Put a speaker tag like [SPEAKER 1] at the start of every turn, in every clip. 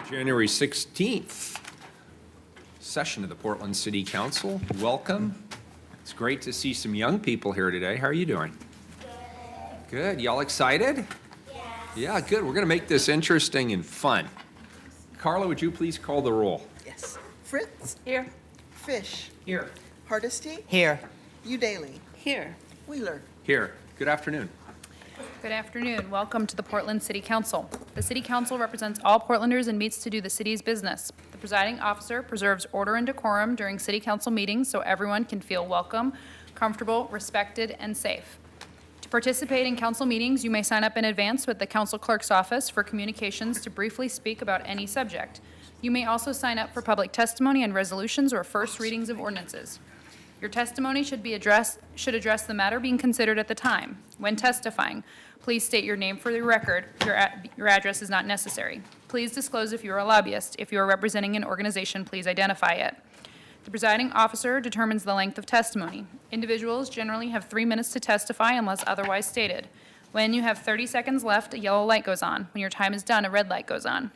[SPEAKER 1] January 16th session of the Portland City Council. Welcome. It's great to see some young people here today. How are you doing? Good. Y'all excited? Yeah, good. We're going to make this interesting and fun. Carla, would you please call the roll?
[SPEAKER 2] Yes. Fritz?
[SPEAKER 3] Here.
[SPEAKER 2] Fish?
[SPEAKER 1] Here.
[SPEAKER 2] Hardesty?
[SPEAKER 3] Here.
[SPEAKER 2] Udaly?
[SPEAKER 3] Here.
[SPEAKER 2] Wheeler?
[SPEAKER 1] Here. Good afternoon.
[SPEAKER 4] Good afternoon. Welcome to the Portland City Council. The City Council represents all Portlanders and meets to do the city's business. The presiding officer preserves order and decorum during City Council meetings so everyone can feel welcome, comfortable, respected, and safe. To participate in council meetings, you may sign up in advance with the council clerk's office for communications to briefly speak about any subject. You may also sign up for public testimony on resolutions or first readings of ordinances. Your testimony should address the matter being considered at the time. When testifying, please state your name for the record. Your address is not necessary. Please disclose if you are a lobbyist. If you are representing an organization, please identify it. The presiding officer determines the length of testimony. Individuals generally have 3 minutes to testify unless otherwise stated. When you have 30 seconds left, a yellow light goes on. When your time is done, a red light goes on.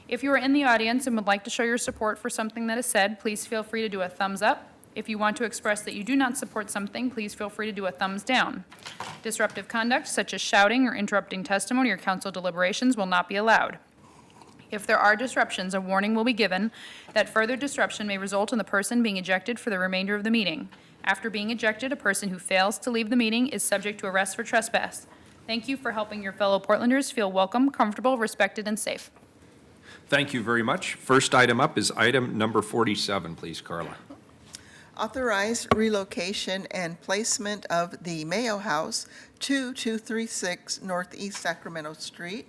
[SPEAKER 4] If you are in the audience and would like to show your support for something that is said, please feel free to do a thumbs up. If you want to express that you do not support something, please feel free to do a thumbs down. Disruptive conduct, such as shouting or interrupting testimony or council deliberations, will not be allowed. If there are disruptions, a warning will be given that further disruption may result in the person being ejected for the remainder of the meeting. After being ejected, a person who fails to leave the meeting is subject to arrest for trespass. Thank you for helping your fellow Portlanders feel welcome, comfortable, respected, and safe.
[SPEAKER 1] Thank you very much. First item up is item number 47, please, Carla.
[SPEAKER 2] Authorize relocation and placement of the Mayo House to 236 Northeast Sacramento Street.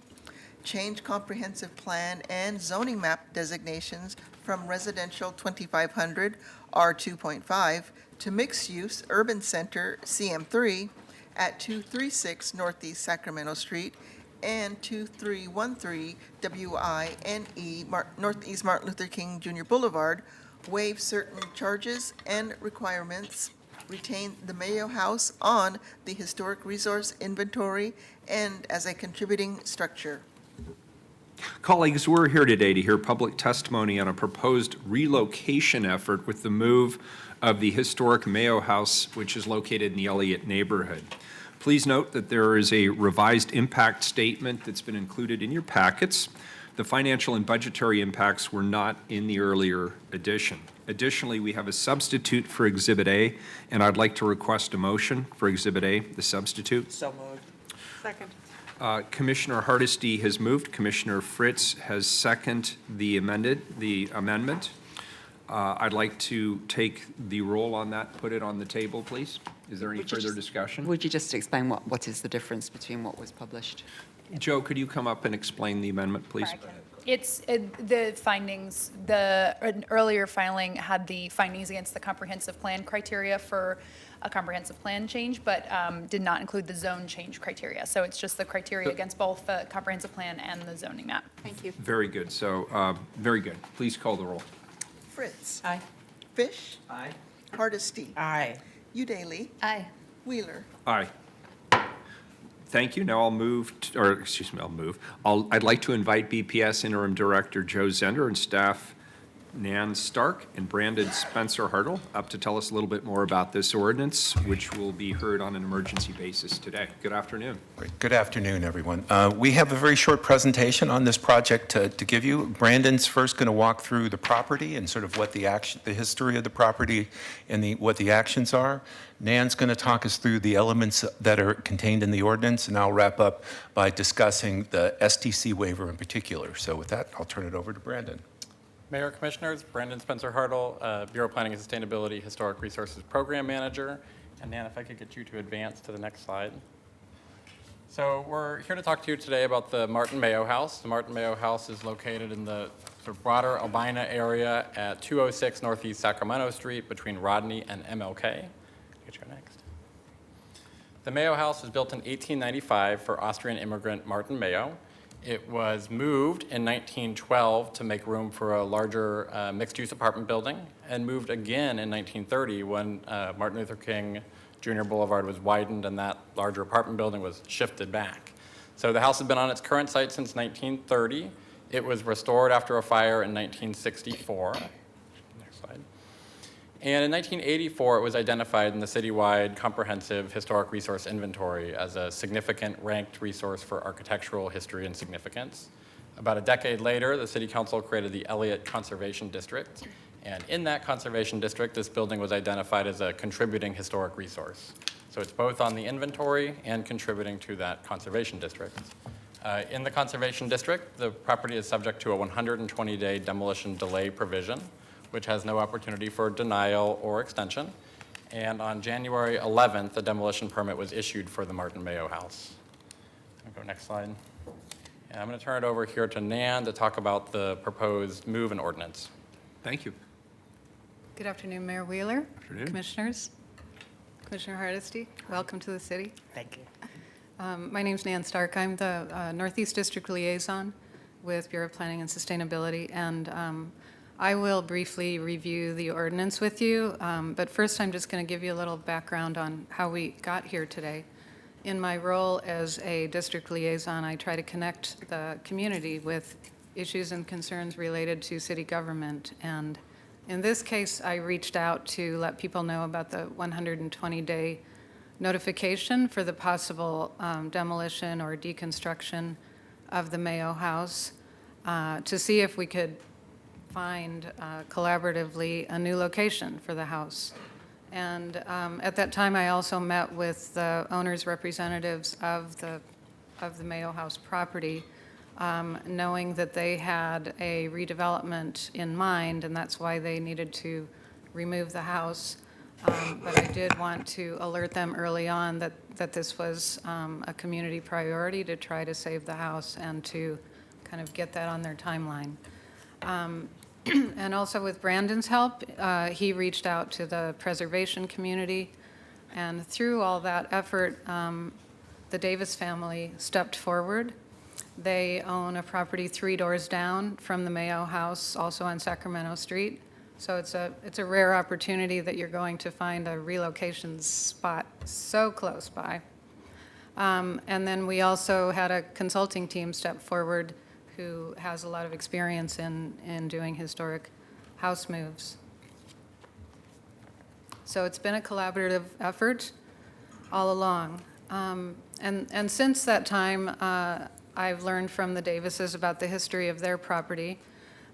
[SPEAKER 2] Change comprehensive plan and zoning map designations from residential 2500 R2.5 to mixed-use urban center CM3 at 236 Northeast Sacramento Street and 2313 WINE Northeast Martin Luther King Jr. Boulevard, waive certain charges and requirements, retain the Mayo House on the historic resource inventory and as a contributing structure.
[SPEAKER 1] Colleagues, we're here today to hear public testimony on a proposed relocation effort with the move of the historic Mayo House, which is located in the Elliott neighborhood. Please note that there is a revised impact statement that's been included in your packets. The financial and budgetary impacts were not in the earlier edition. Additionally, we have a substitute for Exhibit A, and I'd like to request a motion for Exhibit A, the substitute.
[SPEAKER 2] So moved. Second.
[SPEAKER 1] Commissioner Hardesty has moved. Commissioner Fritz has seconded the amendment. I'd like to take the roll on that, put it on the table, please. Is there any further discussion?
[SPEAKER 3] Would you just explain what is the difference between what was published?
[SPEAKER 1] Joe, could you come up and explain the amendment, please?
[SPEAKER 4] It's the findings, an earlier filing had the findings against the comprehensive plan criteria for a comprehensive plan change, but did not include the zone change criteria. So it's just the criteria against both the comprehensive plan and the zoning map.
[SPEAKER 3] Thank you.
[SPEAKER 1] Very good. So, very good. Please call the roll.
[SPEAKER 2] Fritz.
[SPEAKER 3] Aye.
[SPEAKER 2] Fish.
[SPEAKER 1] Aye.
[SPEAKER 2] Hardesty.
[SPEAKER 3] Aye.
[SPEAKER 2] Udaly.
[SPEAKER 4] Aye.
[SPEAKER 2] Wheeler.
[SPEAKER 1] Aye. Thank you. Now I'd like to invite BPS Interim Director Joe Zender and staff Nan Stark and Brandon Spencer Hartle up to tell us a little bit more about this ordinance, which will be heard on an emergency basis today. Good afternoon.
[SPEAKER 5] Great. Good afternoon, everyone. We have a very short presentation on this project to give you. Brandon's first going to walk through the property and sort of what the history of the property and what the actions are. Nan's going to talk us through the elements that are contained in the ordinance, and I'll wrap up by discussing the STC waiver in particular. So with that, I'll turn it over to Brandon.
[SPEAKER 6] Mayor, Commissioners, Brandon Spencer Hartle, Bureau of Planning and Sustainability Historic Resources Program Manager. And Nan, if I could get you to advance to the next slide. So we're here to talk to you today about the Martin Mayo House. The Martin Mayo House is located in the sort of broader Albina area at 206 Northeast Sacramento Street between Rodney and MLK. Get you next. The Mayo House was built in 1895 for Austrian immigrant Martin Mayo. It was moved in 1912 to make room for a larger mixed-use apartment building, and moved again in 1930 when Martin Luther King Jr. Boulevard was widened and that larger apartment building was shifted back. So the house has been on its current site since 1930. It was restored after a fire in 1964. Next slide. And in 1984, it was identified in the citywide comprehensive historic resource inventory as a significant ranked resource for architectural history and significance. About a decade later, the City Council created the Elliott Conservation District. And in that conservation district, this building was identified as a contributing historic resource. So it's both on the inventory and contributing to that conservation district. In the conservation district, the property is subject to a 120-day demolition delay provision, which has no opportunity for denial or extension. And on January 11th, the demolition permit was issued for the Martin Mayo House. I'll go next slide. And I'm going to turn it over here to Nan to talk about the proposed move and ordinance.
[SPEAKER 1] Thank you.
[SPEAKER 7] Good afternoon, Mayor Wheeler.
[SPEAKER 1] Afternoon.
[SPEAKER 7] Commissioners. Commissioner Hardesty, welcome to the city.
[SPEAKER 3] Thank you.
[SPEAKER 7] My name's Nan Stark. I'm the Northeast District Liaison with Bureau of Planning and Sustainability, and I will briefly review the ordinance with you, but first I'm just going to give you a little background on how we got here today. In my role as a district liaison, I try to connect the community with issues and concerns related to city government, and in this case, I reached out to let people know about the 120-day notification for the possible demolition or deconstruction of the Mayo House to see if we could find collaboratively a new location for the house. And at that time, I also met with the owners' representatives of the Mayo House property, knowing that they had a redevelopment in mind, and that's why they needed to remove the house. But I did want to alert them early on that this was a community priority to try to save the house and to kind of get that on their timeline. And also with Brandon's help, he reached out to the preservation community, and through all that effort, the Davis family stepped forward. They own a property 3 doors down from the Mayo House, also on Sacramento Street. So it's a rare opportunity that you're going to find a relocation spot so close by. And then we also had a consulting team step forward who has a lot of experience in doing historic house moves. So it's been a collaborative effort all along. And since that time, I've learned from the Davises about the history of their property.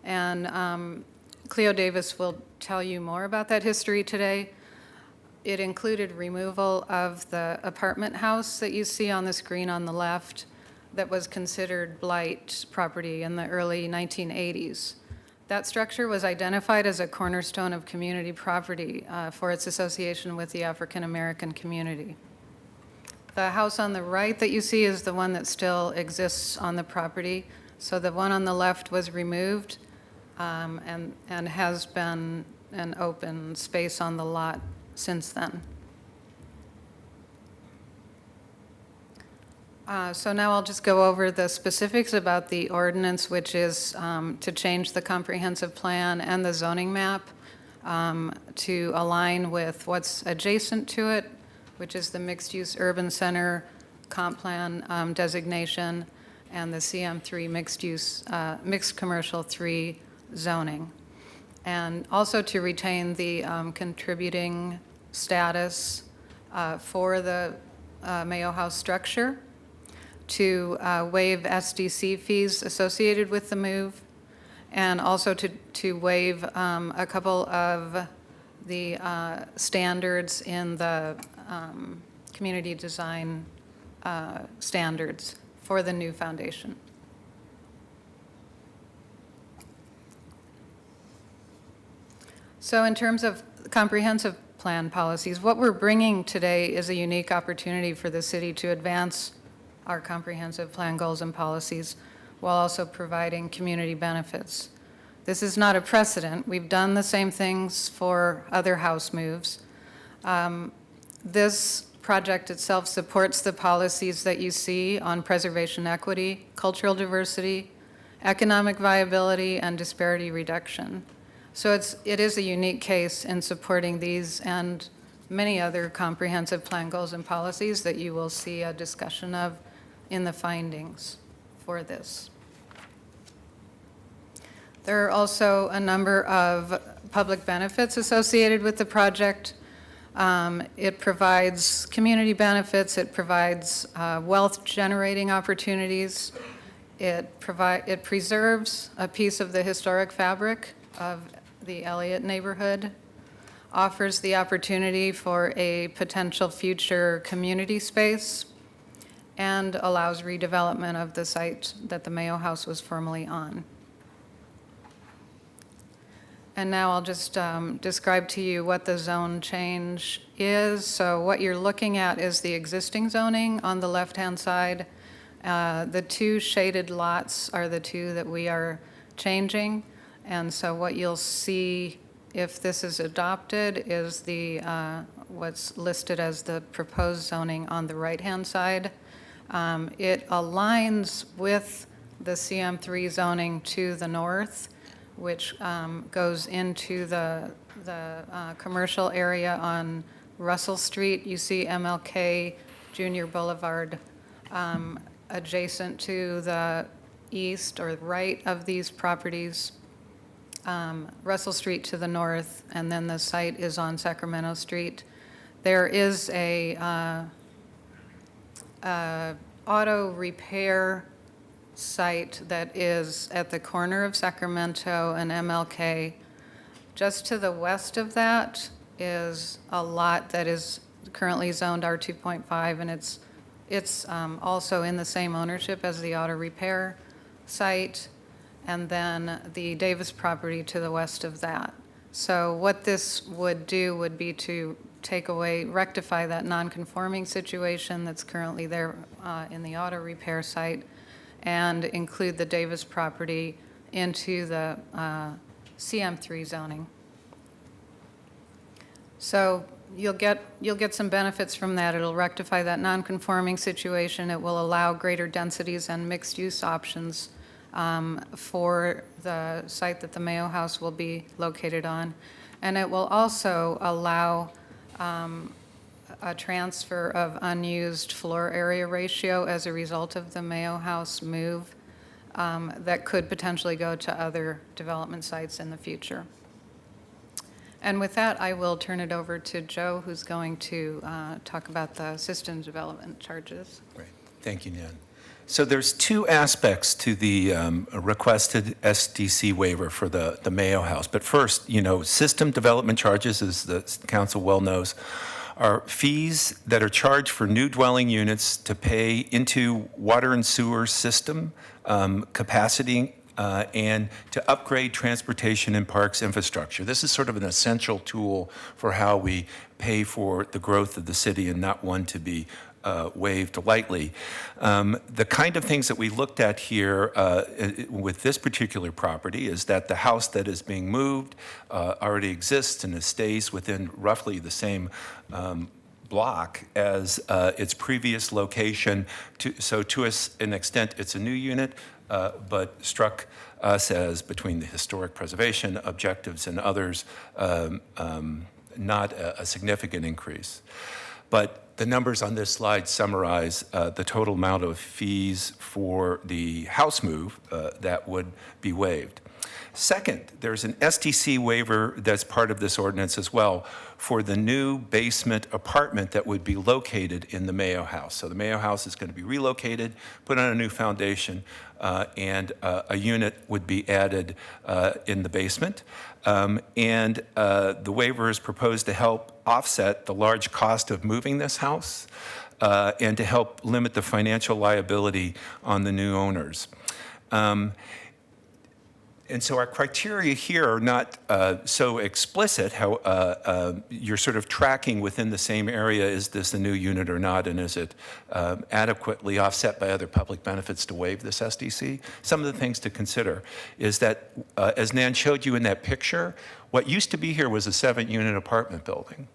[SPEAKER 7] And Cleo Davis will tell you more about that history today. It included removal of the apartment house that you see on the screen on the left that was considered blight property in the early 1980s. That structure was identified as a cornerstone of community property for its association with the African American community. The house on the right that you see is the one that still exists on the property. So the one on the left was removed and has been an open space on the lot since then. So now I'll just go over the specifics about the ordinance, which is to change the comprehensive plan and the zoning map to align with what's adjacent to it, which is the mixed-use urban center comp plan designation and the CM3 mixed-use, mixed commercial 3 zoning. And also to retain the contributing status for the Mayo House structure, to waive SDC fees associated with the move, and also to waive a couple of the standards in the community design standards for the new foundation. So in terms of comprehensive plan policies, what we're bringing today is a unique opportunity for the city to advance our comprehensive plan goals and policies while also providing community benefits. This is not a precedent. We've done the same things for other house moves. This project itself supports the policies that you see on preservation equity, cultural diversity, economic viability, and disparity reduction. So it is a unique case in supporting these and many other comprehensive plan goals and policies that you will see a discussion of in the findings for this. There are also a number of public benefits associated with the project. It provides community benefits, it provides wealth-generating opportunities, it preserves a piece of the historic fabric of the Elliott neighborhood, offers the opportunity for a potential future community space, and allows redevelopment of the site that the Mayo House was formerly on. And now I'll just describe to you what the zone change is. So what you're looking at is the existing zoning on the left-hand side. The 2 shaded lots are the 2 that we are changing. And so what you'll see if this is adopted is the what's listed as the proposed zoning on the right-hand side. It aligns with the CM3 zoning to the north, which goes into the commercial area on Russell Street. You see MLK Junior Boulevard adjacent to the east or right of these properties. Russell Street to the north, and then the site is on Sacramento Street. There is a auto repair site that is at the corner of Sacramento and MLK. Just to the west of that is a lot that is currently zoned R2.5, and it's also in the same ownership as the auto repair site, and then the Davis property to the west of that. So what this would do would be to rectify that non-conforming situation that's currently there in the auto repair site, and include the Davis property into the CM3 zoning. So you'll get some benefits from that. It'll rectify that non-conforming situation. It will allow greater densities and mixed-use options for the site that the Mayo House will be located on. And it will also allow a transfer of unused floor area ratio as a result of the Mayo House move that could potentially go to other development sites in the future. And with that, I will turn it over to Joe, who's going to talk about the systems development charges.
[SPEAKER 5] Great. Thank you, Nan. So there's two aspects to the requested SDC waiver for the Mayo House. But first, system development charges, as the council well knows, are fees that are charged for new dwelling units to pay into water and sewer system capacity and to upgrade transportation and parks infrastructure. This is sort of an essential tool for how we pay for the growth of the city, and not one to be waived lightly. The kind of things that we looked at here with this particular property is that the house that is being moved already exists and it stays within roughly the same block as its previous location. So to an extent, it's a new unit, but struck us as, between the historic preservation objectives and others, not a significant increase. But the numbers on this slide summarize the total amount of fees for the house move that would be waived. Second, there's an SDC waiver that's part of this ordinance as well for the new basement apartment that would be located in the Mayo House. So the Mayo House is going to be relocated, put on a new foundation, and a unit would be added in the basement. And the waiver is proposed to help offset the large cost of moving this house and to help limit the financial liability on the new owners. And so our criteria here are not so explicit, how you're sort of tracking within the same area, is this a new unit or not, and is it adequately offset by other public benefits to waive this SDC? Some of the things to consider is that, as Nan showed you in that picture, what used to be here was a 7-unit apartment building.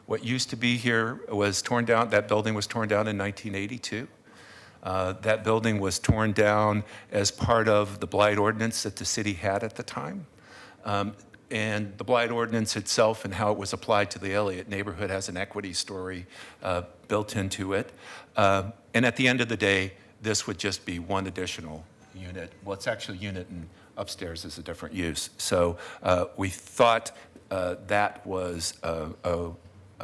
[SPEAKER 5] What used to be here was torn down, that building was torn down in 1982. That building was torn down as part of the blight ordinance that the city had at the time. And the blight ordinance itself and how it was applied to the Elliott neighborhood has an equity story built into it. And at the end of the day, this would just be one additional unit. Well, it's actually a unit, and upstairs is a different use. So we thought that was a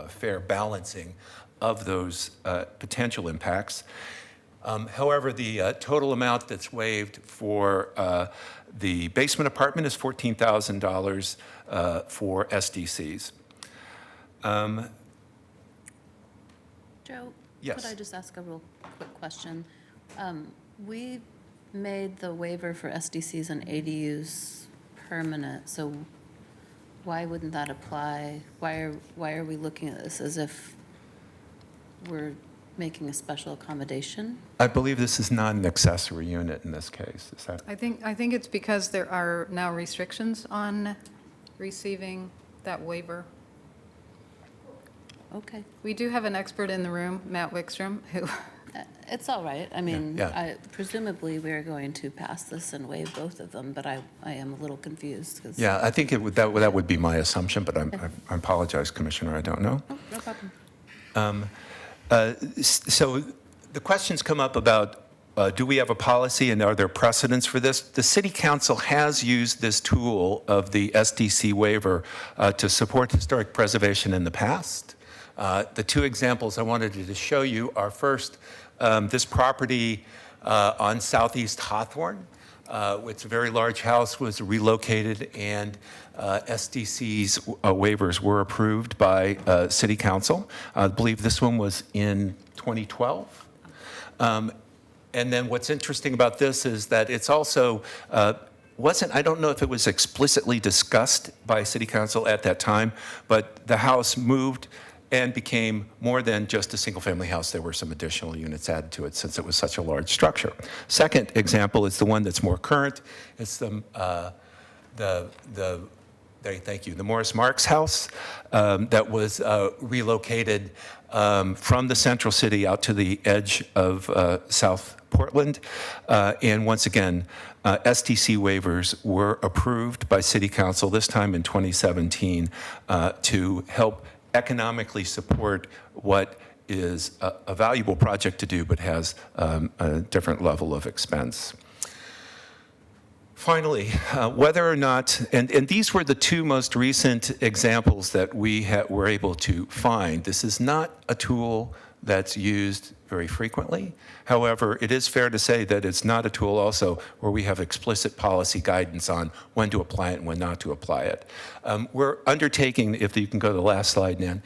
[SPEAKER 5] fair balancing of those potential impacts. However, the total amount that's waived for the basement apartment is $14,000 for SDCs.
[SPEAKER 8] Joe?
[SPEAKER 5] Yes.
[SPEAKER 8] Could I just ask a real quick question? We made the waiver for SDCs and ADUs permanent, so why wouldn't that apply? Why are we looking at this as if we're making a special accommodation?
[SPEAKER 5] I believe this is not an accessory unit in this case. Is that?
[SPEAKER 7] I think it's because there are now restrictions on receiving that waiver.
[SPEAKER 8] Okay.
[SPEAKER 7] We do have an expert in the room, Matt Wickstrom, who,
[SPEAKER 8] It's all right. I mean,
[SPEAKER 5] Yeah.
[SPEAKER 8] presumably we're going to pass this and waive both of them, but I am a little confused.
[SPEAKER 5] Yeah, I think that would be my assumption, but I apologize, Commissioner, I don't know.
[SPEAKER 8] Oh, no problem.
[SPEAKER 5] So the questions come up about, do we have a policy and are there precedents for this? The City Council has used this tool of the SDC waiver to support historic preservation in the past. The two examples I wanted to show you are first, this property on Southeast Hawthorne. It's a very large house, was relocated, and SDC's waivers were approved by City Council. I believe this one was in 2012. And then what's interesting about this is that it's also I don't know if it was explicitly discussed by City Council at that time, but the house moved and became more than just a single-family house. There were some additional units added to it since it was such a large structure. Second example is the one that's more current. It's thank you, the Morris Marks house that was relocated from the central city out to the edge of South Portland. And once again, STC waivers were approved by City Council, this time in 2017, to help economically support what is a valuable project to do, but has a different level of expense. Finally, whether or not, and these were the two most recent examples that we were able to find. This is not a tool that's used very frequently. However, it is fair to say that it's not a tool also where we have explicit policy guidance on when to apply it and when not to apply it. We're undertaking, if you can go to the last slide, Nan,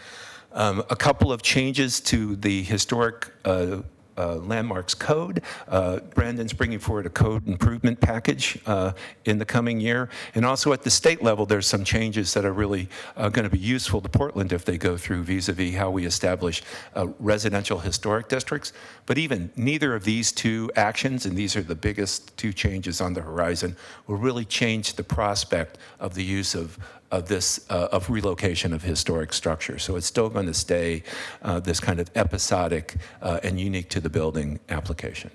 [SPEAKER 5] a couple of changes to the historic landmarks code. Brandon's bringing forward a code improvement package in the coming year. And also at the state level, there's some changes that are really going to be useful to Portland if they go through vis-a-vis how we establish residential historic districts. But even neither of these two actions, and these are the biggest two changes on the horizon, will really change the prospect of the use of relocation of historic structures. So it's still going to stay this kind of episodic and unique to the building application.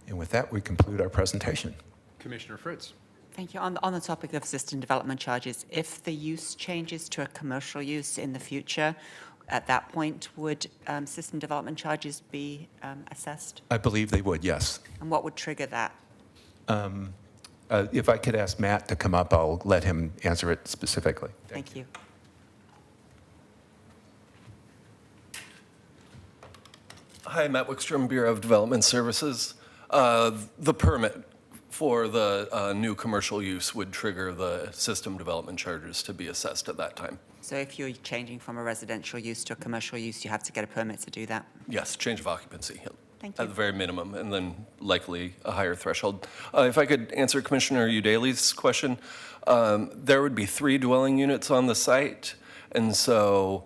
[SPEAKER 5] And with that, we conclude our presentation.
[SPEAKER 1] Commissioner Fritz.
[SPEAKER 3] Thank you. On the topic of system development charges, if the use changes to a commercial use in the future, at that point, would system development charges be assessed?
[SPEAKER 5] I believe they would, yes.
[SPEAKER 3] And what would trigger that?
[SPEAKER 5] If I could ask Matt to come up, I'll let him answer it specifically.
[SPEAKER 3] Thank you.
[SPEAKER 9] Hi, Matt Wickstrom, Bureau of Development Services. The permit for the new commercial use would trigger the system development charges to be assessed at that time.
[SPEAKER 3] So if you're changing from a residential use to a commercial use, you have to get a permit to do that?
[SPEAKER 9] Yes, change of occupancy.
[SPEAKER 3] Thank you.
[SPEAKER 9] At the very minimum, and then likely a higher threshold. If I could answer Commissioner Udaley's question, there would be 3 dwelling units on the site, and so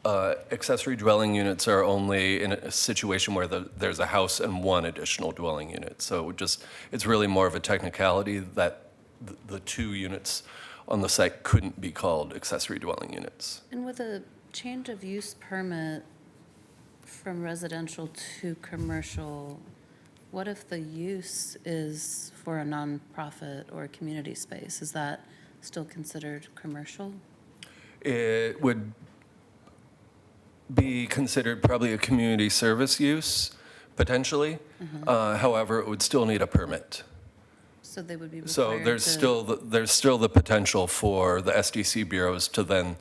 [SPEAKER 9] accessory dwelling units are only in a situation where there's a house and 1 additional dwelling unit. So it's really more of a technicality that the 2 units on the site couldn't be called accessory dwelling units.
[SPEAKER 8] And with a change of use permit from residential to commercial, what if the use is for a nonprofit or a community space? Is that still considered commercial?
[SPEAKER 9] It would be considered probably a community service use, potentially. However, it would still need a permit.
[SPEAKER 8] So they would be required
[SPEAKER 9] So there's still the potential for the SDC bureaus to then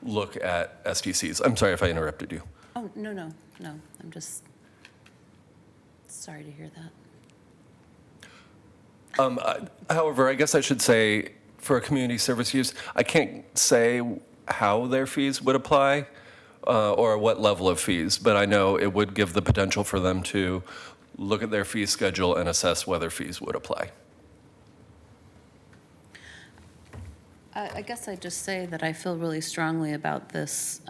[SPEAKER 9] look at SDCs. I'm sorry if I interrupted you.
[SPEAKER 8] Oh, no. I'm just sorry to hear that.
[SPEAKER 9] However, I guess I should say for a community service use, I can't say how their fees would apply or what level of fees, but I know it would give the potential for them to look at their fee schedule and assess whether fees would apply.
[SPEAKER 8] I guess I'd just say that I feel really strongly about this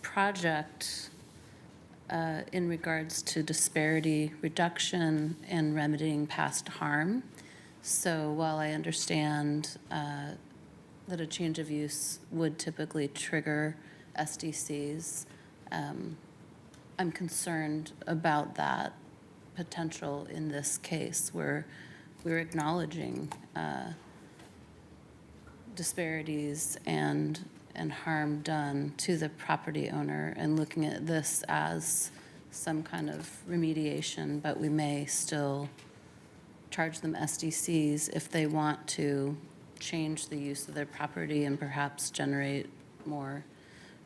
[SPEAKER 8] project in regards to disparity reduction and remedying past harm. So while I understand that a change of use would typically trigger SDCs, I'm concerned about that potential in this case where we're acknowledging disparities and harm done to the property owner and looking at this as some kind of remediation, but we may still charge them SDCs if they want to change the use of their property and perhaps generate more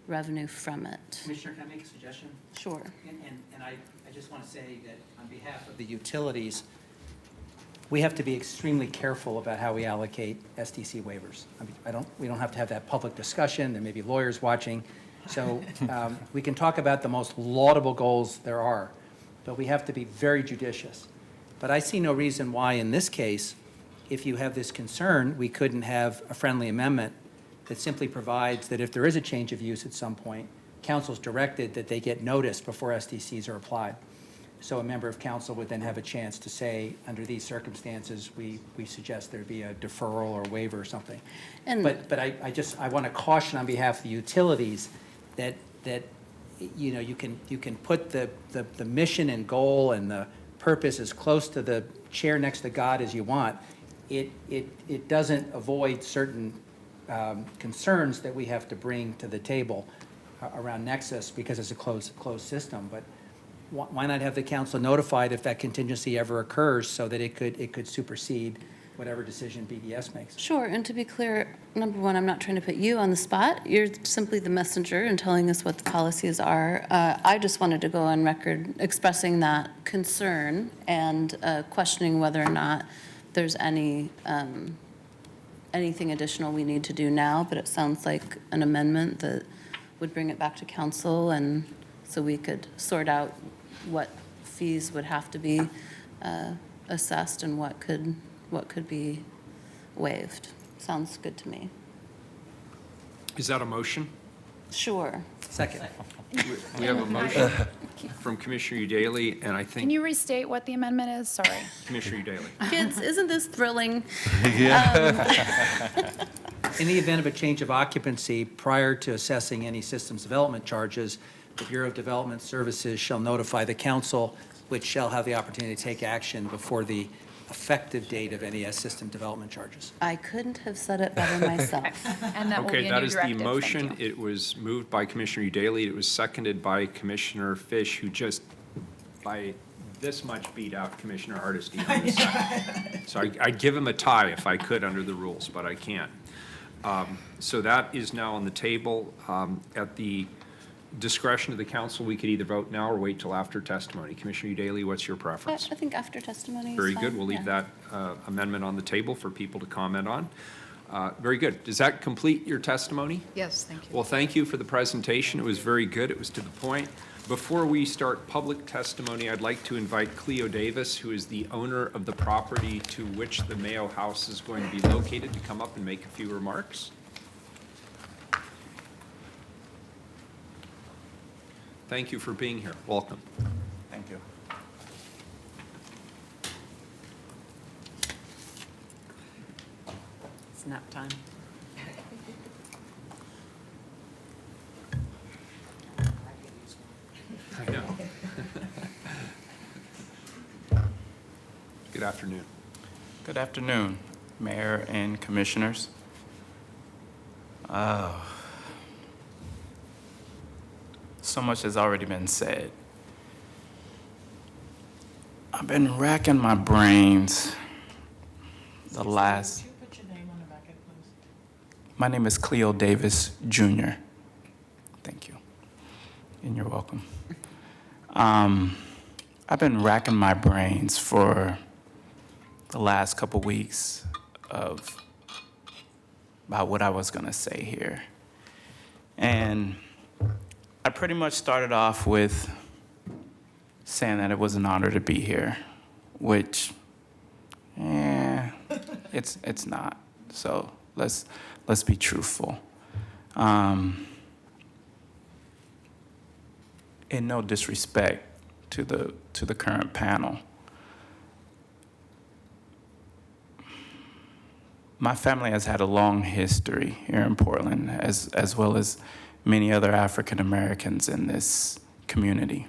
[SPEAKER 8] revenue from it.
[SPEAKER 10] Commissioner, can I make a suggestion?
[SPEAKER 8] Sure.
[SPEAKER 10] And I just want to say that on behalf of the utilities, we have to be extremely careful about how we allocate SDC waivers. I mean, we don't have to have that public discussion. There may be lawyers watching. So we can talk about the most laudable goals there are, but we have to be very judicious. But I see no reason why in this case, if you have this concern, we couldn't have a friendly amendment that simply provides that if there is a change of use at some point, council's directed that they get notice before SDCs are applied. So a member of council would then have a chance to say, under these circumstances, we suggest there be a deferral or waiver or something. But I want to caution on behalf of the utilities that you can put the mission and goal and the purpose as close to the chair next to God as you want. It doesn't avoid certain concerns that we have to bring to the table around Nexus because it's a closed system. But why not have the council notified if that contingency ever occurs so that it could supersede whatever decision BDS makes?
[SPEAKER 8] Sure, and to be clear, number one, I'm not trying to put you on the spot. You're simply the messenger and telling us what the policies are. I just wanted to go on record expressing that concern and questioning whether or not there's anything additional we need to do now, but it sounds like an amendment that would bring it back to council, and so we could sort out what fees would have to be assessed and what could be waived. Sounds good to me.
[SPEAKER 1] Is that a motion?
[SPEAKER 8] Sure.
[SPEAKER 10] Second.
[SPEAKER 1] We have a motion from Commissioner Udaley, and I
[SPEAKER 4] Can
[SPEAKER 1] think
[SPEAKER 4] you restate what the amendment is? Sorry.
[SPEAKER 1] Commissioner Udaley.
[SPEAKER 8] Kids, isn't this thrilling?
[SPEAKER 10] In the event of a change of occupancy, prior to assessing any systems development charges, the Bureau of Development Services shall notify the council, which shall have the opportunity to take action before the effective date of any system development charges.
[SPEAKER 8] I couldn't have said it better myself.
[SPEAKER 4] And that will be
[SPEAKER 1] Okay,
[SPEAKER 4] a
[SPEAKER 1] that
[SPEAKER 4] new
[SPEAKER 1] is the
[SPEAKER 4] directive. Thank
[SPEAKER 1] motion.
[SPEAKER 4] you.
[SPEAKER 1] It was moved by Commissioner Udaley. It was seconded by Commissioner Fish, who just by this much beat out Commissioner Hardesty on the second. So I'd give him a tie if I could under the rules, but I can't. So that is now on the table. At the discretion of the council, we could either vote now or wait till after testimony. Commissioner Udaley, what's your preference?
[SPEAKER 8] I think after testimony is
[SPEAKER 1] Very
[SPEAKER 8] fine,
[SPEAKER 1] good. We'll leave
[SPEAKER 8] yeah.
[SPEAKER 1] that amendment on the table for people to comment on. Very good. Does that complete your testimony?
[SPEAKER 7] Yes, thank you.
[SPEAKER 1] Well, thank you for the presentation. It was very good. It was to the point. Before we start public testimony, I'd like to invite Cleo Davis, who is the owner of the property to which the Mayo House is going to be located, to come up and make a few remarks. Thank you for being here. Welcome.
[SPEAKER 11] Thank you.
[SPEAKER 3] It's nap time.
[SPEAKER 1] I know. Good afternoon.
[SPEAKER 11] Good afternoon, Mayor and Commissioners. So much has already been said. I've been racking my brains the last... Could you put your name on the record, please? My name is Cleo Davis, Jr. Thank you. And you're welcome. I've been racking my brains for the last couple weeks about what I was going to say here. And I pretty much started off with saying that it was an honor to be here, which, it's not. So let's be truthful. In no disrespect to the current panel, my family has had a long history here in Portland, as well as many other African Americans in this community.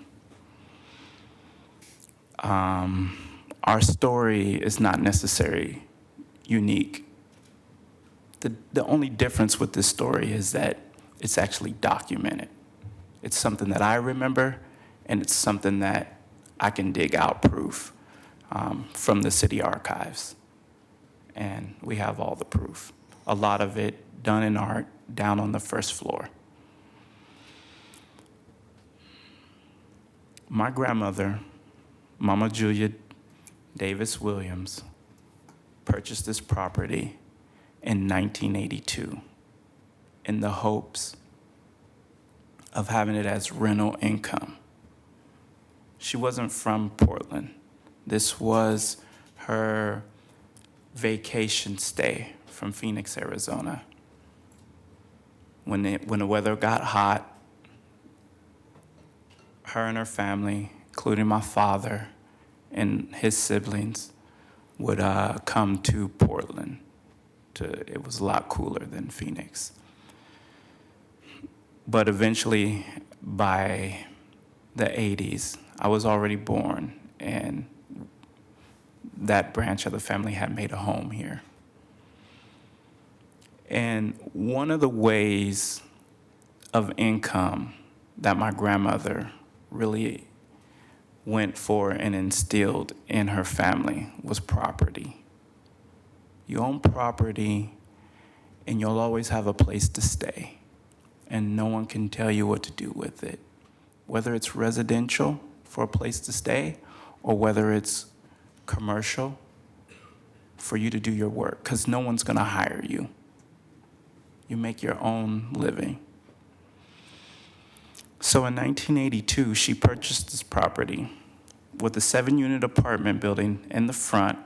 [SPEAKER 11] Our story is not necessarily unique. The only difference with this story is that it's actually documented. It's something that I remember, and it's something that I can dig out proof from the city archives. And we have all the proof. A lot of it done in art down on the first floor. My grandmother, Mama Julia Davis Williams, purchased this property in 1982 in the hopes of having it as rental income. She wasn't from Portland. This was her vacation stay from Phoenix, Arizona. When the weather got hot, her and her family, including my father and his siblings, would come to Portland. It was a lot cooler than Phoenix. But eventually, by the 80s, I was already born, and that branch of the family had made a home here. And one of the ways of income that my grandmother really went for and instilled in her family was property. You own property, and you'll always have a place to stay, and no one can tell you what to do with it, whether it's residential for a place to stay or whether it's commercial for you to do your work, because no one's going to hire you. You make your own living. So in 1982, she purchased this property with a 7-unit apartment building in the front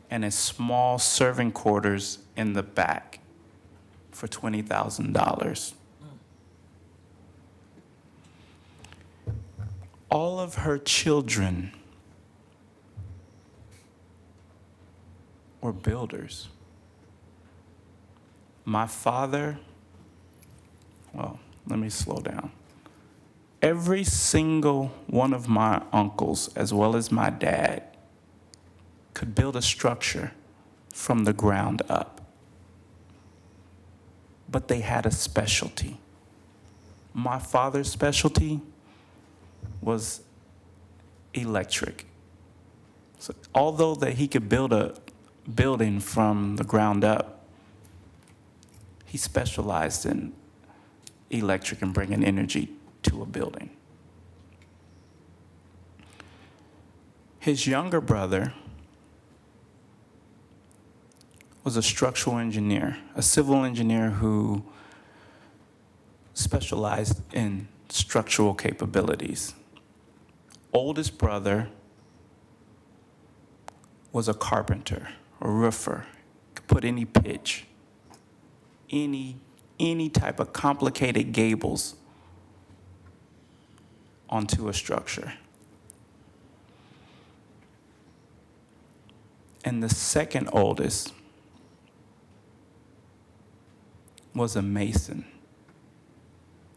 [SPEAKER 11] and a small serving quarters in the back for $20,000. All of her children were builders. My father, well, let me slow down. Every single one of my uncles, as well as my dad, could build a structure from the ground up. But they had a specialty. My father's specialty was electric. So although that he could build a building from the ground up, he specialized in electric and bringing energy to a building. His younger brother was a structural engineer, a civil engineer who specialized in structural capabilities. Oldest brother was a carpenter, a roofer, could put any pitch, any type of complicated gables onto a structure. And the second oldest was a mason.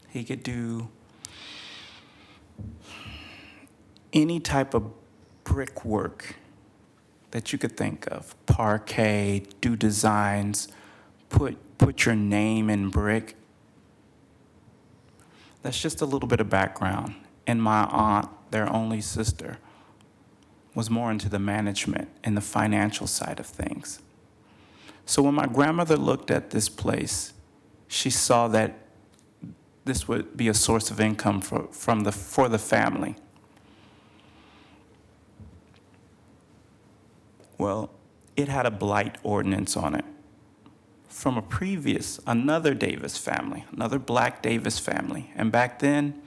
[SPEAKER 11] He could do any type of brickwork that you could think of. Parquet, do designs, put your name in brick. That's just a little bit of background. And my aunt, their only sister, was more into the management and the financial side of things. So when my grandmother looked at this place, she saw that this would be a source of income for the family. Well, it had a blight ordinance on it from another Davis family, another black Davis family. And back then,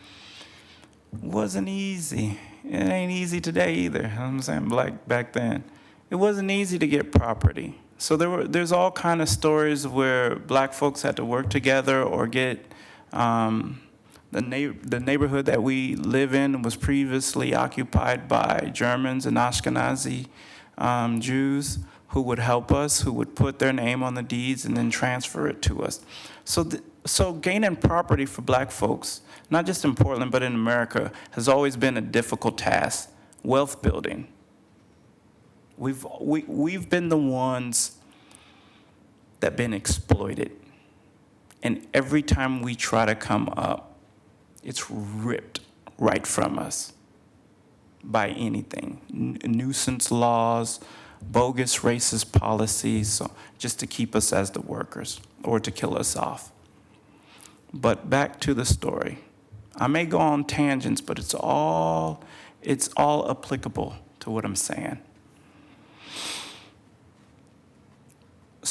[SPEAKER 11] it wasn't easy. It ain't easy today either. You know what I'm saying? Back then, it wasn't easy to get property. So there's all kind of stories where black folks had to work together or get the neighborhood that we live in was previously occupied by Germans and Ashkenazi Jews who would help us, who would put their name on the deeds and then transfer it to us. So gaining property for black folks, not just in Portland but in America, has always been a difficult task. Wealth building. We've been the ones that been exploited. And every time we try to come up, it's ripped right from us by anything. Nuisance laws, bogus racist policies, just to keep us as the workers or to kill us off. But back to the story. I may go on tangents, but it's all applicable to what I'm saying.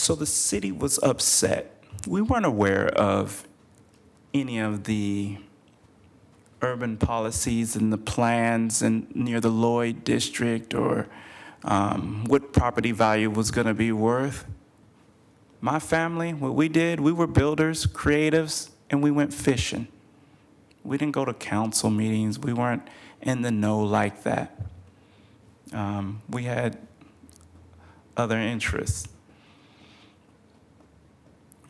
[SPEAKER 11] So the city was upset. We weren't aware of any of the urban policies and the plans and near the Lloyd district or what property value was going to be worth. My family, what we did, we were builders, creatives, and we went fishing. We didn't go to council meetings. We weren't in the know like that. We had other interests.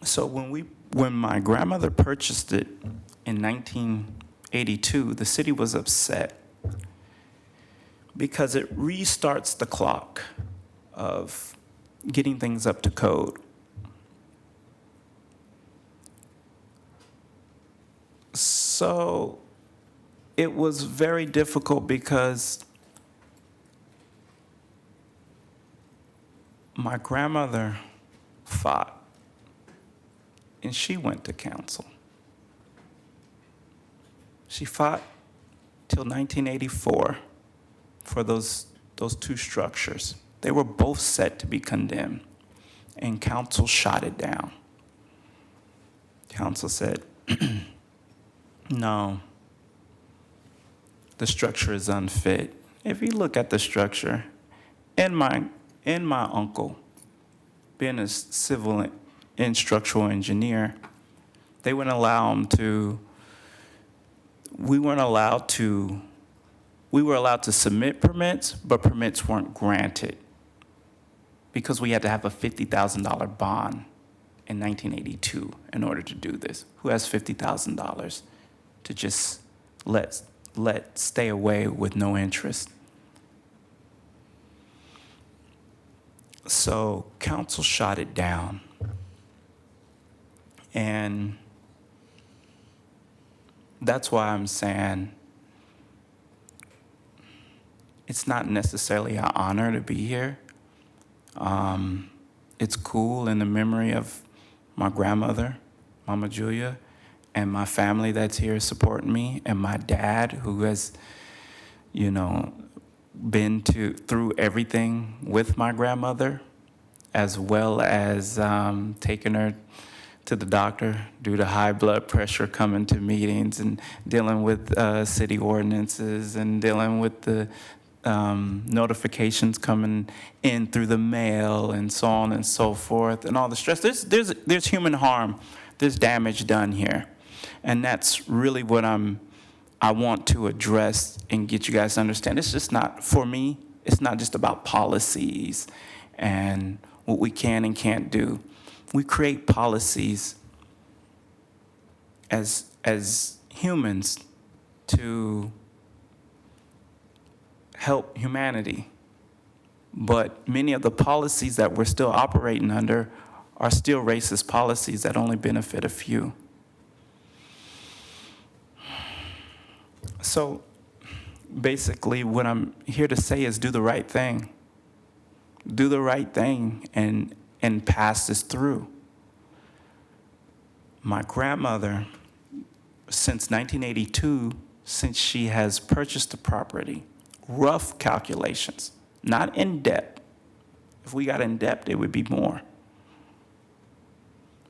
[SPEAKER 11] So when my grandmother purchased it in 1982, the city was upset because it restarts the clock of getting things up to code. So it was very difficult because my grandmother fought and she went to council. She fought till 1984 for those two structures. They were both set to be condemned, and council shot it down. Council said, no, the structure is unfit. If you look at the structure, and my uncle, being a civil and structural engineer, they wouldn't allow him to, we were allowed to submit permits, but permits weren't granted because we had to have a $50,000 bond in 1982 in order to do this. Who has $50,000 to just let stay away with no interest? So council shot it down. And that's why I'm saying it's not necessarily an honor to be here. It's cool in the memory of my grandmother, Mama Julia, and my family that's here supporting me, and my dad who has, been through everything with my grandmother, as well as taking her to the doctor due to high blood pressure, coming to meetings and dealing with city ordinances and dealing with the notifications coming in through the mail and so on and so forth, and all the stress. There's human harm. There's damage done here. And that's really what I want to address and get you guys to understand. It's just not, for me, it's not just about policies and what we can and can't do. We create policies as humans to help humanity. But many of the policies that we're still operating under are still racist policies that only benefit a few. So basically what I'm here to say is do the right thing. Do the right thing and pass this through. My grandmother, since 1982, since she has purchased the property, rough calculations, not in depth. If we got in depth, it would be more.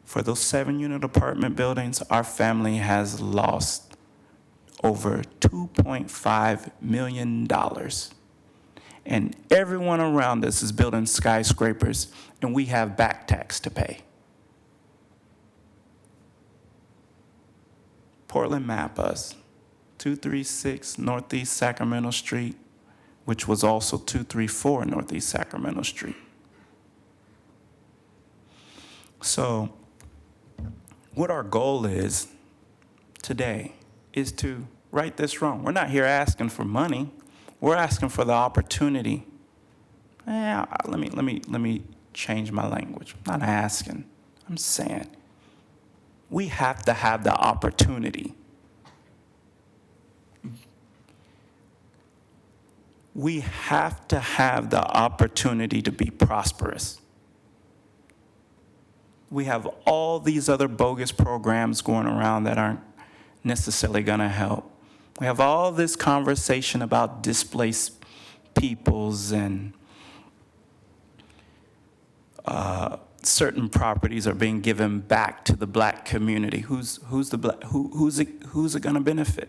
[SPEAKER 11] For those 7-unit apartment buildings, our family has lost over $2.5 million. And everyone around us is building skyscrapers, and we have back tax to pay. Portland map us, 236 Northeast Sacramento Street, which was also 234 Northeast Sacramento Street. So what our goal is today is to right this wrong. We're not here asking for money. We're asking for the opportunity. Let me change my language. I'm not asking. I'm saying we have to have the opportunity. We have to have the opportunity to be prosperous. We have all these other bogus programs going around that aren't necessarily going to help. We have all this conversation about displaced peoples and certain properties are being given back to the black community. Who's it going to benefit?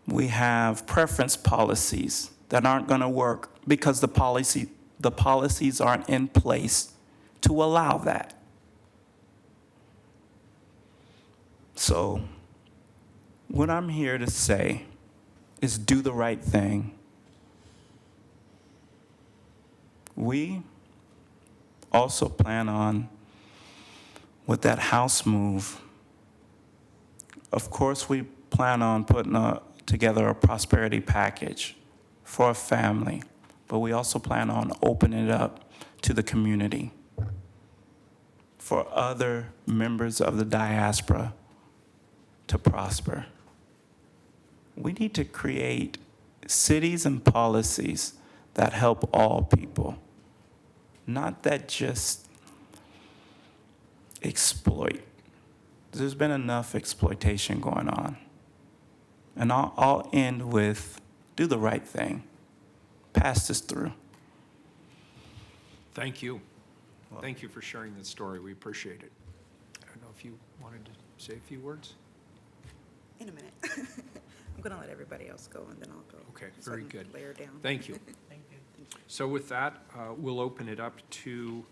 [SPEAKER 11] We have preference policies that aren't going to work because the policies aren't in place to allow that. So what I'm here to say is do the right thing. We also plan on, with that house move, of course, we plan on putting together a prosperity package for a family, but we also plan on opening it up to the community for other members of the diaspora to prosper. We need to create cities and policies that help all people, not that just exploit. There's been enough exploitation going on. And I'll end with, do the right thing. Pass this through.
[SPEAKER 1] Thank you. Thank you for sharing that story. We appreciate it. I don't know if you wanted to say a few words?
[SPEAKER 12] In a minute. I'm going to let everybody else go, and then I'll go.
[SPEAKER 1] Okay,
[SPEAKER 12] so
[SPEAKER 1] very
[SPEAKER 12] I can
[SPEAKER 1] good.
[SPEAKER 12] Layer down.
[SPEAKER 1] Thank you.
[SPEAKER 12] Thank you.
[SPEAKER 1] So with that, we'll open it up to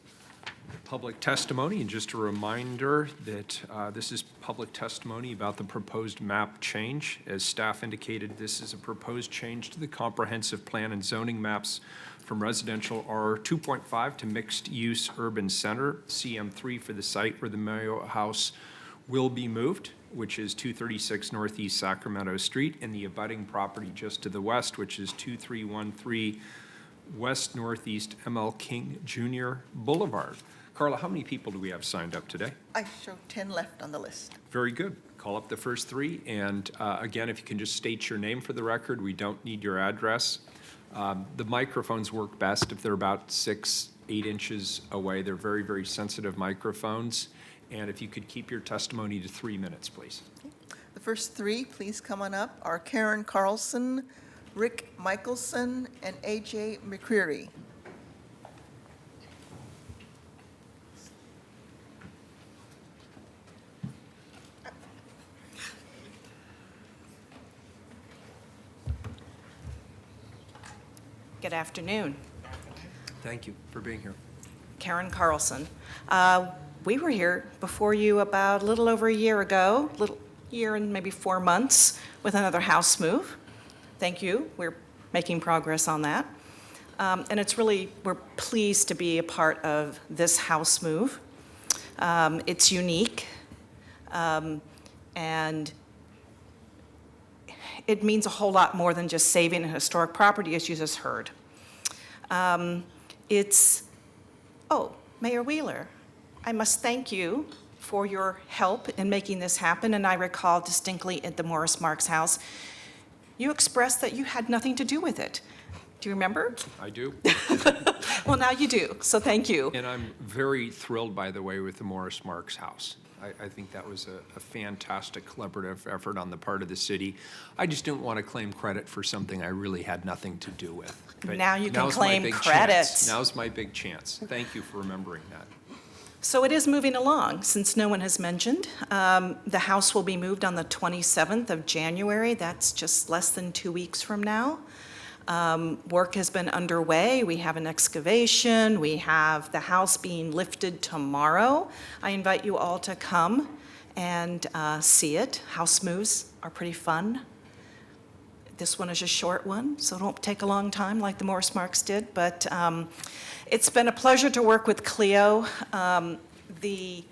[SPEAKER 1] public testimony. And just a reminder that this is public testimony about the proposed map change. As staff indicated, this is a proposed change to the comprehensive plan and zoning maps from residential R2.5 to mixed-use urban center, CM3 for the site where the Mayo House will be moved, which is 236 Northeast Sacramento Street, and the abutting property just to the west, which is 2313 West Northeast ML King Jr. Boulevard. Carla, how many people do we have signed up today?
[SPEAKER 2] I show 10 left on the list.
[SPEAKER 1] Very good. Call up the first three. And again, if you can just state your name for the record, we don't need your address. The microphones work best if they're about 6-8 inches away. They're very, very sensitive microphones. And if you could keep your testimony to 3 minutes, please.
[SPEAKER 2] Okay. The first three, please come on up, are Karen Carlson, Rick Michelson, and A.J. McCreary.
[SPEAKER 12] Good afternoon.
[SPEAKER 1] Thank you for being here.
[SPEAKER 12] Karen Carlson. We were here before you about a little over a year ago, year and maybe 4 months, with another house move. Thank you. We're making progress on that. And we're pleased to be a part of this house move. It's unique, and it means a whole lot more than just saving a historic property, as you just heard. Mayor Wheeler, I must thank you for your help in making this happen, and I recall distinctly at the Morris Marks house, you expressed that you had nothing to do with it. Do you remember?
[SPEAKER 1] I do.
[SPEAKER 12] Well, now you do, so thank you.
[SPEAKER 1] And I'm very thrilled, by the way, with the Morris Marks house. I think that was a fantastic collaborative effort on the part of the city. I just didn't want to claim credit for something I really had nothing to do with. But
[SPEAKER 12] Now you can
[SPEAKER 1] now's my
[SPEAKER 12] claim
[SPEAKER 1] big
[SPEAKER 12] credit.
[SPEAKER 1] chance. Now's my big chance. Thank you for remembering that.
[SPEAKER 12] So it is moving along, since no one has mentioned. The house will be moved on the 27th of January. That's just less than 2 weeks from now. Work has been underway. We have an excavation. We have the house being lifted tomorrow. I invite you all to come and see it. House moves are pretty fun. This one is a short one, so it won't take a long time like the Morris Marks did. But it's been a pleasure to work with Cleo. The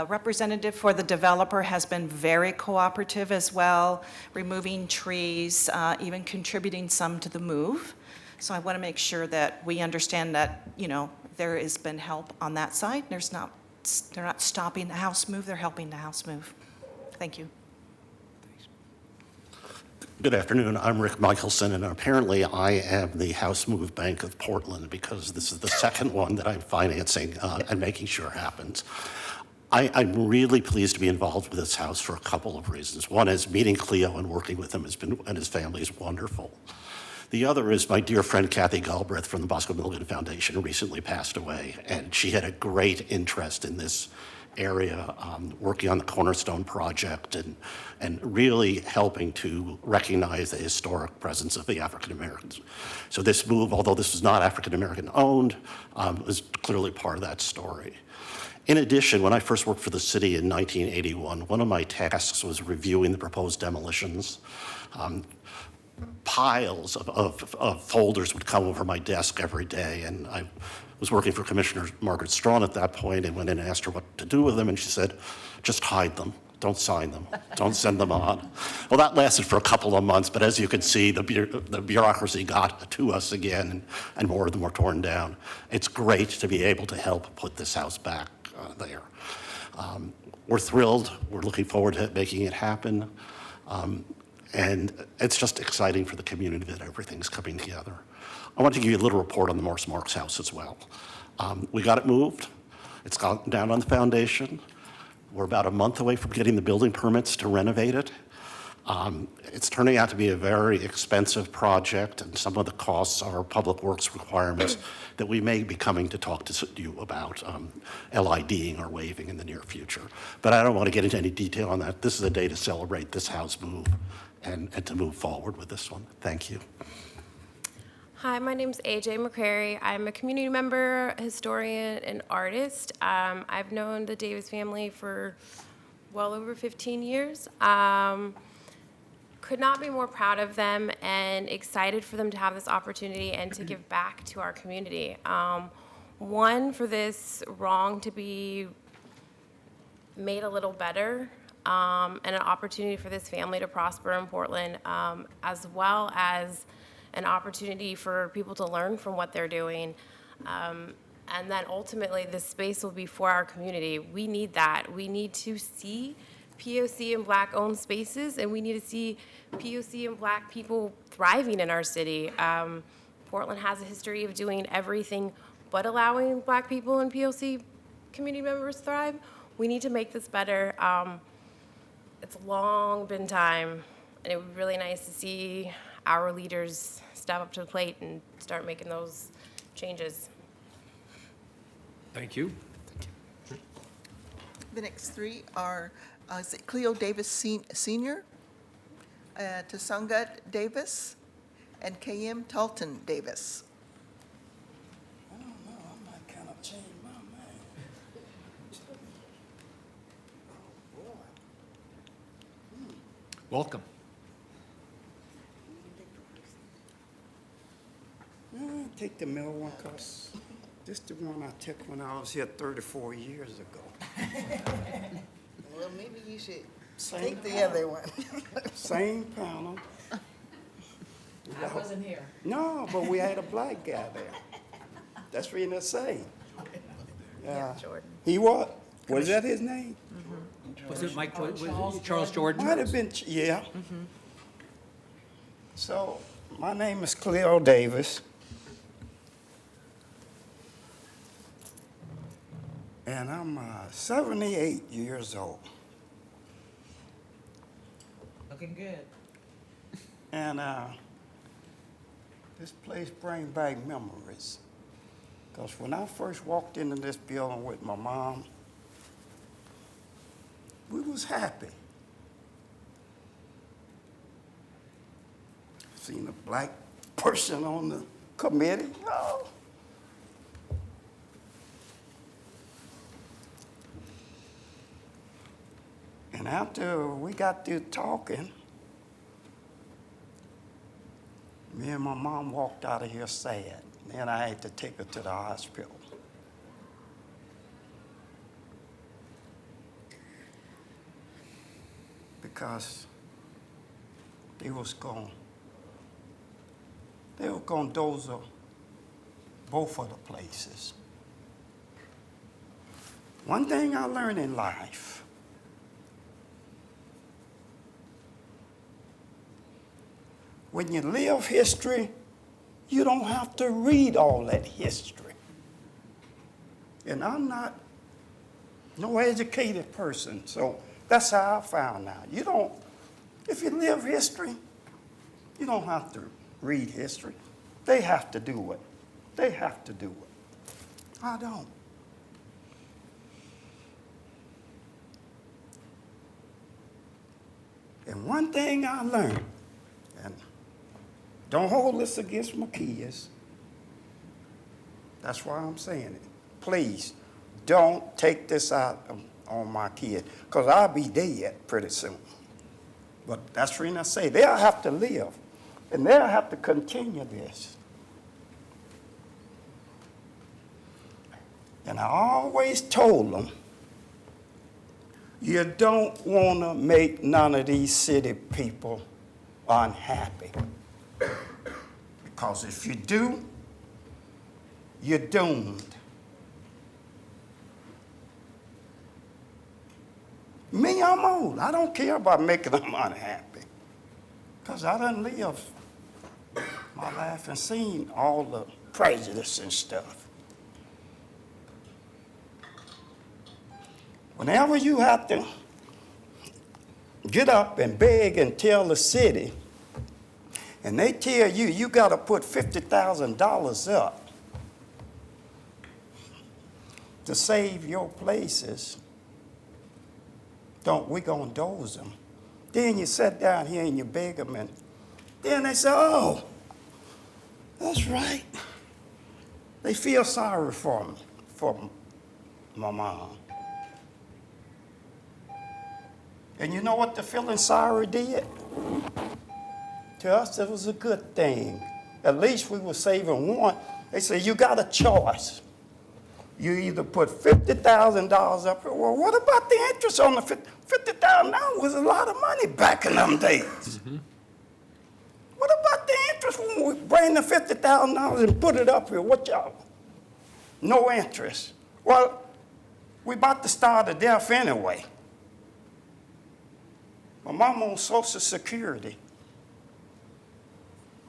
[SPEAKER 12] representative for the developer has been very cooperative as well, removing trees, even contributing some to the move. So I want to make sure that we understand that, there has been help on that side. They're not stopping the house move, they're helping the house move. Thank you.
[SPEAKER 13] Good afternoon. I'm Rick Michelson, and apparently I am the House Move Bank of Portland because this is the second one that I'm financing and making sure happens. I'm really pleased to be involved with this house for a couple of reasons. One is meeting Cleo and working with him and his family is wonderful. The other is my dear friend Kathy Galbraith from the Bosco Milligan Foundation, who recently passed away, and she had a great interest in this area, working on the Cornerstone Project and really helping to recognize the historic presence of the African Americans. So this move, although this was not African American owned, was clearly part of that story. In addition, when I first worked for the city in 1981, one of my tasks was reviewing the proposed demolitions. Piles of folders would come over my desk every day, and I was working for Commissioner Margaret Strawn at that point and went in and asked her what to do with them, and she said, just hide them. Don't sign them. Don't send them on. Well, that lasted for a couple of months, but as you can see, the bureaucracy got to us again, and more of them were torn down. It's great to be able to help put this house back there. We're thrilled. We're looking forward to making it happen. And it's just exciting for the community that everything's coming together. I want to give you a little report on the Morse Marks house as well. We got it moved. It's gone down on the foundation. We're about a month away from getting the building permits to renovate it. It's turning out to be a very expensive project, and some of the costs are public works requirements that we may be coming to talk to you about LIDing or waiving in the near future. But I don't want to get into any detail on that. This is a day to celebrate this house move and to move forward with this one. Thank you.
[SPEAKER 14] Hi, my name's AJ McCrary. I'm a community member, historian, and artist. I've known the Davis family for well over 15 years. Could not be more proud of them and excited for them to have this opportunity and to give back to our community. One, for this wrong to be made a little better, and an opportunity for this family to prosper in Portland, as well as an opportunity for people to learn from what they're doing. And then ultimately, this space will be for our community. We need that. We need to see POC and Black-owned spaces, and we need to see POC and Black people thriving in our city. Portland has a history of doing everything but allowing Black people and POC community members thrive. We need to make this better. It's long been time, and it would be really nice to see our leaders step up to the plate and start making those changes.
[SPEAKER 1] Thank you.
[SPEAKER 2] The next three are Cleo Davis Sr., Tasangat Davis, and KM Talton Davis.
[SPEAKER 15] I don't know, I might kind of change my mind.
[SPEAKER 1] Welcome.
[SPEAKER 15] Take the middle one, because this is the one I took when I was here 34 years ago.
[SPEAKER 2] Well, maybe you should
[SPEAKER 15] Same
[SPEAKER 2] take the
[SPEAKER 15] panel.
[SPEAKER 2] other one.
[SPEAKER 15] Same panel.
[SPEAKER 16] I wasn't here.
[SPEAKER 15] No, but we had a Black guy there. That's what you're saying.
[SPEAKER 2] Yeah, Jordan.
[SPEAKER 15] He what? Was that his name?
[SPEAKER 10] Was it Mike, was it Charles Jordan?
[SPEAKER 15] Might have been, yeah. So, my name is Cleo Davis. And I'm 78 years old.
[SPEAKER 16] Looking good.
[SPEAKER 15] And this place brings back memories. Because when I first walked into this building with my mom, we was happy. Seen a Black person on the committee. Oh. And after we got through talking, me and my mom walked out of here sad. Then I had to take her to the hospital. Because they was going to doze up both of the places. One thing I learned in life, when you live history, you don't have to read all that history. And I'm not no educated person, so that's how I found out. You don't, if you live history, you don't have to read history. They have to do it. They have to do it. I don't. And one thing I learned, and don't hold this against my kids, that's why I'm saying it. Please, don't take this out on my kids, because I'll be dead pretty soon. But that's the reason I say they'll have to live, and they'll have to continue this. And I always told them, you don't want to make none of these city people unhappy. Because if you do, you're doomed. Me, I'm old. I don't care about making them unhappy. Because I done lived my life and seen all the prejudice and stuff. Whenever you have to get up and beg and tell the city, and they tell you you got to put $50,000 up to save your places, we gonna doze them. Then you sit down here and you beg them, and then they say, oh, that's right. They feel sorry for me, for my mom. And you know what the feeling sorry did? To us, it was a good thing. At least we were saving one. They say, you got a choice. You either put $50,000 up, well, what about the interest on the $50,000 was a lot of money back in them days. Mm-hmm. What about the interest when we bring the $50,000 and put it up here? What y'all? No interest. Well, we about to start a death anyway. My mom on Social Security.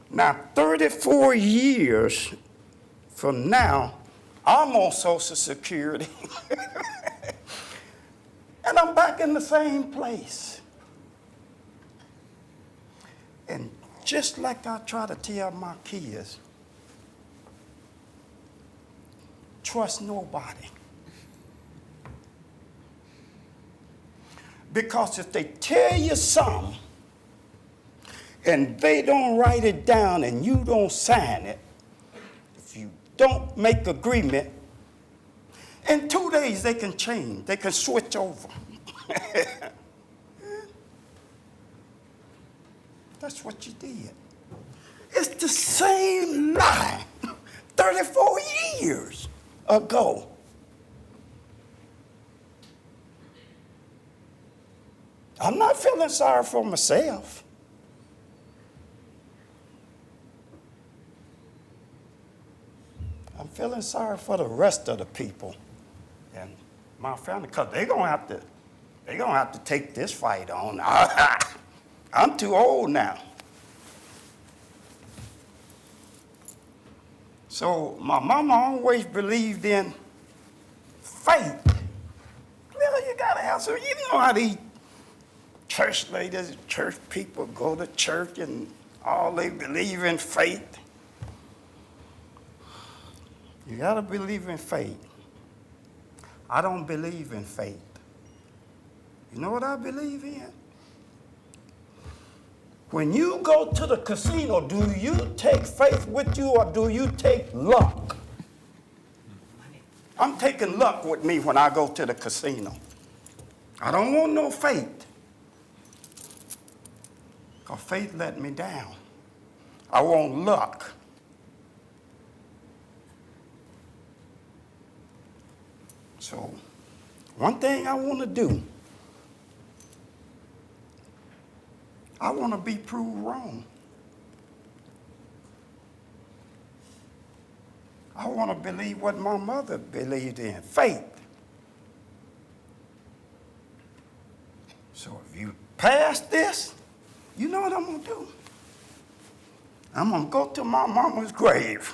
[SPEAKER 15] Now, 34 years from now, I'm on Social Security. And I'm back in the same place. And just like I try to tell my kids, trust nobody. Because if they tell you something and they don't write it down and you don't sign it, if you don't make agreement, in 2 days they can change, they can switch over. That's what you did. It's the same lie 34 years ago. I'm not feeling sorry for myself. I'm feeling sorry for the rest of the people and my family, because they're gonna have to take this fight on. I'm too old now. So my mama always believed in faith. Well, you gotta have some, you know how these church ladies, church people go to church and all they believe in faith. You gotta believe in faith. I don't believe in faith. You know what I believe in? When you go to the casino, do you take faith with you or do you take luck? I'm taking luck with me when I go to the casino. I don't want no faith. Because faith let me down. I want luck. So, one thing I want to do, I want to be proved wrong. I want to believe what my mother believed in, faith. So if you pass this, you know what I'm going to do? I'm going to go to my mama's grave.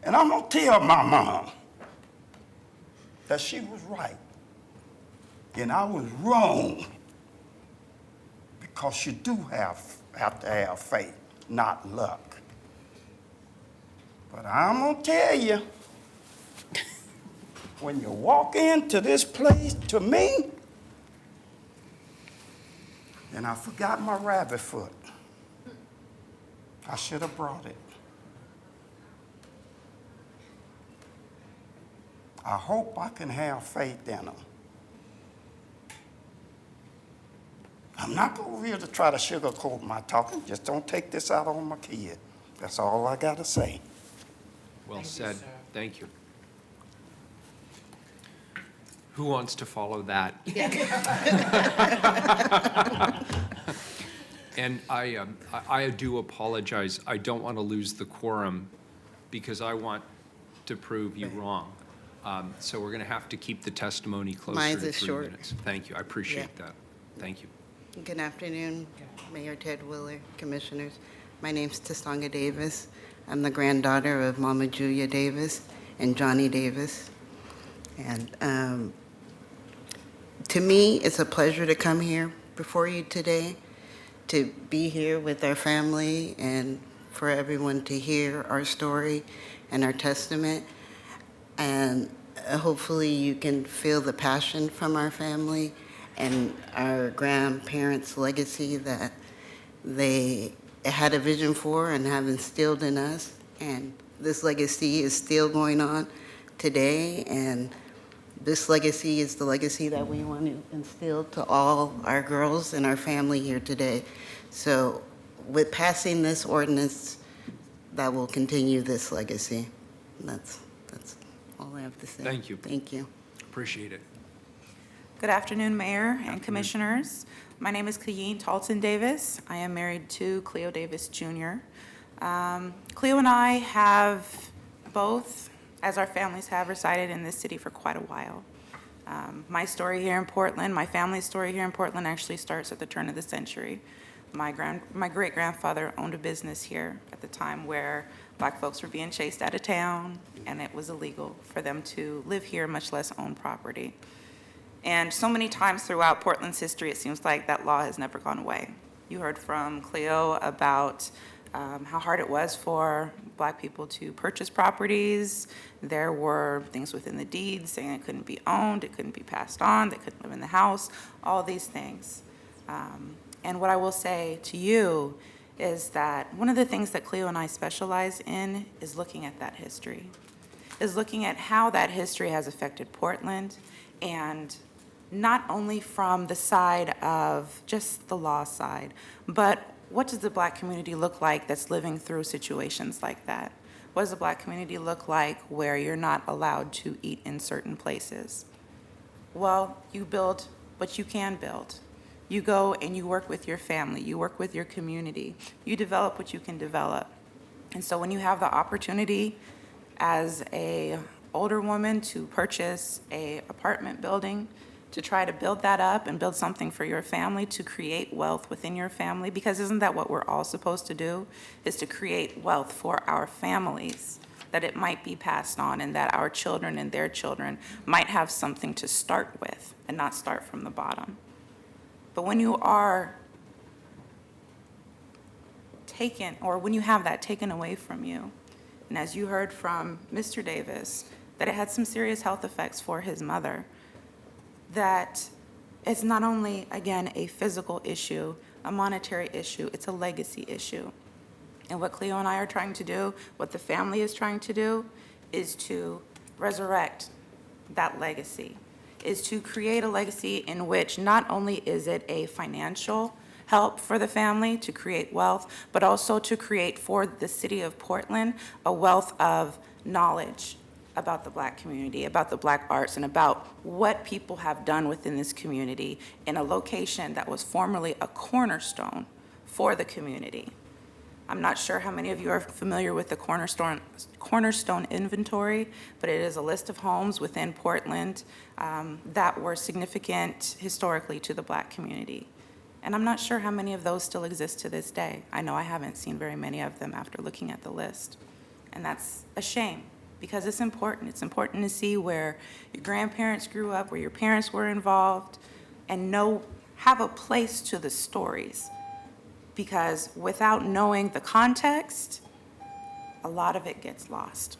[SPEAKER 15] And I'm going to tell my mom that she was right and I was wrong because you do have to have faith, not luck. But I'm going to tell you, when you walk into this place, to me, and I forgot my rabbit foot. I should have brought it. I hope I can have faith in them. I'm not over here to try to sugarcoat my talking. Just don't take this out on my kid. That's all I got to say.
[SPEAKER 1] Well said. Thank you. Who wants to follow that? And I do apologize. I don't want to lose the quorum because I want to prove you wrong. So we're going to have to keep the testimony closer
[SPEAKER 17] Mine's
[SPEAKER 1] to
[SPEAKER 17] is
[SPEAKER 1] 3
[SPEAKER 17] short.
[SPEAKER 1] minutes. Thank you. I appreciate that. Thank you.
[SPEAKER 17] Good afternoon, Mayor Ted Willer, Commissioners. My name's Tasonga Davis. I'm the granddaughter of Mama Julia Davis and Johnny Davis. And to me, it's a pleasure to come here before you today, to be here with our family and for everyone to hear our story and our testament. And hopefully you can feel the passion from our family and our grandparents' legacy that they had a vision for and have instilled in us. And this legacy is still going on today. And this legacy is the legacy that we want to instill to all our girls and our family here today. So with passing this ordinance, that will continue this legacy. That's all I have to say.
[SPEAKER 1] Thank you.
[SPEAKER 17] Thank you.
[SPEAKER 1] Appreciate it.
[SPEAKER 18] Good afternoon, Mayor and Commissioners. My name is Kayeen Talton Davis. I am married to Cleo Davis Jr. Cleo and I have both, as our families have, resided in this city for quite a while. My story here in Portland, my family's story here in Portland actually starts at the turn of the century. My great-grandfather owned a business here at the time where Black folks were being chased out of town, and it was illegal for them to live here, much less own property. And so many times throughout Portland's history, it seems like that law has never gone away. You heard from Cleo about how hard it was for Black people to purchase properties. There were things within the deeds saying it couldn't be owned, it couldn't be passed on, they couldn't live in the house, all these things. And what I will say to you is that one of the things that Cleo and I specialize in is looking at that history, is looking at how that history has affected Portland, and not only from the side of just the law side, but what does the Black community look like that's living through situations like that? What does the Black community look like where you're not allowed to eat in certain places? Well, you build what you can build. You go and you work with your family, you work with your community, you develop what you can develop. And so when you have the opportunity as a older woman to purchase a apartment building, to try to build that up and build something for your family, to create wealth within your family, because isn't that what we're all supposed to do, is to create wealth for our families, that it might be passed on and that our children and their children might have something to start with and not start from the bottom. But when you are taken, or when you have that taken away from you, and as you heard from Mr. Davis, that it had some serious health effects for his mother, that it's not only, again, a physical issue, a monetary issue, it's a legacy issue. And what Cleo and I are trying to do, what the family is trying to do, is to resurrect that legacy, is to create a legacy in which not only is it a financial help for the family to create wealth, but also to create for the city of Portland a wealth of knowledge about the Black community, about the Black arts, and about what people have done within this community in a location that was formerly a cornerstone for the community. I'm not sure how many of you are familiar with the Cornerstone Inventory, but it is a list of homes within Portland that were significant historically to the Black community. And I'm not sure how many of those still exist to this day. I know I haven't seen very many of them after looking at the list. And that's a shame, because it's important. It's important to see where your grandparents grew up, where your parents were involved, and know have a place to the stories, because without knowing the context, a lot of it gets lost.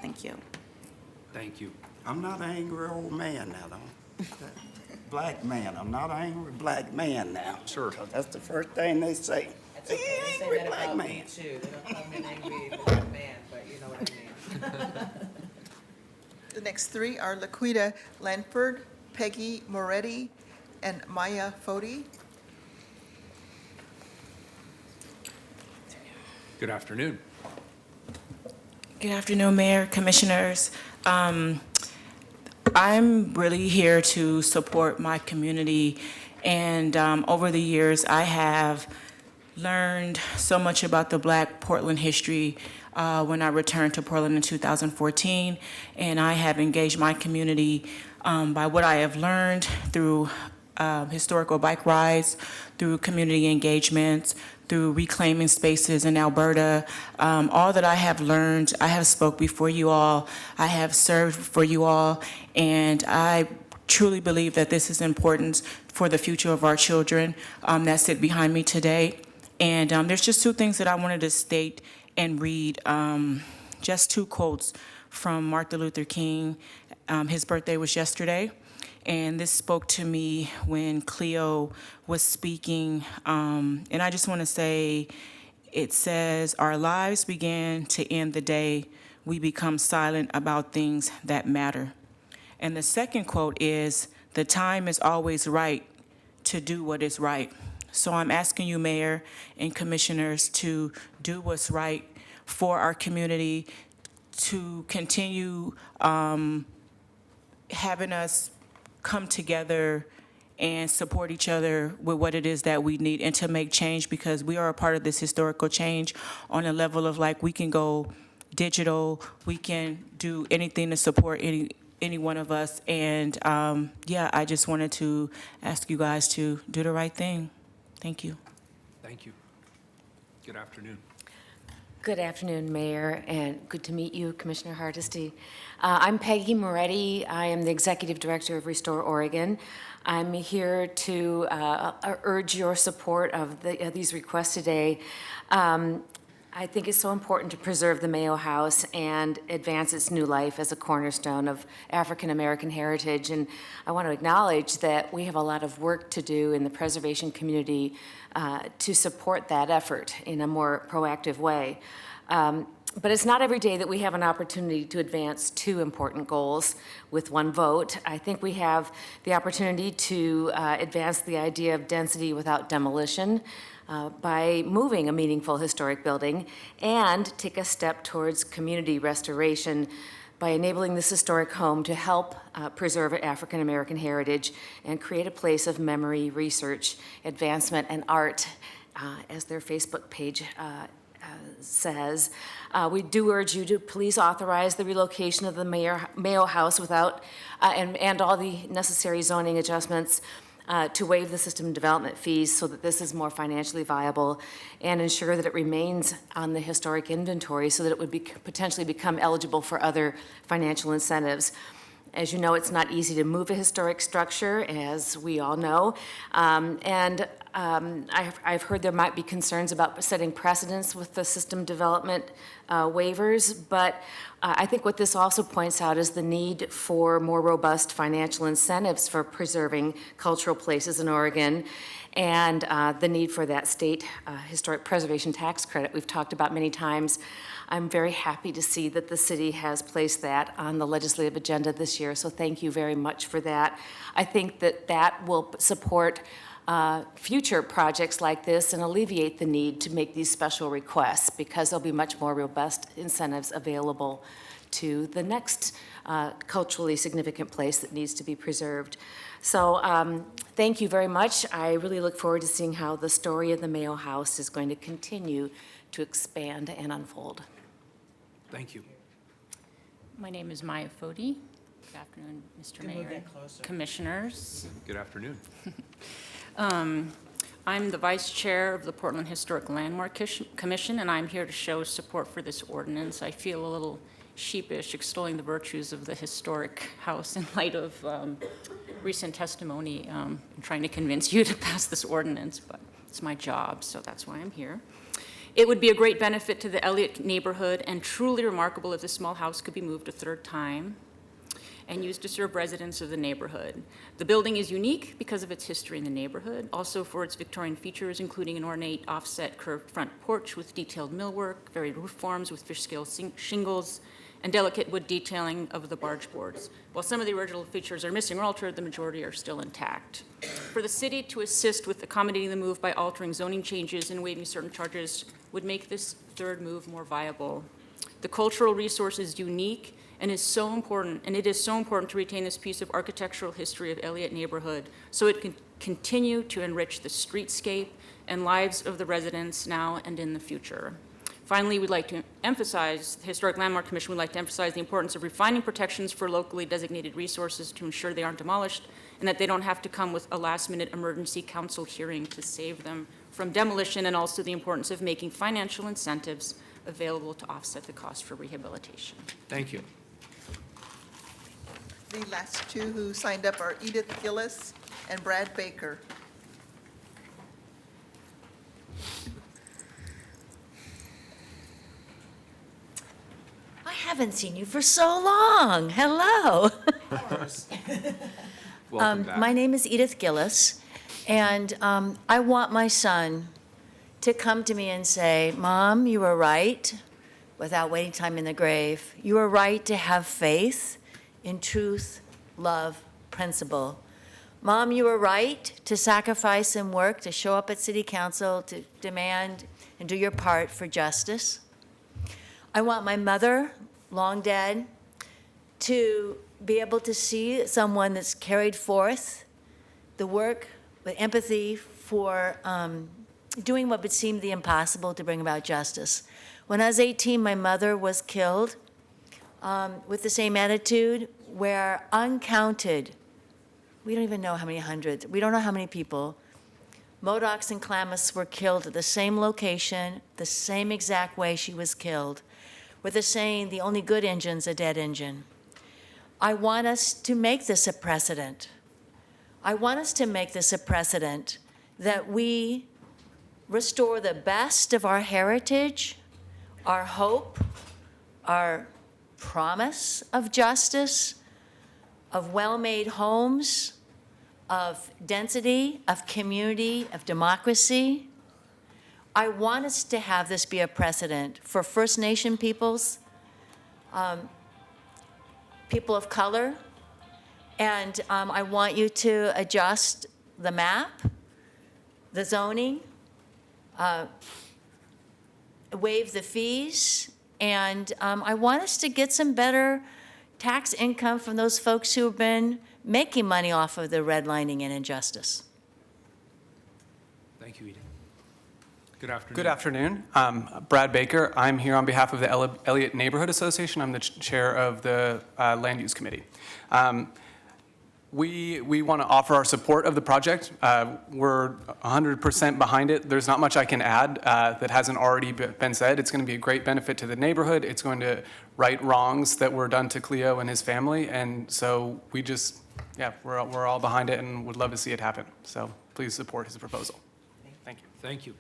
[SPEAKER 18] Thank you.
[SPEAKER 1] Thank you.
[SPEAKER 15] I'm not an angry old man now, though. Black man, I'm not an angry black man now.
[SPEAKER 1] Sure.
[SPEAKER 15] 'Cause that's the first thing they say.
[SPEAKER 16] That's okay.
[SPEAKER 15] "Hey,
[SPEAKER 16] They say
[SPEAKER 15] angry
[SPEAKER 16] that
[SPEAKER 15] black
[SPEAKER 16] about
[SPEAKER 15] man."
[SPEAKER 16] me too. They don't call me an angry black man, but you know what I mean.
[SPEAKER 2] The next three are Laquita Lanford, Peggy Moretti, and Maya Foti.
[SPEAKER 1] Good afternoon.
[SPEAKER 19] Good afternoon, Mayor, Commissioners. I'm really here to support my community, and over the years, I have learned so much about the Black Portland history when I returned to Portland in 2014, and I have engaged my community by what I have learned through historical bike rides, through community engagements, through reclaiming spaces in Alberta. All that I have learned, I have spoke before you all, I have served for you all, and I truly believe that this is important for the future of our children that sit behind me today. And there's just two things that I wanted to state and read, just two quotes from Martin Luther King. His birthday was yesterday. And this spoke to me when Cleo was speaking. And I just want to say, it says, "Our lives began to end the day we become silent about things that matter." And the second quote is, "The time is always right to do what is right." So I'm asking you, Mayor and Commissioners, to do what's right for our community, to continue having us come together and support each other with what it is that we need, and to make change, because we are a part of this historical change on a level of, like, we can go digital, we can do anything to support any one of us. And yeah, I just wanted to ask you guys to do the right thing. Thank you.
[SPEAKER 1] Thank you. Good afternoon.
[SPEAKER 20] Good afternoon, Mayor, and good to meet you, Commissioner Hardesty. I'm Peggy Moretti. I am the Executive Director of Restore Oregon. I'm here to urge your support of these requests today. I think it's so important to preserve the Mayo House and advance its new life as a cornerstone of African American heritage. And I want to acknowledge that we have a lot of work to do in the preservation community to support that effort in a more proactive way. But it's not every day that we have an opportunity to advance two important goals with one vote. I think we have the opportunity to advance the idea of density without demolition by moving a meaningful historic building, and take a step towards community restoration by enabling this historic home to help preserve African American heritage and create a place of memory, research, advancement, and art, as their Facebook page says. We do urge you to please authorize the relocation of the Mayo House without, and all the necessary zoning adjustments to waive the system development fees so that this is more financially viable, and ensure that it remains on the historic inventory so that it would potentially become eligible for other financial incentives. As you know, it's not easy to move a historic structure, as we all know. I've heard there might be concerns about setting precedents with the system development waivers, but I think what this also points out is the need for more robust financial incentives for preserving cultural places in Oregon, and the need for that state historic preservation tax credit we've talked about many times. I'm very happy to see that the city has placed that on the legislative agenda this year, so thank you very much for that. I think that that will support future projects like this and alleviate the need to make these special requests, because there'll be much more robust incentives available to the next culturally significant place that needs to be preserved. So thank you very much. I really look forward to seeing how the story of the Mayo House is going to continue to expand and unfold.
[SPEAKER 1] Thank you.
[SPEAKER 21] My name is Maya Foti. Good afternoon, Mr. Mayor, Commissioners.
[SPEAKER 1] Good afternoon.
[SPEAKER 21] I'm the Vice Chair of the Portland Historic Landmark Commission, and I'm here to show support for this ordinance. I feel a little sheepish extolling the virtues of the historic house in light of recent testimony trying to convince you to pass this ordinance, but it's my job, so that's why I'm here. It would be a great benefit to the Elliott neighborhood and truly remarkable if the small house could be moved a third time and used to serve residents of the neighborhood. The building is unique because of its history in the neighborhood, also for its Victorian features, including an ornate offset curved front porch with detailed millwork, varied roof forms with fish-scale shingles, and delicate wood detailing of the barge boards. While some of the original features are missing or altered, the majority are still intact. For the city to assist with accommodating the move by altering zoning changes and waiving certain charges would make this third move more viable. The cultural resource is unique and is so important, and it is so important to retain this piece of architectural history of Elliott neighborhood so it can continue to enrich the streetscape and lives of the residents now and in the future. Finally, we'd like to emphasize, the Historic Landmark Commission would like to emphasize the importance of refining protections for locally designated resources to ensure they aren't demolished and that they don't have to come with a last-minute emergency council hearing to save them from demolition, and also the importance of making financial incentives available to offset the cost for rehabilitation.
[SPEAKER 1] Thank you.
[SPEAKER 2] The last two who signed up are Edith Gillis and Brad Baker.
[SPEAKER 6] I haven't seen you for so long. Hello.
[SPEAKER 1] Welcome back.
[SPEAKER 6] My name is Edith Gillis, and I want my son to come to me and say, Mom, you were right, without waiting time in the grave. You were right to have faith in truth, love, principle. Mom, you were right to sacrifice and work, to show up at City Council, to demand and do your part for justice. I want my mother, long dead, to be able to see someone that's carried forth the work with empathy for doing what would seem the impossible to bring about justice. When I was 18, my mother was killed with the same attitude, where uncounted, we don't even know how many hundreds, we don't know how many people, Modocs and Klamaths were killed at the same location, the same exact way she was killed, with the saying, the only good engine's a dead engine. I want us to make this a precedent. I want us to make this a precedent that we restore the best of our heritage, our hope, our promise of justice, of well-made homes, of density, of community, of democracy. I want us to have this be a precedent for First Nation peoples, people of color, and I want you to adjust the map, the zoning, waive the fees, and I want us to get some better tax income from those folks who have been making money off of the redlining and injustice.
[SPEAKER 1] Thank you, Edith. Good afternoon.
[SPEAKER 22] Good afternoon. Brad Baker. I'm here on behalf of the Elliott Neighborhood Association. I'm the chair of the Land Use Committee. We want to offer our support of the project. We're 100% behind it. There's not much I can add that hasn't already been said. It's going to be a great benefit to the neighborhood. It's going to right wrongs that were done to Cleo and his family. And so we just, we're all behind it and would love to see it happen. So please support his proposal. Thank you.
[SPEAKER 1] Thank you.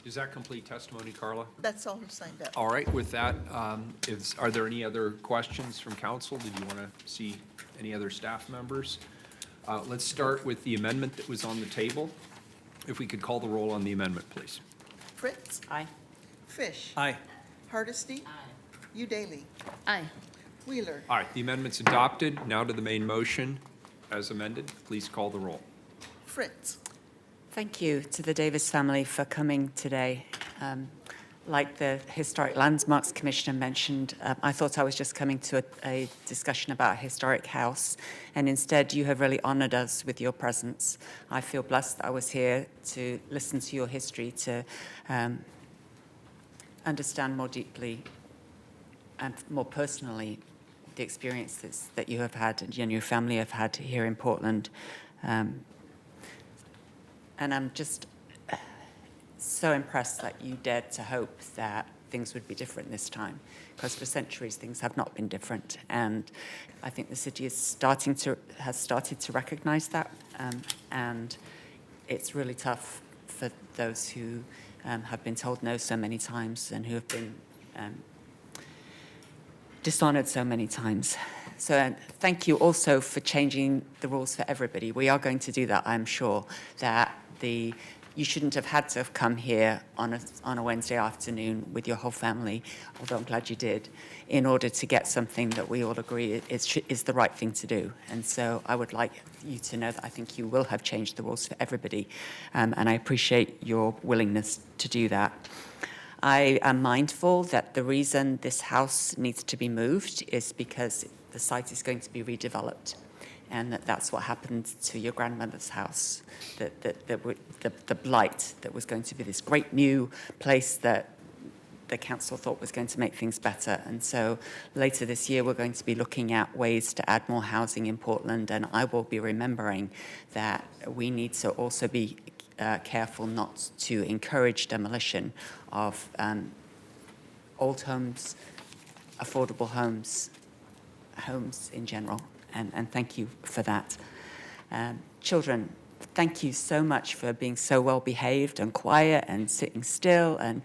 [SPEAKER 1] Does that complete testimony, Carla?
[SPEAKER 2] That's all who signed up.
[SPEAKER 1] All right, with that, are there any other questions from council? Did you want to see any other staff members? Let's start with the amendment that was on the table. If we could call the roll on the amendment, please.
[SPEAKER 2] Fritz?
[SPEAKER 3] Aye.
[SPEAKER 2] Fish?
[SPEAKER 1] Aye.
[SPEAKER 2] Hardesty? Aye. Udaly?
[SPEAKER 8] Aye.
[SPEAKER 2] Wheeler?
[SPEAKER 1] All right, the amendment's adopted. Now to the main motion as amended. Please call the roll.
[SPEAKER 2] Fritz?
[SPEAKER 3] Thank you to the Davis family for coming today. Like the Historic Landmarks Commissioner mentioned, I thought I was just coming to a discussion about a historic house, and instead you have really honored us with your presence. I feel blessed that I was here to listen to your history, to understand more deeply and more personally the experiences that you have had and you and your family have had here in Portland. And I'm just so impressed that you dared to hope that things would be different this time, because for centuries things have not been different. And I think the city has started to recognize that, and it's really tough for those who have been told no so many times and who have been dishonored so many times. So thank you also for changing the rules for everybody. We are going to do that, I'm sure, that you shouldn't have had to have come here on a Wednesday afternoon with your whole family, although I'm glad you did, in order to get something that we all agree is the right thing to do. And so I would like you to know that I think you will have changed the rules for everybody, and I appreciate your willingness to do that. I am mindful that the reason this house needs to be moved is because the site is going to be redeveloped, and that's what happened to your grandmother's house, the blight that was going to be this great new place that the council thought was going to make things better. And so later this year, we're going to be looking at ways to add more housing in Portland, and I will be remembering that we need to also be careful not to encourage demolition of old homes, affordable homes in general, and thank you for that. Children, thank you so much for being so well behaved and quiet and sitting still, and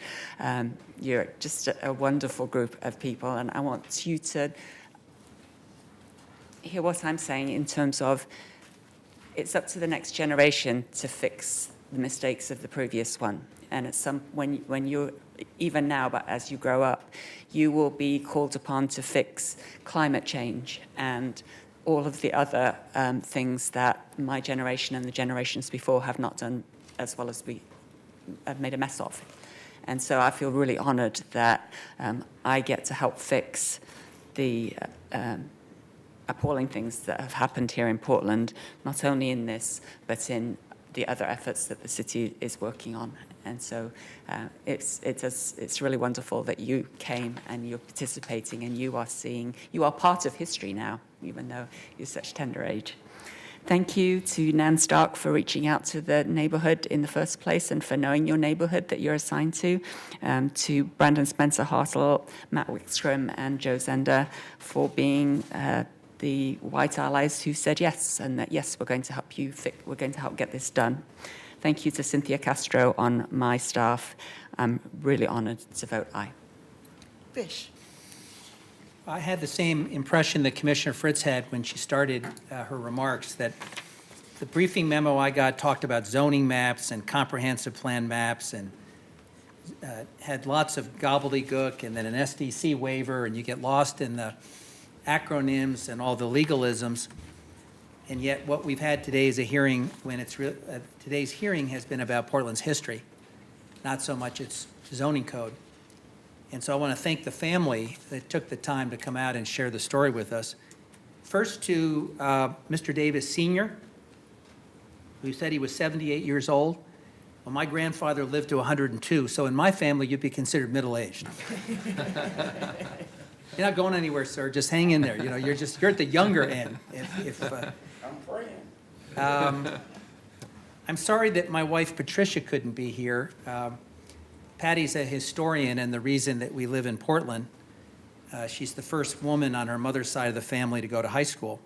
[SPEAKER 3] you're just a wonderful group of people, and I want you to hear what I'm saying in terms of it's up to the next generation to fix the mistakes of the previous one. And at when you're, even now, but as you grow up, you will be called upon to fix climate change and all of the other things that my generation and the generations before have not done as well as we have made a mess of. And so I feel really honored that I get to help fix the appalling things that have happened here in Portland, not only in this, but in the other efforts that the city is working on. And so it's really wonderful that you came and you're participating and you are part of history now, even though you're such tender age. Thank you to Nan Stark for reaching out to the neighborhood in the first place and for knowing your neighborhood that you're assigned to Brandon Spencer Hartle, Matt Wickstrom, and Joe Zender for being the white allies who said yes, and that yes, we're going to help we're going to help get this done. Thank you to Cynthia Castro on my staff. I'm really honored to vote aye.
[SPEAKER 2] Fish.
[SPEAKER 10] I had the same impression that Commissioner Fritz had when she started her remarks, that the briefing memo I got talked about zoning maps and comprehensive plan maps and had lots of gobbledygook and then an SDC waiver, and you get lost in the acronyms and all the legalisms. And yet what we've had today is a hearing when today's hearing has been about Portland's history, not so much its zoning code. And so I want to thank the family that took the time to come out and share the story with us. First to Mr. Davis Sr., who said he was 78 years old. Well, my grandfather lived to 102, so in my family, you'd be considered middle-aged. You're not going anywhere, sir. Just hang in there. You know, you're at the younger end.
[SPEAKER 15] I'm praying.
[SPEAKER 10] I'm sorry that my wife Patricia couldn't be here. Patty's a historian, and the reason that we live in Portland, she's the first woman on her mother's side of the family to go to high school.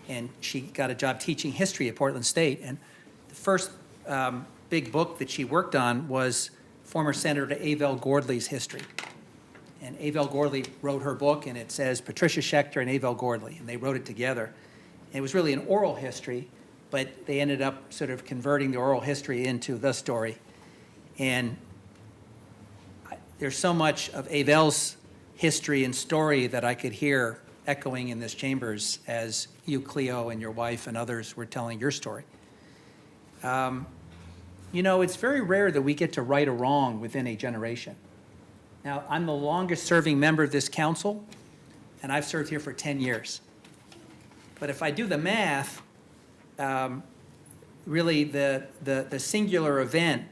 [SPEAKER 10] And she got a job teaching history at Portland State. And the first big book that she worked on was former Senator Avell Gordley's history. And Avell Gordley wrote her book, and it says Patricia Schechter and Avell Gordley, and they wrote it together. And it was really an oral history, but they ended up sort of converting the oral history into the story. And there's so much of Avell's history and story that I could hear echoing in this chambers as you, Cleo, and your wife and others were telling your story. You know, it's very rare that we get to right a wrong within a generation. Now, I'm the longest serving member of this council, and I've served here for 10 years. But if I do the math, really the singular event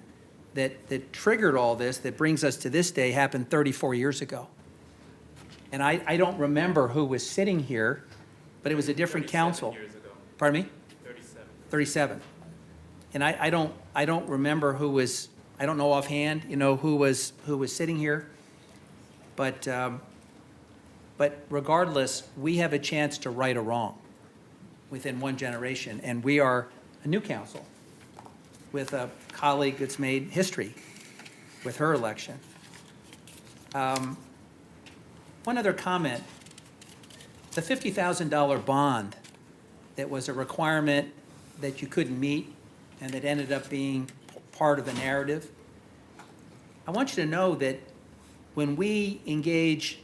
[SPEAKER 10] that triggered all this, that brings us to this day, happened 34 years ago. And I don't remember who was sitting here, but it was a different council.
[SPEAKER 5] 37 years ago.
[SPEAKER 10] Pardon me?
[SPEAKER 5] 37.
[SPEAKER 10] 37. And I don't remember who I don't know offhand, who was sitting here, but regardless, we have a chance to right a wrong within one generation, and we are a new council with a colleague that's made history with her election. One other comment. The $50,000 bond that was a requirement that you couldn't meet and that ended up being part of the narrative. I want you to know that when we engage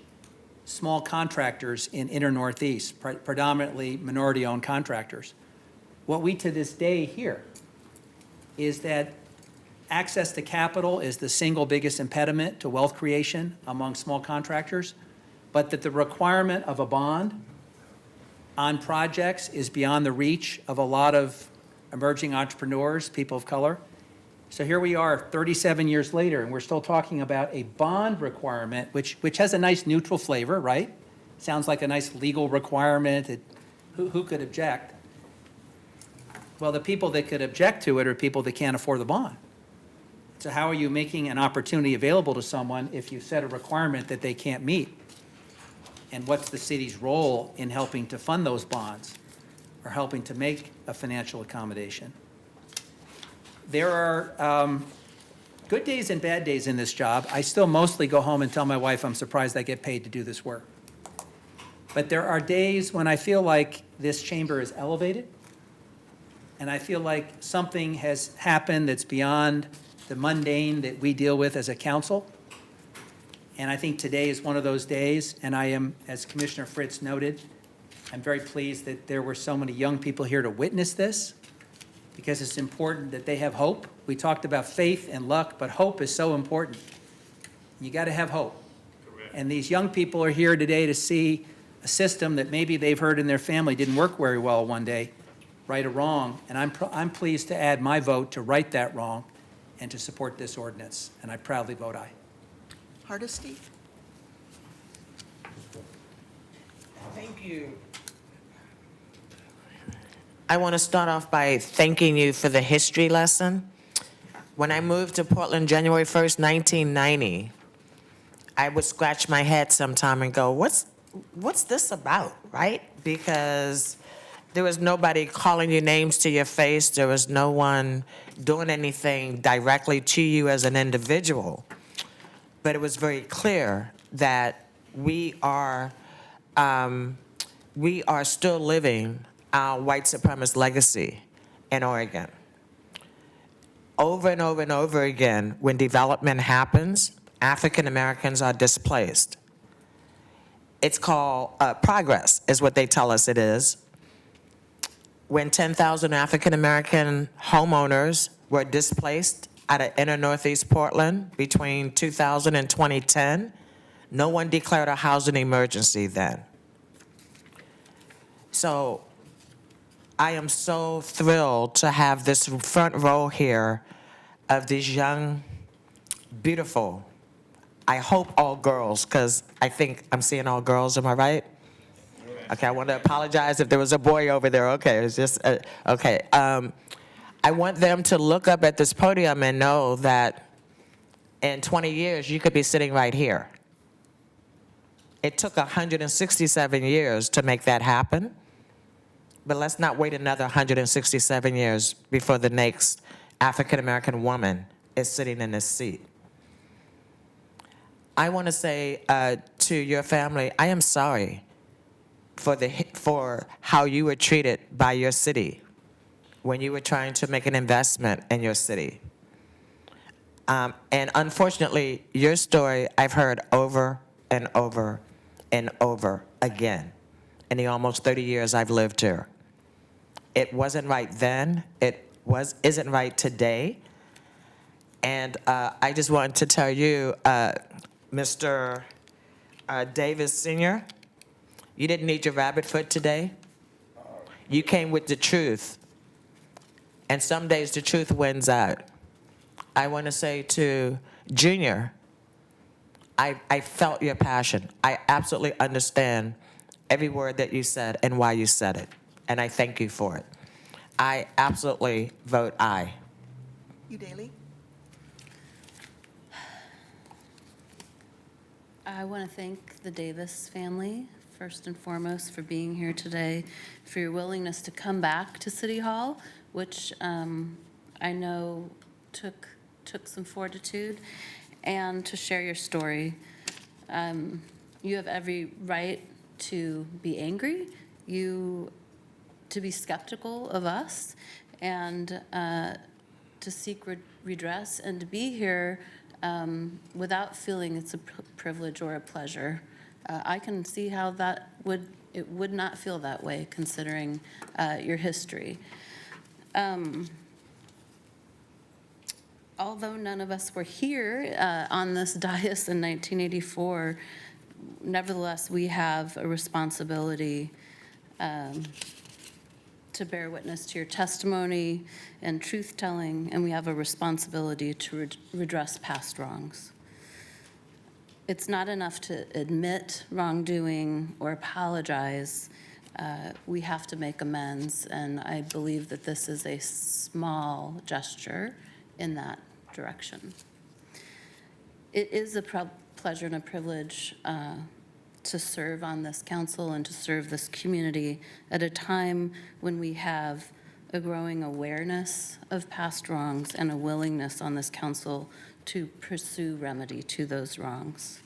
[SPEAKER 10] small contractors in inner Northeast, predominantly minority-owned contractors, what we to this day hear is that access to capital is the single biggest impediment to wealth creation among small contractors, but that the requirement of a bond on projects is beyond the reach of a lot of emerging entrepreneurs, people of color. So here we are 37 years later, and we're still talking about a bond requirement, which has a nice neutral flavor, right? Sounds like a nice legal requirement. Who could object? Well, the people that could object to it are people that can't afford the bond. So how are you making an opportunity available to someone if you set a requirement that they can't meet? And what's the city's role in helping to fund those bonds or helping to make a financial accommodation? There are good days and bad days in this job. I still mostly go home and tell my wife I'm surprised I get paid to do this work. But there are days when I feel like this chamber is elevated, and I feel like something has happened that's beyond the mundane that we deal with as a council. And I think today is one of those days, and I am, as Commissioner Fritz noted, I'm very pleased that there were so many young people here to witness this, because it's important that they have hope. We talked about faith and luck, but hope is so important. You got to have hope. Correct. And these young people are here today to see a system that maybe they've heard in their family didn't work very well one day, right or wrong, and I'm pleased to add my vote to right that wrong and to support this ordinance, and I proudly vote aye.
[SPEAKER 2] Hardesty?
[SPEAKER 16] Thank you. I want to start off by thanking you for the history lesson. When I moved to Portland January 1st, 1990, I would scratch my head sometime and go, what's this about, right? Because there was nobody calling you names to your face. There was no one doing anything directly to you as an individual. But it was very clear that we are still living our white supremacist legacy in Oregon. Over and over and over again, when development happens, African Americans are displaced. It's called progress, is what they tell us it is. When 10,000 African American homeowners were displaced out of inner Northeast Portland between 2000 and 2010, no one declared a housing emergency then. So I am so thrilled to have this front row here of these young, beautiful, I hope all girls, because I think I'm seeing all girls, am I right? Okay, I want to apologize if there was a boy over there. Okay, it's just, okay. I want them to look up at this podium and know that in 20 years, you could be sitting right here. It took 167 years to make that happen, but let's not wait another 167 years before the next African-American woman is sitting in this seat. I want to say to your family, I am sorry for how you were treated by your city when you were trying to make an investment in your city. And unfortunately, your story I've heard over and over and over again in the almost 30 years I've lived here. It wasn't right then, isn't right today. And I just wanted to tell you, Mr. Davis Sr., you didn't need your rabbit foot today. You came with the truth. And some days the truth wins out. I want to say to Junior, I felt your passion. I absolutely understand every word that you said and why you said it. And I thank you for it. I absolutely vote aye.
[SPEAKER 2] You, Daly?
[SPEAKER 8] I want to thank the Davis family, first and foremost, for being here today, for your willingness to come back to City Hall, which I know took some fortitude, and to share your story. You have every right to be angry, to be skeptical of us, and to seek redress, and to be here without feeling it's a privilege or a pleasure. I can see how it would not feel that way, considering your history. Although none of us were here on this dais in 1984, nevertheless, we have a responsibility to bear witness to your testimony and truth-telling, and we have a responsibility to redress past wrongs. It's not enough to admit wrongdoing or apologize. We have to make amends, and I believe that this is a small gesture in that direction. It is a pleasure and a privilege to serve on this council and to serve this community at a time when we have a growing awareness of past wrongs and a willingness on this council to pursue remedy to those wrongs.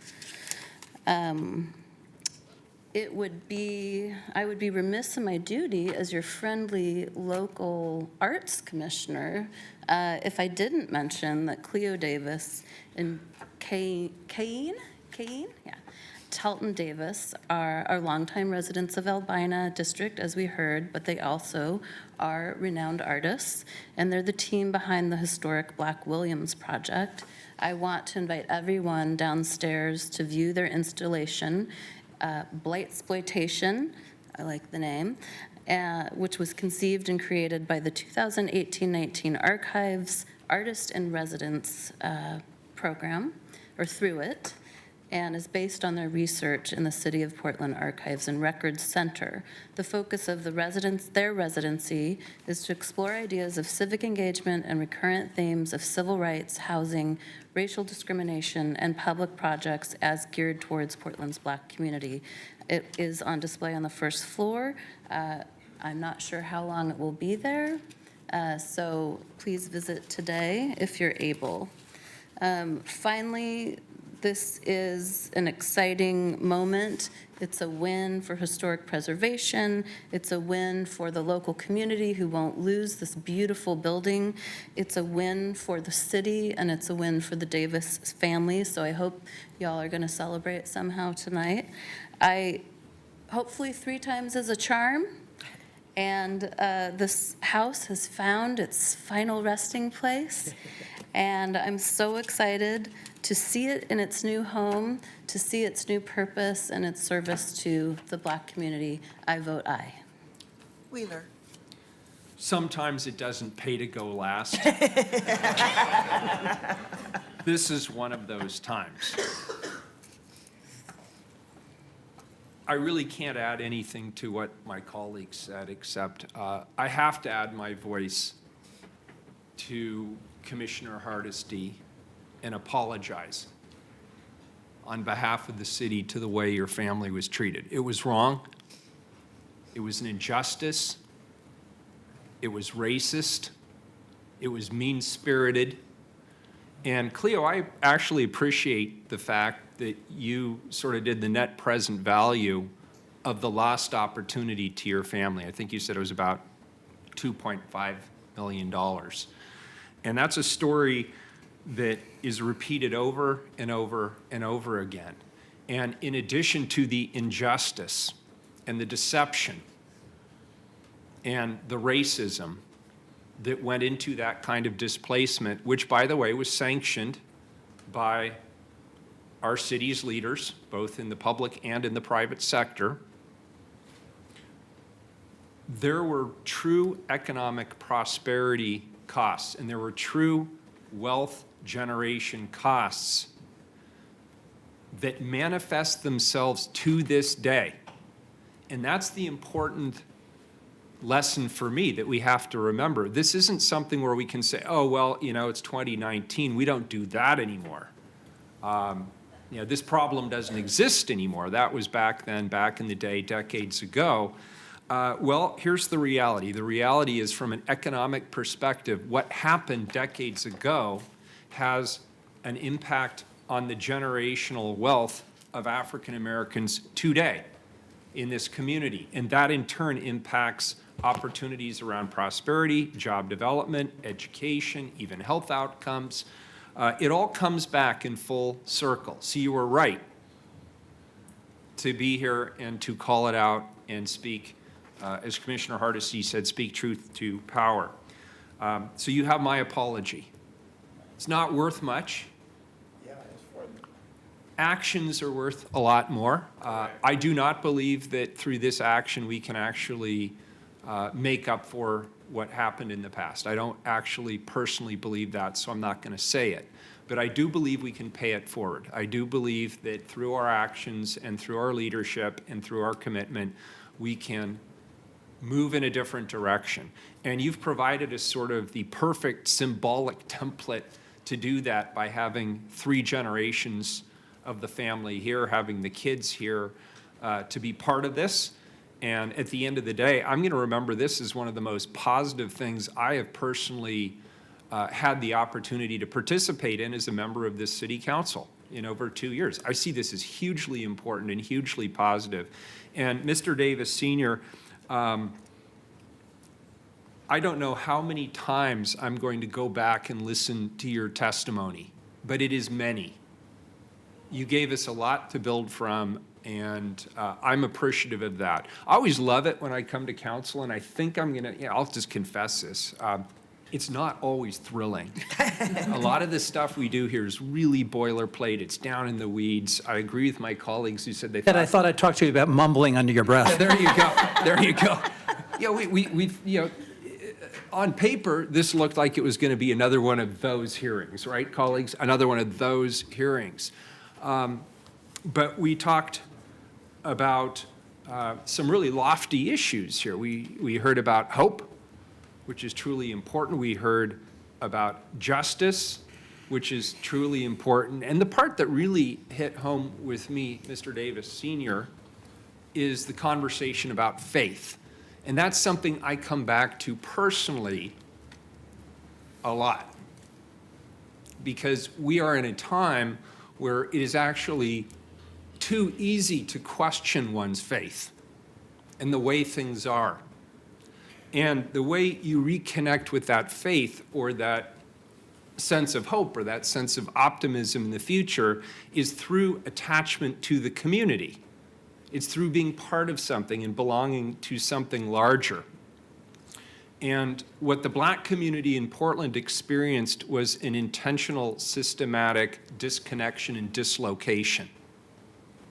[SPEAKER 8] I would be remiss in my duty as your friendly local arts commissioner if I didn't mention that Cleo Davis and Telton Davis are longtime residents of Albina District, as we heard, but they also are renowned artists, and they're the team behind the historic Black Williams project. I want to invite everyone downstairs to view their installation, Blightsploitation, I like the name, which was conceived and created by the 2018-19 Archives Artist in Residence program, or through it, and is based on their research in the City of Portland Archives and Records Center. The focus of their residency is to explore ideas of civic engagement and recurrent themes of civil rights, housing, racial discrimination, and public projects as geared towards Portland's Black community. It is on display on the first floor. I'm not sure how long it will be there, so please visit today if you're able. Finally, this is an exciting moment. It's a win for historic preservation. It's a win for the local community who won't lose this beautiful building. It's a win for the city, and it's a win for the Davis family. So I hope y'all are going to celebrate somehow tonight. Hopefully 3 times is a charm. And this house has found its final resting place. And I'm so excited to see it in its new home, to see its new purpose and its service to the Black community. I vote aye.
[SPEAKER 2] Wheeler.
[SPEAKER 1] Sometimes it doesn't pay to go last. This is one of those times. I really can't add anything to what my colleagues said, except I have to add my voice to Commissioner Hardesty and apologize on behalf of the city to the way your family was treated. It was wrong. It was an injustice. It was racist. It was mean-spirited. And Cleo, I actually appreciate the fact that you sort of did the net present value of the lost opportunity to your family. I think you said it was about $2.5 million. And that's a story that is repeated over and over and over again. And in addition to the injustice and the deception and the racism that went into that kind of displacement, which, by the way, was sanctioned by our city's leaders, both in the public and in the private sector, there were true economic prosperity costs, and there were true wealth generation costs that manifest themselves to this day. And that's the important lesson for me that we have to remember. This isn't something where we can say, oh, well, you know, it's 2019. We don't do that anymore. this problem doesn't exist anymore. That was back then, back in the day, decades ago. Well, here's the reality. The reality is, from an economic perspective, what happened decades ago has an impact on the generational wealth of African Americans today in this community. And that in turn impacts opportunities around prosperity, job development, education, even health outcomes. It all comes back in full circle. So you were right to be here and to call it out and speak, as Commissioner Hardesty said, speak truth to power. So you have my apology. It's not worth much. Actions are worth a lot more. I do not believe that through this action we can actually make up for what happened in the past. I don't actually personally believe that, so I'm not going to say it. But I do believe we can pay it forward. I do believe that through our actions and through our leadership and through our commitment, we can move in a different direction. And you've provided us sort of the perfect symbolic template to do that by having 3 generations of the family here, having the kids here to be part of this. And at the end of the day, I'm going to remember this as one of the most positive things I have personally had the opportunity to participate in as a member of this city council in over 2 years. I see this as hugely important and hugely positive. And Mr. Davis Sr., I don't know how many times I'm going to go back and listen to your testimony, but it is many. You gave us a lot to build from, and I'm appreciative of that. I always love it when I come to council, and I think I'm gonna, I'll just confess this. It's not always thrilling. A lot of the stuff we do here is really boilerplate. It's down in the weeds. I agree with my colleagues who said they thought.
[SPEAKER 10] I thought I'd talk to you about mumbling under your breath.
[SPEAKER 1] Yeah, there you go. There you go. We've on paper, this looked like it was going to be another one of those hearings, right, colleagues? Another one of those hearings. But we talked about some really lofty issues here. We heard about hope, which is truly important. We heard about justice, which is truly important. And the part that really hit home with me, Mr. Davis Sr., is the conversation about faith. And that's something I come back to personally a lot, because we are in a time where it is actually too easy to question one's faith and the way things are. And the way you reconnect with that faith or that sense of hope or that sense of optimism in the future is through attachment to the community. It's through being part of something and belonging to something larger. And what the Black community in Portland experienced was an intentional, systematic disconnection and dislocation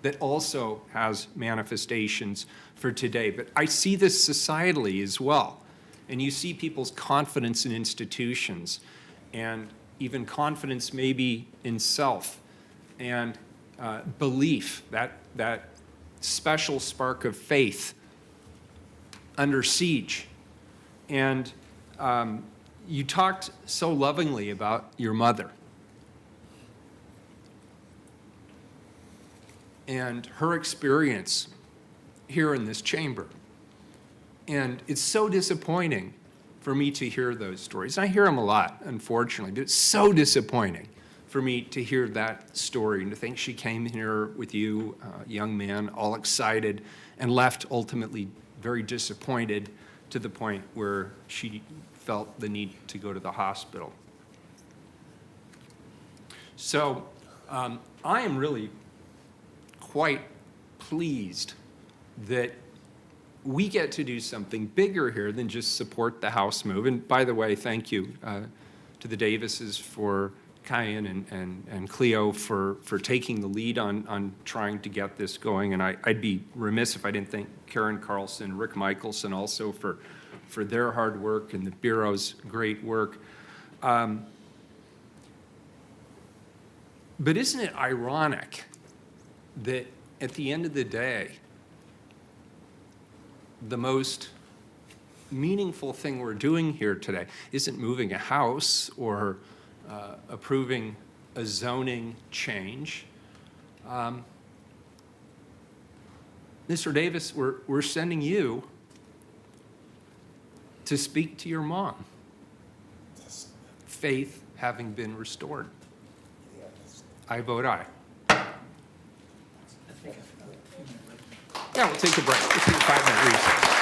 [SPEAKER 1] that also has manifestations for today. But I see this societally as well. And you see people's confidence in institutions and even confidence maybe in self and belief, that special spark of faith under siege. And you talked so lovingly about your mother and her experience here in this chamber. And it's so disappointing for me to hear those stories. I hear them a lot, unfortunately, but it's so disappointing for me to hear that story and to think she came here with you, young man, all excited, and left ultimately very disappointed to the point where she felt the need to go to the hospital. So I am really quite pleased that we get to do something bigger here than just support the House move. And by the way, thank you to the Davises for Cayenne and Cleo for taking the lead on trying to get this going. And I'd be remiss if I didn't thank Karen Carlson, Rick Michelson also for their hard work and the Bureau's great work. But isn't it ironic that at the end of the day, the most meaningful thing we're doing here today isn't moving a house or approving a zoning change. Mr. Davis, we're sending you to speak to your mom. Faith having been restored. I vote aye. Yeah, we'll take a break. We'll take a 5-minute recess.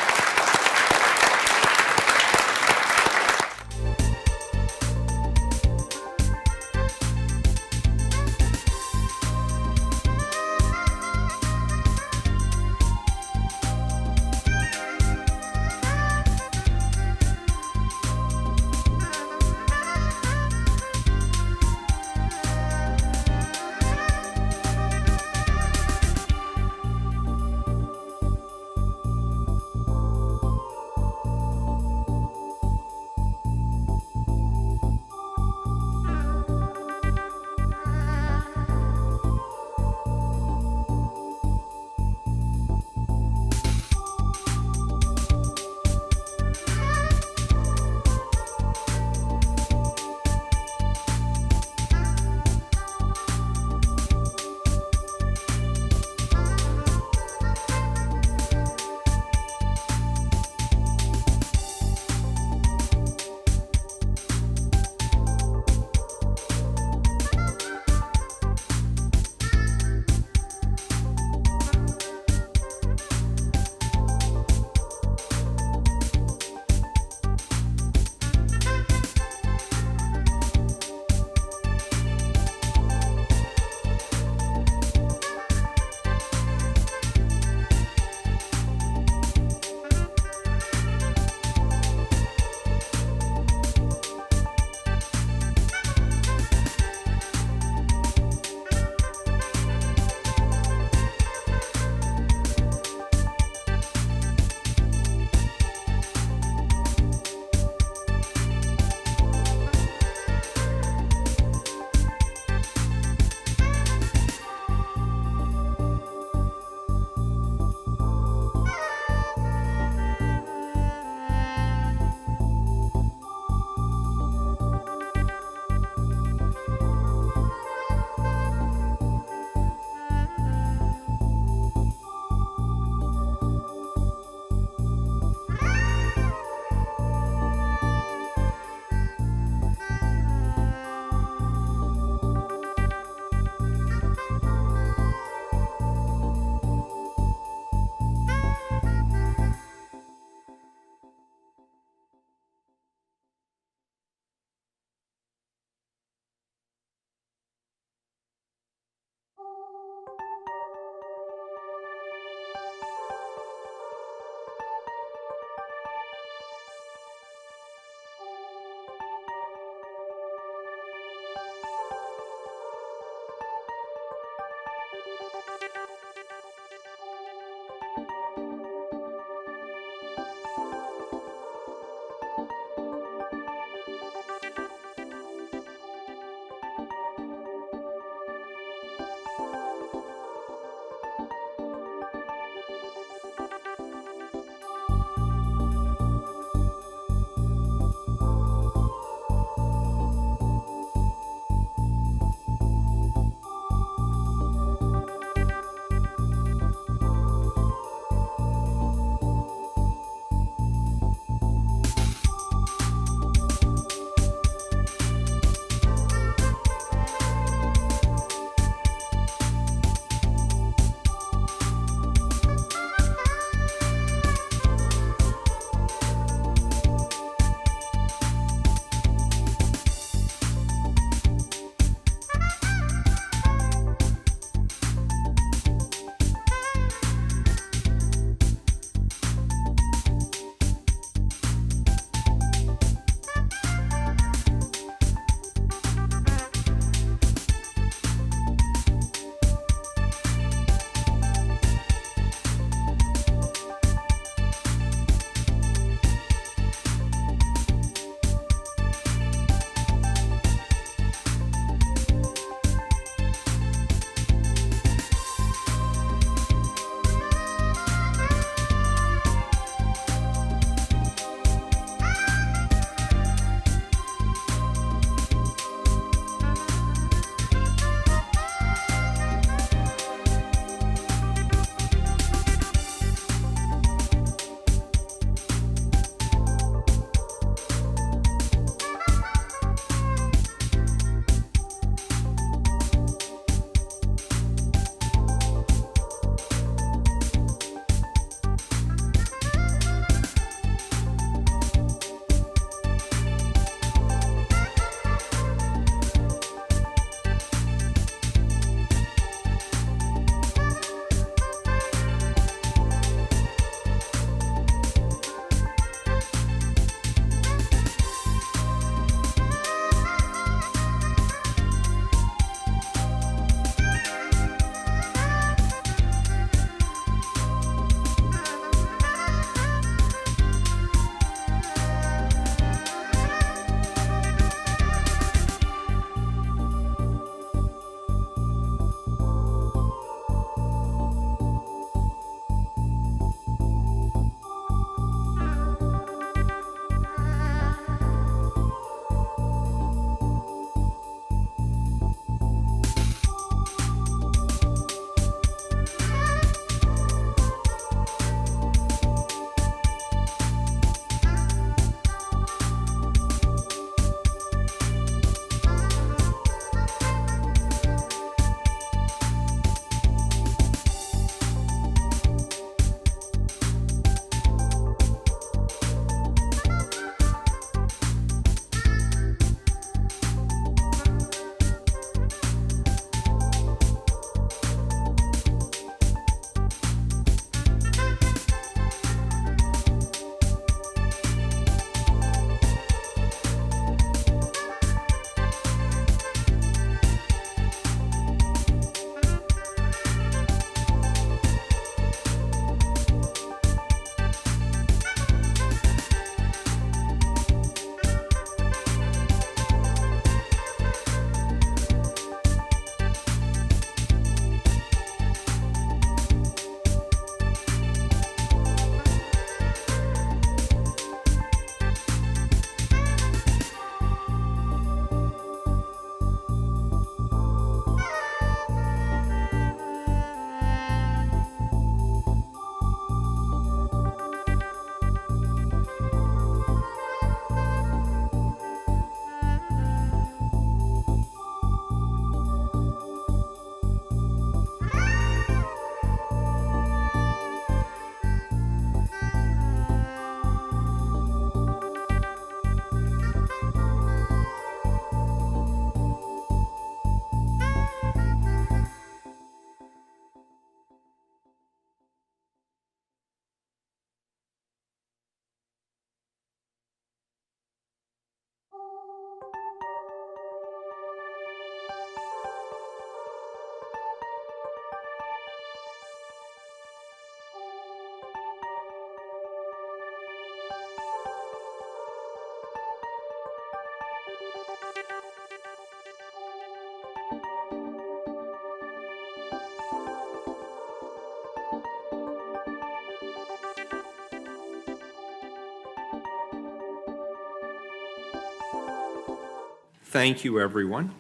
[SPEAKER 1] Thank you, everyone.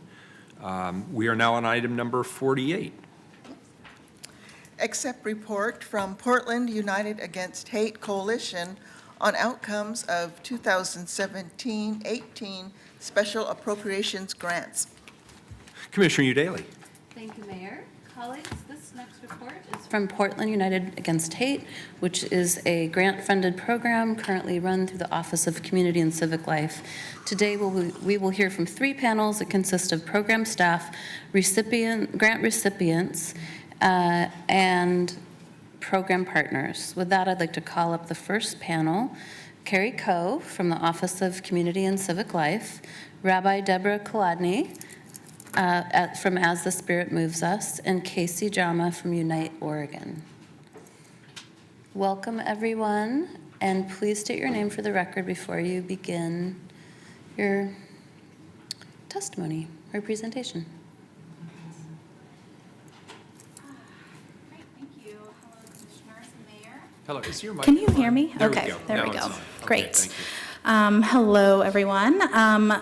[SPEAKER 1] We are now on item number 48.
[SPEAKER 2] Accept report from Portland United Against Hate Coalition on outcomes of 2017-18 special appropriations grants.
[SPEAKER 1] Commissioner Udaly.
[SPEAKER 8] Thank you, Mayor. Colleagues, this next report is from Portland United Against Hate, which is a grant-funded program currently run through the Office of Community and Civic Life. Today, we will hear from 3 panels that consist of program staff, grant recipients, and program partners. With that, I'd like to call up the first panel, Carrie Coe from the Office of Community and Civic Life, Rabbi Deborah Kolodny from As the Spirit Moves Us, and Casey Jama from Unite Oregon. Welcome, everyone, and please state your name for the record before you begin your testimony or presentation.
[SPEAKER 1] Hello, is your mic?
[SPEAKER 5] Can you hear me?
[SPEAKER 1] There
[SPEAKER 5] Okay,
[SPEAKER 1] we go.
[SPEAKER 5] there
[SPEAKER 1] Now
[SPEAKER 5] we
[SPEAKER 1] it's
[SPEAKER 5] go.
[SPEAKER 1] on. Okay,
[SPEAKER 5] Great.
[SPEAKER 1] thank you.
[SPEAKER 5] Hello, everyone.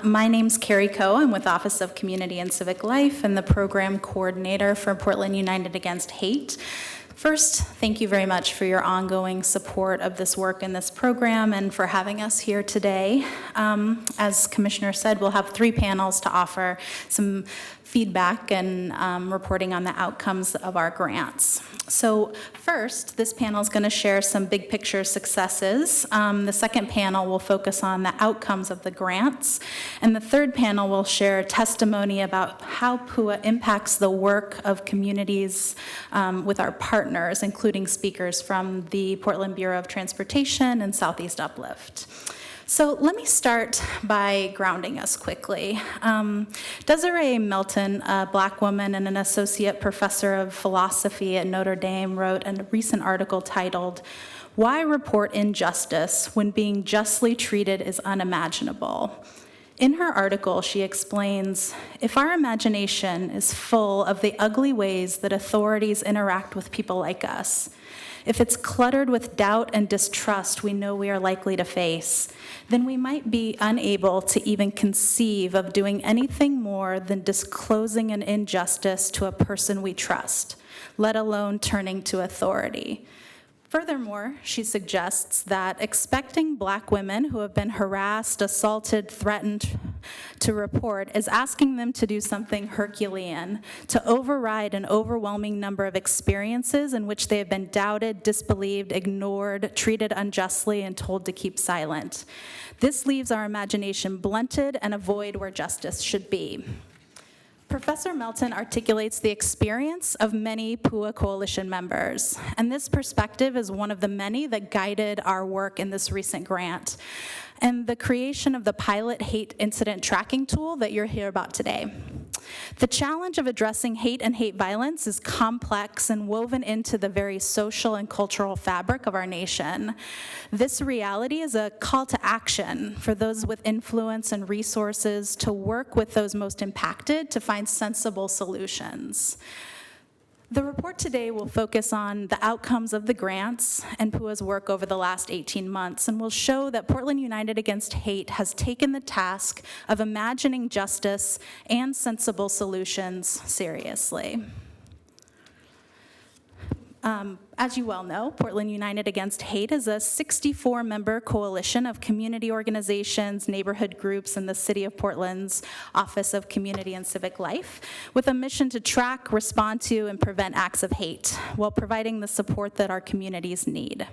[SPEAKER 5] My name's Carrie Coe. I'm with Office of Community and Civic Life and the program coordinator for Portland United Against Hate. First, thank you very much for your ongoing support of this work in this program and for having us here today. As Commissioner said, we'll have 3 panels to offer some feedback and reporting on the outcomes of our grants. So first, this panel is going to share some big picture successes. The second panel will focus on the outcomes of the grants. And the third panel will share testimony about how PUA impacts the work of communities with our partners, including speakers from the Portland Bureau of Transportation and Southeast Uplift. So let me start by grounding us quickly. Desiree Melton, a Black woman and an associate professor of philosophy at Notre Dame, wrote a recent article titled, "Why Report Injustice When Being Justly Treated is Unimaginable?" In her article, she explains, if our imagination is full of the ugly ways that authorities interact with people like us, if it's cluttered with doubt and distrust we know we are likely to face, then we might be unable to even conceive of doing anything more than disclosing an injustice to a person we trust, let alone turning to authority. Furthermore, she suggests that expecting Black women who have been harassed, assaulted, threatened to report is asking them to do something Herculean, to override an overwhelming number of experiences in which they have been doubted, disbelieved, ignored, treated unjustly, and told to keep silent. This leaves our imagination blunted and a void where justice should be. Professor Melton articulates the experience of many PUA Coalition members, and this perspective is one of the many that guided our work in this recent grant and the creation of the pilot hate incident tracking tool that you'll hear about today. The challenge of addressing hate and hate violence is complex and woven into the very social and cultural fabric of our nation. This reality is a call to action for those with influence and resources to work with those most impacted to find sensible solutions. The report today will focus on the outcomes of the grants and PUA's work over the last 18 months, and will show that Portland United Against Hate has taken the task of imagining justice and sensible solutions seriously. As you well know, Portland United Against Hate is a 64-member coalition of community organizations, neighborhood groups, and the City of Portland's Office of Community and Civic Life, with a mission to track, respond to, and prevent acts of hate while providing the support that our communities need.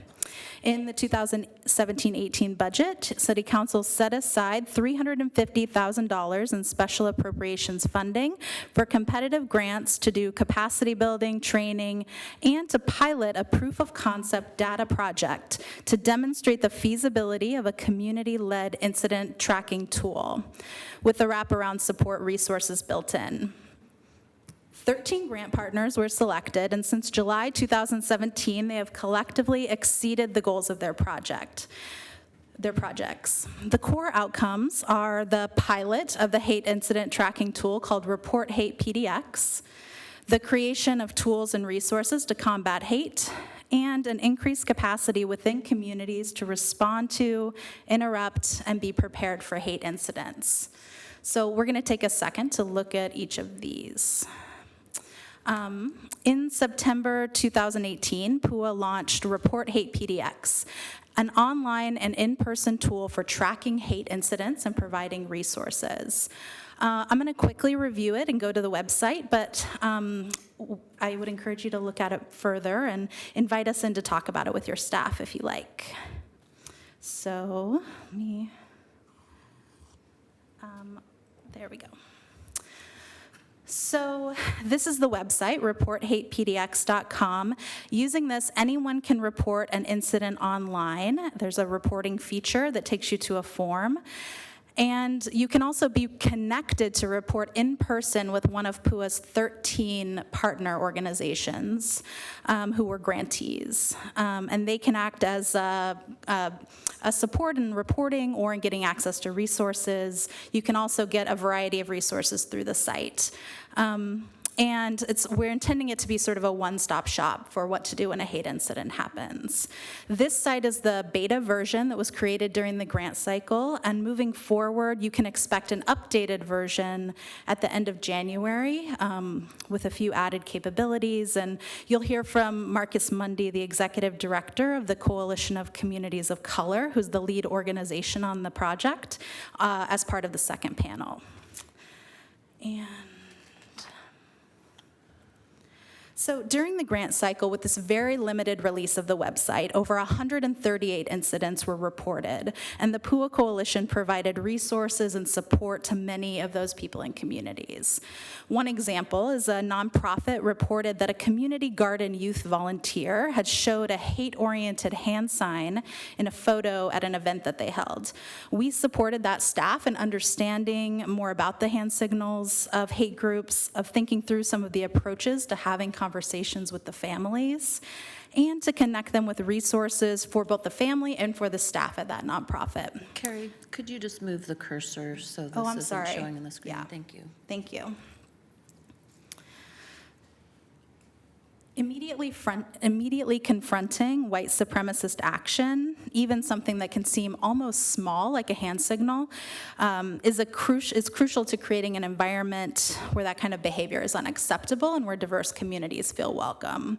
[SPEAKER 5] In the 2017-18 budget, City Council set aside $350,000 in special appropriations funding for competitive grants to do capacity building, training, and to pilot a proof of concept data project to demonstrate the feasibility of a community-led incident tracking tool with the wraparound support resources built in. 13 grant partners were selected, and since July 2017, they have collectively exceeded the goals of their projects. The core outcomes are the pilot of the hate incident tracking tool called Report Hate PDX, the creation of tools and resources to combat hate, and an increased capacity within communities to respond to, interrupt, and be prepared for hate incidents. So we're going to take a second to look at each of these. In September 2018, PUA launched Report Hate PDX, an online and in-person tool for tracking hate incidents and providing resources. I'm going to quickly review it and go to the website, but I would encourage you to look at it further and invite us in to talk about it with your staff if you like. So, there we go. So this is the website, reporthatepdx.com. Using this, anyone can report an incident online. There's a reporting feature that takes you to a form. And you can also be connected to report in person with one of PUA's 13 partner organizations who were grantees. And they can act as a support in reporting or in getting access to resources. You can also get a variety of resources through the site. And we're intending it to be sort of a one-stop shop for what to do when a hate incident happens. This site is the beta version that was created during the grant cycle, and moving forward, you can expect an updated version at the end of January with a few added capabilities. And you'll hear from Marcus Mundy, the executive director of the Coalition of Communities of Color, who's the lead organization on the project, as part of the second panel. So during the grant cycle, with this very limited release of the website, over 138 incidents were reported, and the PUA Coalition provided resources and support to many of those people and communities. One example is a nonprofit reported that a community garden youth volunteer had showed a hate-oriented hand sign in a photo at an event that they held. We supported that staff in understanding more about the hand signals of hate groups, of thinking through some of the approaches to having conversations with the families, and to connect them with resources for both the family and for the staff at that nonprofit.
[SPEAKER 8] Carrie, could you just move the cursor so this
[SPEAKER 5] I'm
[SPEAKER 8] isn't
[SPEAKER 5] sorry.
[SPEAKER 8] showing on the screen?
[SPEAKER 5] Yeah.
[SPEAKER 8] Thank you.
[SPEAKER 5] Thank you. Immediately confronting white supremacist action, even something that can seem almost small, like a hand signal, is crucial to creating an environment where that kind of behavior is unacceptable and where diverse communities feel welcome.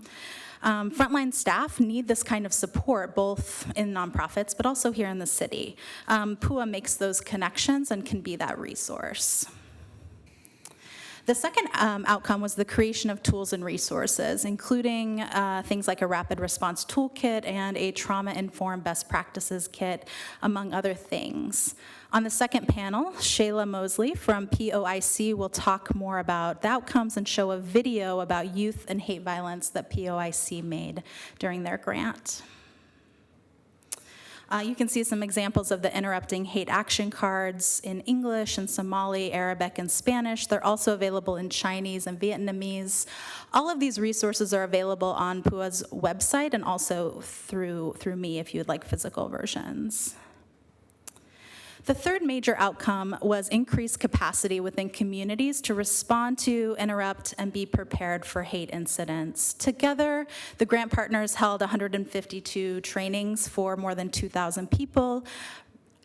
[SPEAKER 5] Frontline staff need this kind of support, both in nonprofits, but also here in the city. PUA makes those connections and can be that resource. The second outcome was the creation of tools and resources, including things like a rapid response toolkit and a trauma-informed best practices kit, among other things. On the second panel, Shayla Mosley from POIC will talk more about the outcomes and show a video about youth and hate violence that POIC made during their grant. You can see some examples of the interrupting hate action cards in English and Somali, Arabic, and Spanish. They're also available in Chinese and Vietnamese. All of these resources are available on PUA's website and also through me if you would like physical versions. The third major outcome was increased capacity within communities to respond to, interrupt, and be prepared for hate incidents. Together, the grant partners held 152 trainings for more than 2,000 people,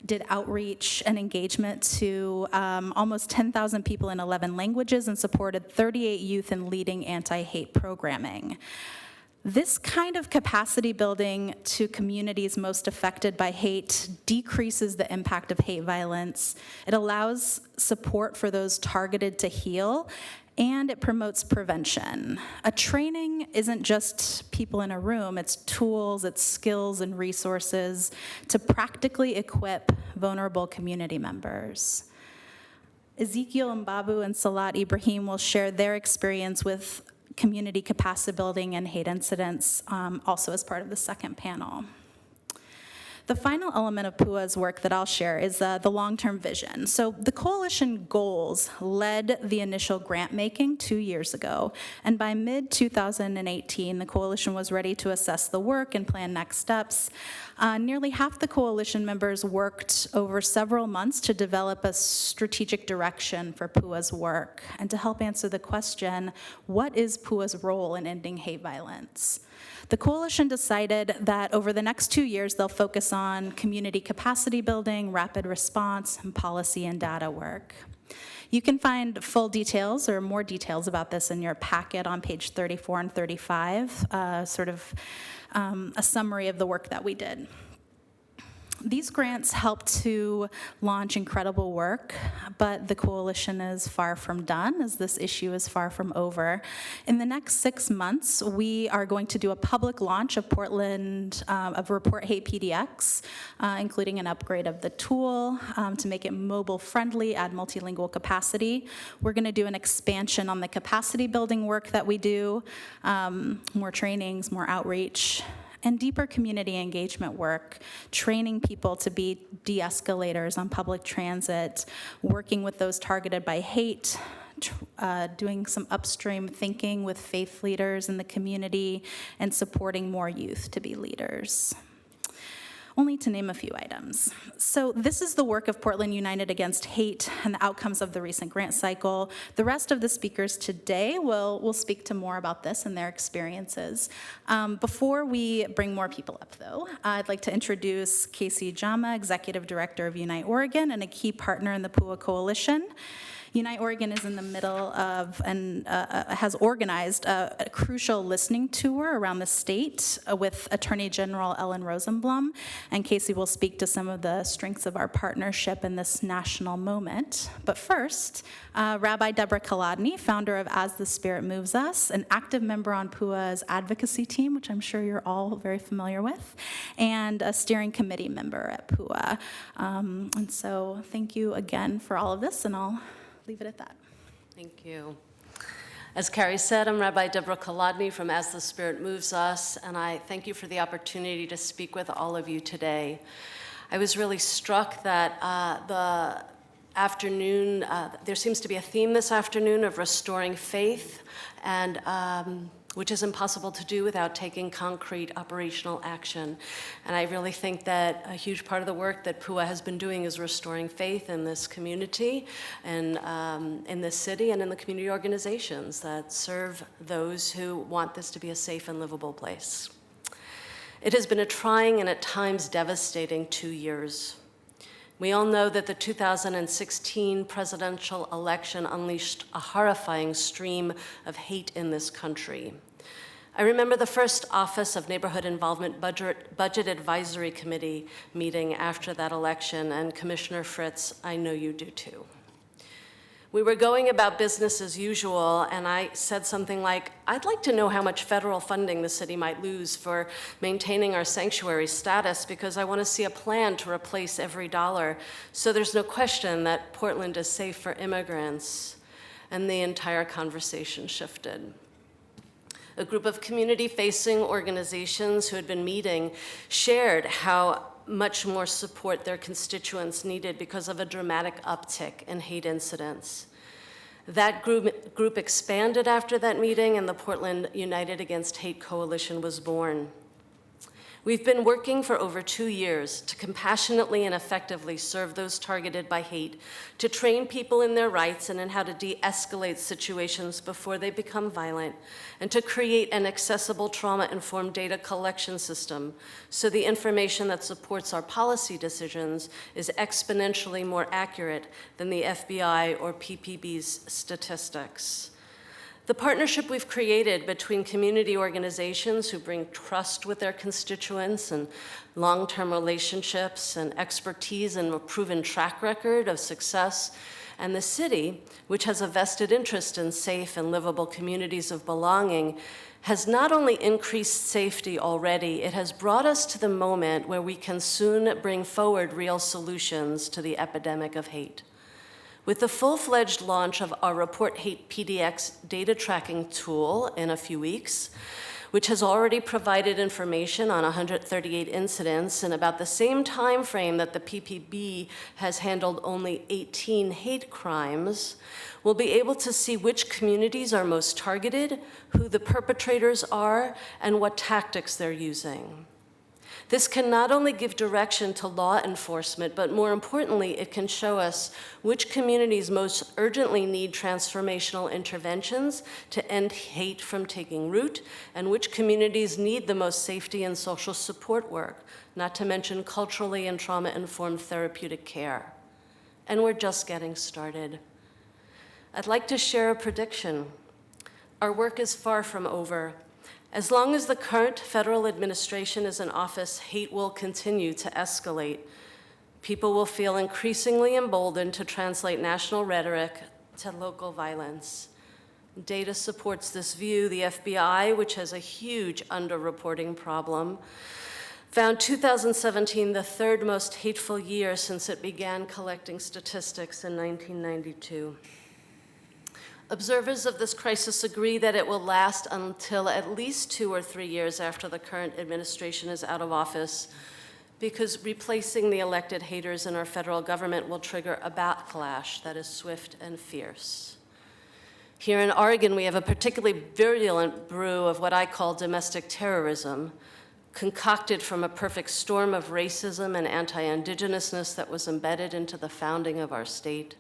[SPEAKER 5] did outreach and engagement to almost 10,000 people in 11 languages, and supported 38 youth in leading anti-hate programming. This kind of capacity building to communities most affected by hate decreases the impact of hate violence. It allows support for those targeted to heal, and it promotes prevention. A training isn't just people in a room, it's tools, it's skills and resources to practically equip vulnerable community members. Ezekiel Mbabu and Salat Ibrahim will share their experience with community capacity building and hate incidents, also as part of the second panel. The final element of PUA's work that I'll share is the long-term vision. So the coalition goals led the initial grant making 2 years ago, and by mid-2018, the coalition was ready to assess the work and plan next steps. Nearly half the coalition members worked over several months to develop a strategic direction for PUA's work and to help answer the question, what is PUA's role in ending hate violence? The coalition decided that over the next 2 years, they'll focus on community capacity building, rapid response, and policy and data work. You can find full details or more details about this in your packet on page 34 and 35, a summary of the work that we did. These grants help to launch incredible work, but the coalition is far from done, as this issue is far from over. In the next 6 months, we are going to do a public launch of Report Hate PDX, including an upgrade of the tool to make it mobile friendly, add multilingual capacity. We're going to do an expansion on the capacity building work that we do, more trainings, more outreach, and deeper community engagement work, training people to be de-escalators on public transit, working with those targeted by hate, doing some upstream thinking with faith leaders in the community, and supporting more youth to be leaders. Only to name a few items. So this is the work of Portland United Against Hate and the outcomes of the recent grant cycle. The rest of the speakers today will speak to more about this and their experiences. Before we bring more people up, though, I'd like to introduce Casey Jama, Executive Director of Unite Oregon and a key partner in the PUA Coalition. Unite Oregon is in the middle of and has organized a crucial listening tour around the state with Attorney General Ellen Rosenblum, and Casey will speak to some of the strengths of our partnership in this national moment. But first, Rabbi Deborah Kolodny, founder of As the Spirit Moves Us, an active member on PUA's advocacy team, which I'm sure you're all very familiar with, and a steering committee member at PUA. And so thank you again for all of this, and I'll leave it at that.
[SPEAKER 4] Thank you. As Carrie said, I'm Rabbi Deborah Kolodny from As the Spirit Moves Us, and I thank you for the opportunity to speak with all of you today. I was really struck that the afternoon, there seems to be a theme this afternoon of restoring faith, and which is impossible to do without taking concrete operational action. And I really think that a huge part of the work that PUA has been doing is restoring faith in this community and in this city and in the community organizations that serve those who want this to be a safe and livable place. It has been a trying and at times devastating 2 years. We all know that the 2016 presidential election unleashed a horrifying stream of hate in this country. I remember the first Office of Neighborhood Involvement Budget Advisory Committee meeting after that election, and Commissioner Fritz, I know you do too. We were going about business as usual, and I said something like, I'd like to know how much federal funding the city might lose for maintaining our sanctuary status, because I want to see a plan to replace every dollar so there's no question that Portland is safe for immigrants. And the entire conversation shifted. A group of community-facing organizations who had been meeting shared how much more support their constituents needed because of a dramatic uptick in hate incidents. That group expanded after that meeting, and the Portland United Against Hate Coalition was born. We've been working for over 2 years to compassionately and effectively serve those targeted by hate, to train people in their rights and in how to de-escalate situations before they become violent, and to create an accessible trauma-informed data collection system so the information that supports our policy decisions is exponentially more accurate than the FBI or PPB's statistics. The partnership we've created between community organizations who bring trust with their constituents and long-term relationships and expertise and a proven track record of success, and the city, which has a vested interest in safe and livable communities of belonging, has not only increased safety already, it has brought us to the moment where we can soon bring forward real solutions to the epidemic of hate. With the full-fledged launch of our Report Hate PDX data tracking tool in a few weeks, which has already provided information on 138 incidents in about the same time frame that the PPB has handled only 18 hate crimes, we'll be able to see which communities are most targeted, who the perpetrators are, and what tactics they're using. This can not only give direction to law enforcement, but more importantly, it can show us which communities most urgently need transformational interventions to end hate from taking root, and which communities need the most safety and social support work, not to mention culturally and trauma-informed therapeutic care. And we're just getting started. I'd like to share a prediction. Our work is far from over. As long as the current federal administration is in office, hate will continue to escalate. People will feel increasingly emboldened to translate national rhetoric to local violence. Data supports this view. The FBI, which has a huge underreporting problem, found 2017 the third most hateful year since it began collecting statistics in 1992. Observers of this crisis agree that it will last until at least 2 or 3 years after the current administration is out of office, because replacing the elected haters in our federal government will trigger a backlash that is swift and fierce. Here in Oregon, we have a particularly virulent brew of what I call domestic terrorism, concocted from a perfect storm of racism and anti-Indigenousness that was embedded into the founding of our state.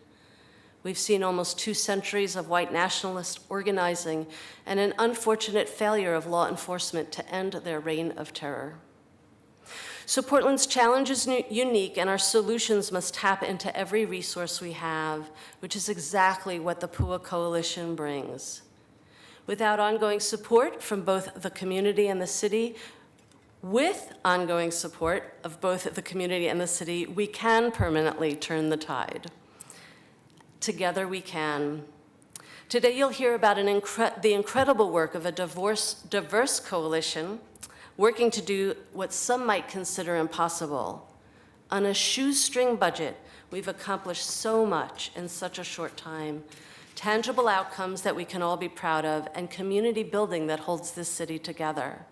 [SPEAKER 4] We've seen almost 2 centuries of white nationalist organizing and an unfortunate failure of law enforcement to end their reign of terror. So Portland's challenge is unique, and our solutions must tap into every resource we have, which is exactly what the PUA Coalition brings. Without ongoing support from both the community and the city, with ongoing support of both the community and the city, we can permanently turn the tide. Together we can. Today you'll hear about the incredible work of a diverse coalition working to do what some might consider impossible. On a shoestring budget, we've accomplished so much in such a short time. Tangible outcomes that we can all be proud of, and community building that holds this city together.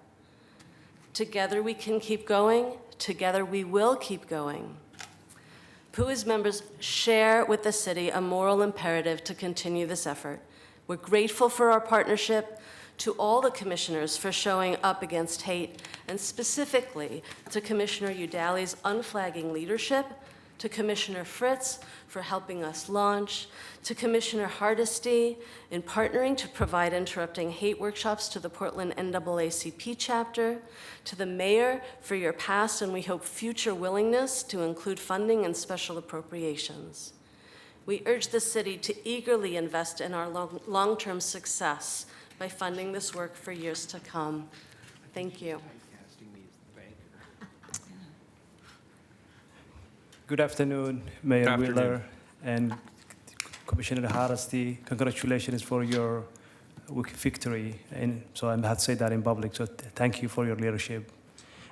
[SPEAKER 4] Together we can keep going. Together we will keep going. PUA's members share with the city a moral imperative to continue this effort. We're grateful for our partnership, to all the commissioners for showing up against hate, and specifically to Commissioner Udali's unflagging leadership, to Commissioner Fritz for helping us launch, to Commissioner Hardesty in partnering to provide interrupting hate workshops to the Portland NAACP chapter, to the mayor for your past and we hope future willingness to include funding and special appropriations. We urge the city to eagerly invest in our long-term success by funding this work for years to come. Thank you.
[SPEAKER 7] Good afternoon, Mayor Wheeler and Commissioner Hardesty. Congratulations for your victory. And so I have to say that in public. So thank you for your leadership.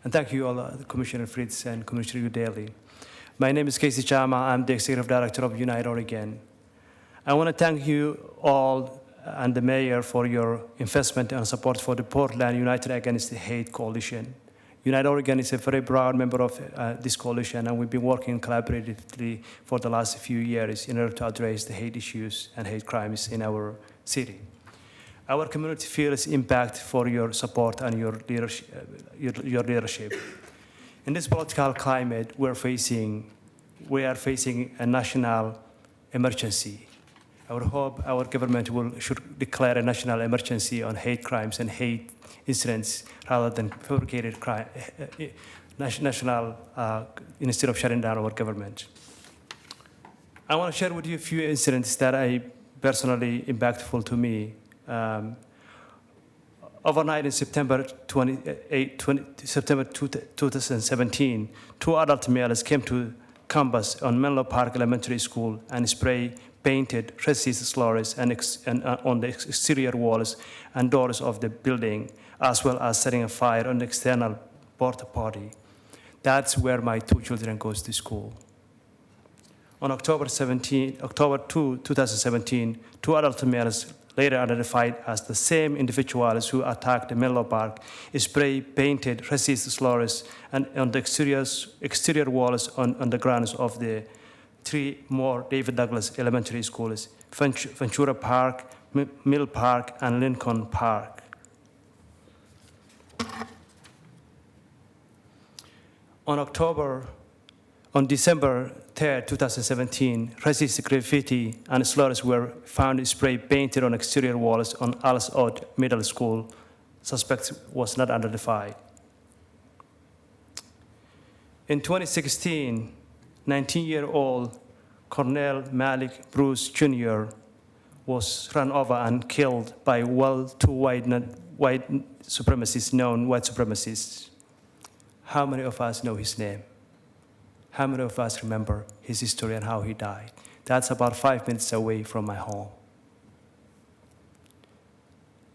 [SPEAKER 7] And thank you all, Commissioner Fritz and Commissioner Udali. My name is Casey Chama. I'm the Executive Director of Unite Oregon. I want to thank you all and the Mayor for your investment and support for the Portland United Against the Hate Coalition. Unite Oregon is a very proud member of this coalition, and we've been working collaboratively for the last few years in order to address the hate issues and hate crimes in our city. Our community feels impact for your support and your leadership. In this political climate we are facing a national emergency. I would hope our government should declare a national emergency on hate crimes and hate incidents rather than fabricated crime, national, instead of shutting down our government. I want to share with you a few incidents that are personally impactful to me. Overnight in September 2017, 2 adult males came to campus on Menlo Park Elementary School and painted racist slurs on the exterior walls and doors of the building, as well as setting a fire on the external porta potty. That's where my 2 children goes to school. On October 2, 2017, 2 adult males, later identified as the same individuals who attacked the Menlo Park, spray-painted racist slurs on the exterior walls on the grounds of the 3 more David Douglas elementary schools, Ventura Park, Mill Park, and Lincoln Park. On December 3rd, 2017, racist graffiti and slurs were found spray painted on exterior walls on Alice Odd Middle School. Suspect was not identified. In 2016, 19-year-old Cornell Malik Bruce Jr. was run over and killed by two white supremacists, known white supremacists. How many of us know his name? How many of us remember his history and how he died? That's about 5 minutes away from my home.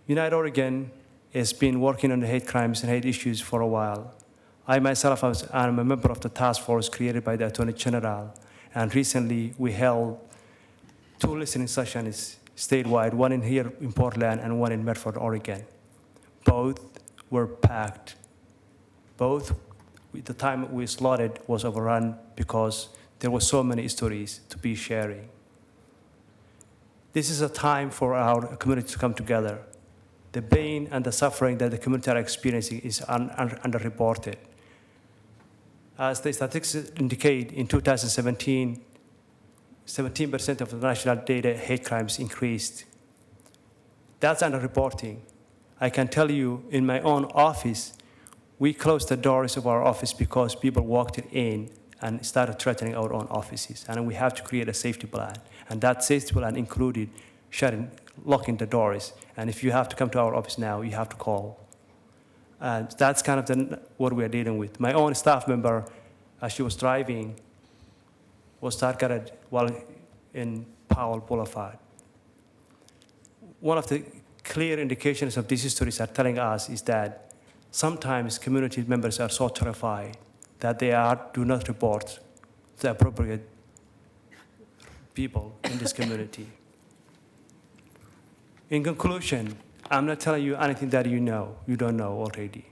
[SPEAKER 7] Unite Oregon has been working on the hate crimes and hate issues for a while. I myself am a member of the task force created by the Attorney General, and recently we held 2 listening sessions statewide, one in here in Portland and one in Medford, Oregon. Both were packed. Both, the time we slotted was overrun because there were so many stories to be sharing. This is a time for our community to come together. The pain and the suffering that the community are experiencing is underreported. As the statistics indicate, in 2017, 17% of the national data hate crimes increased. That's underreporting. I can tell you, in my own office, we closed the doors of our office because people walked in and started threatening our own offices. And we have to create a safety plan. And that safety plan included locking the doors. And if you have to come to our office now, you have to call. And that's kind of what we're dealing with. My own staff member, as she was driving, was targeted while in Powell Boulevard. One of the clear indications of these stories are telling us is that sometimes community members are so terrified that they do not report the appropriate people in this community. In conclusion, I'm not telling you anything that you don't know already.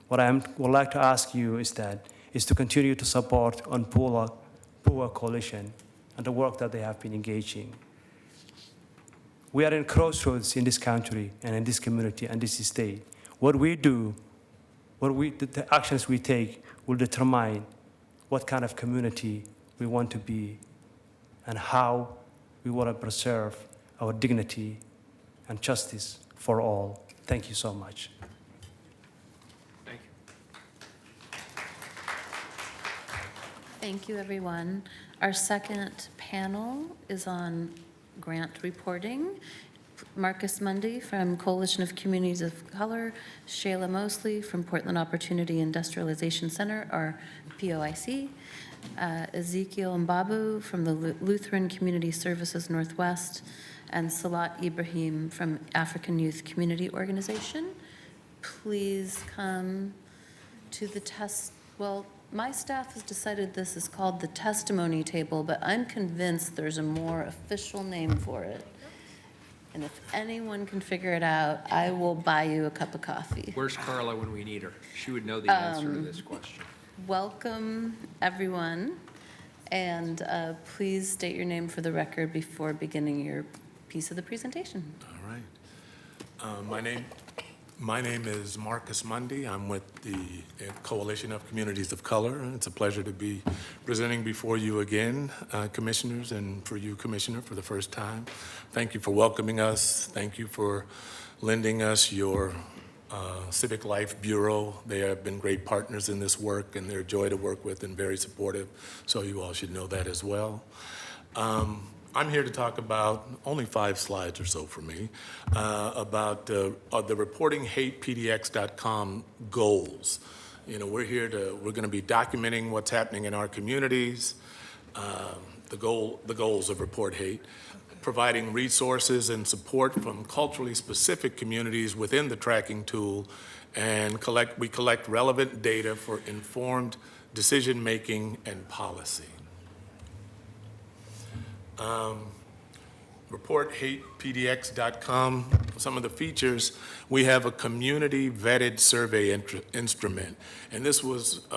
[SPEAKER 7] What I would like to ask you is to continue to support on Poor Coalition and the work that they have been engaging. We are in crossroads in this country and in this community and this state. What we do, the actions we take will determine what kind of community we want to be and how we want to preserve our dignity and justice for all. Thank you so much.
[SPEAKER 1] Thank you.
[SPEAKER 8] Thank you, everyone. Our second panel is on grant reporting. Marcus Mundy from Coalition of Communities of Color, Shayla Mosley from Portland Opportunity Industrialization Center, or POIC, Ezekiel Mbabu from the Lutheran Community Services Northwest, and Salat Ibrahim from African Youth Community Organization. Please come to the my staff has decided this is called the testimony table, but I'm convinced there's a more official name for it. And if anyone can figure it out, I will buy you a cup of coffee.
[SPEAKER 1] Where's Carla when we need her? She would know the answer to this question.
[SPEAKER 8] Welcome, everyone. And please state your name for the record before beginning your piece of the presentation.
[SPEAKER 9] All right. My name is Marcus Mundy. I'm with the Coalition of Communities of Color. It's a pleasure to be presenting before you again, commissioners, and for you, Commissioner, for the first time. Thank you for welcoming us. Thank you for lending us your Civic Life Bureau. They have been great partners in this work, and they're a joy to work with and very supportive, so you all should know that as well. I'm here to talk about, only 5 slides or so for me, about the reportinghatepdx.com goals. You know, we're going to be documenting what's happening in our communities, the goals of Report Hate, providing resources and support from culturally specific communities within the tracking tool, and we collect relevant data for informed decision-making and policy. ReportHatePDX.com, some of the features, we have a community-vetted survey instrument, and this was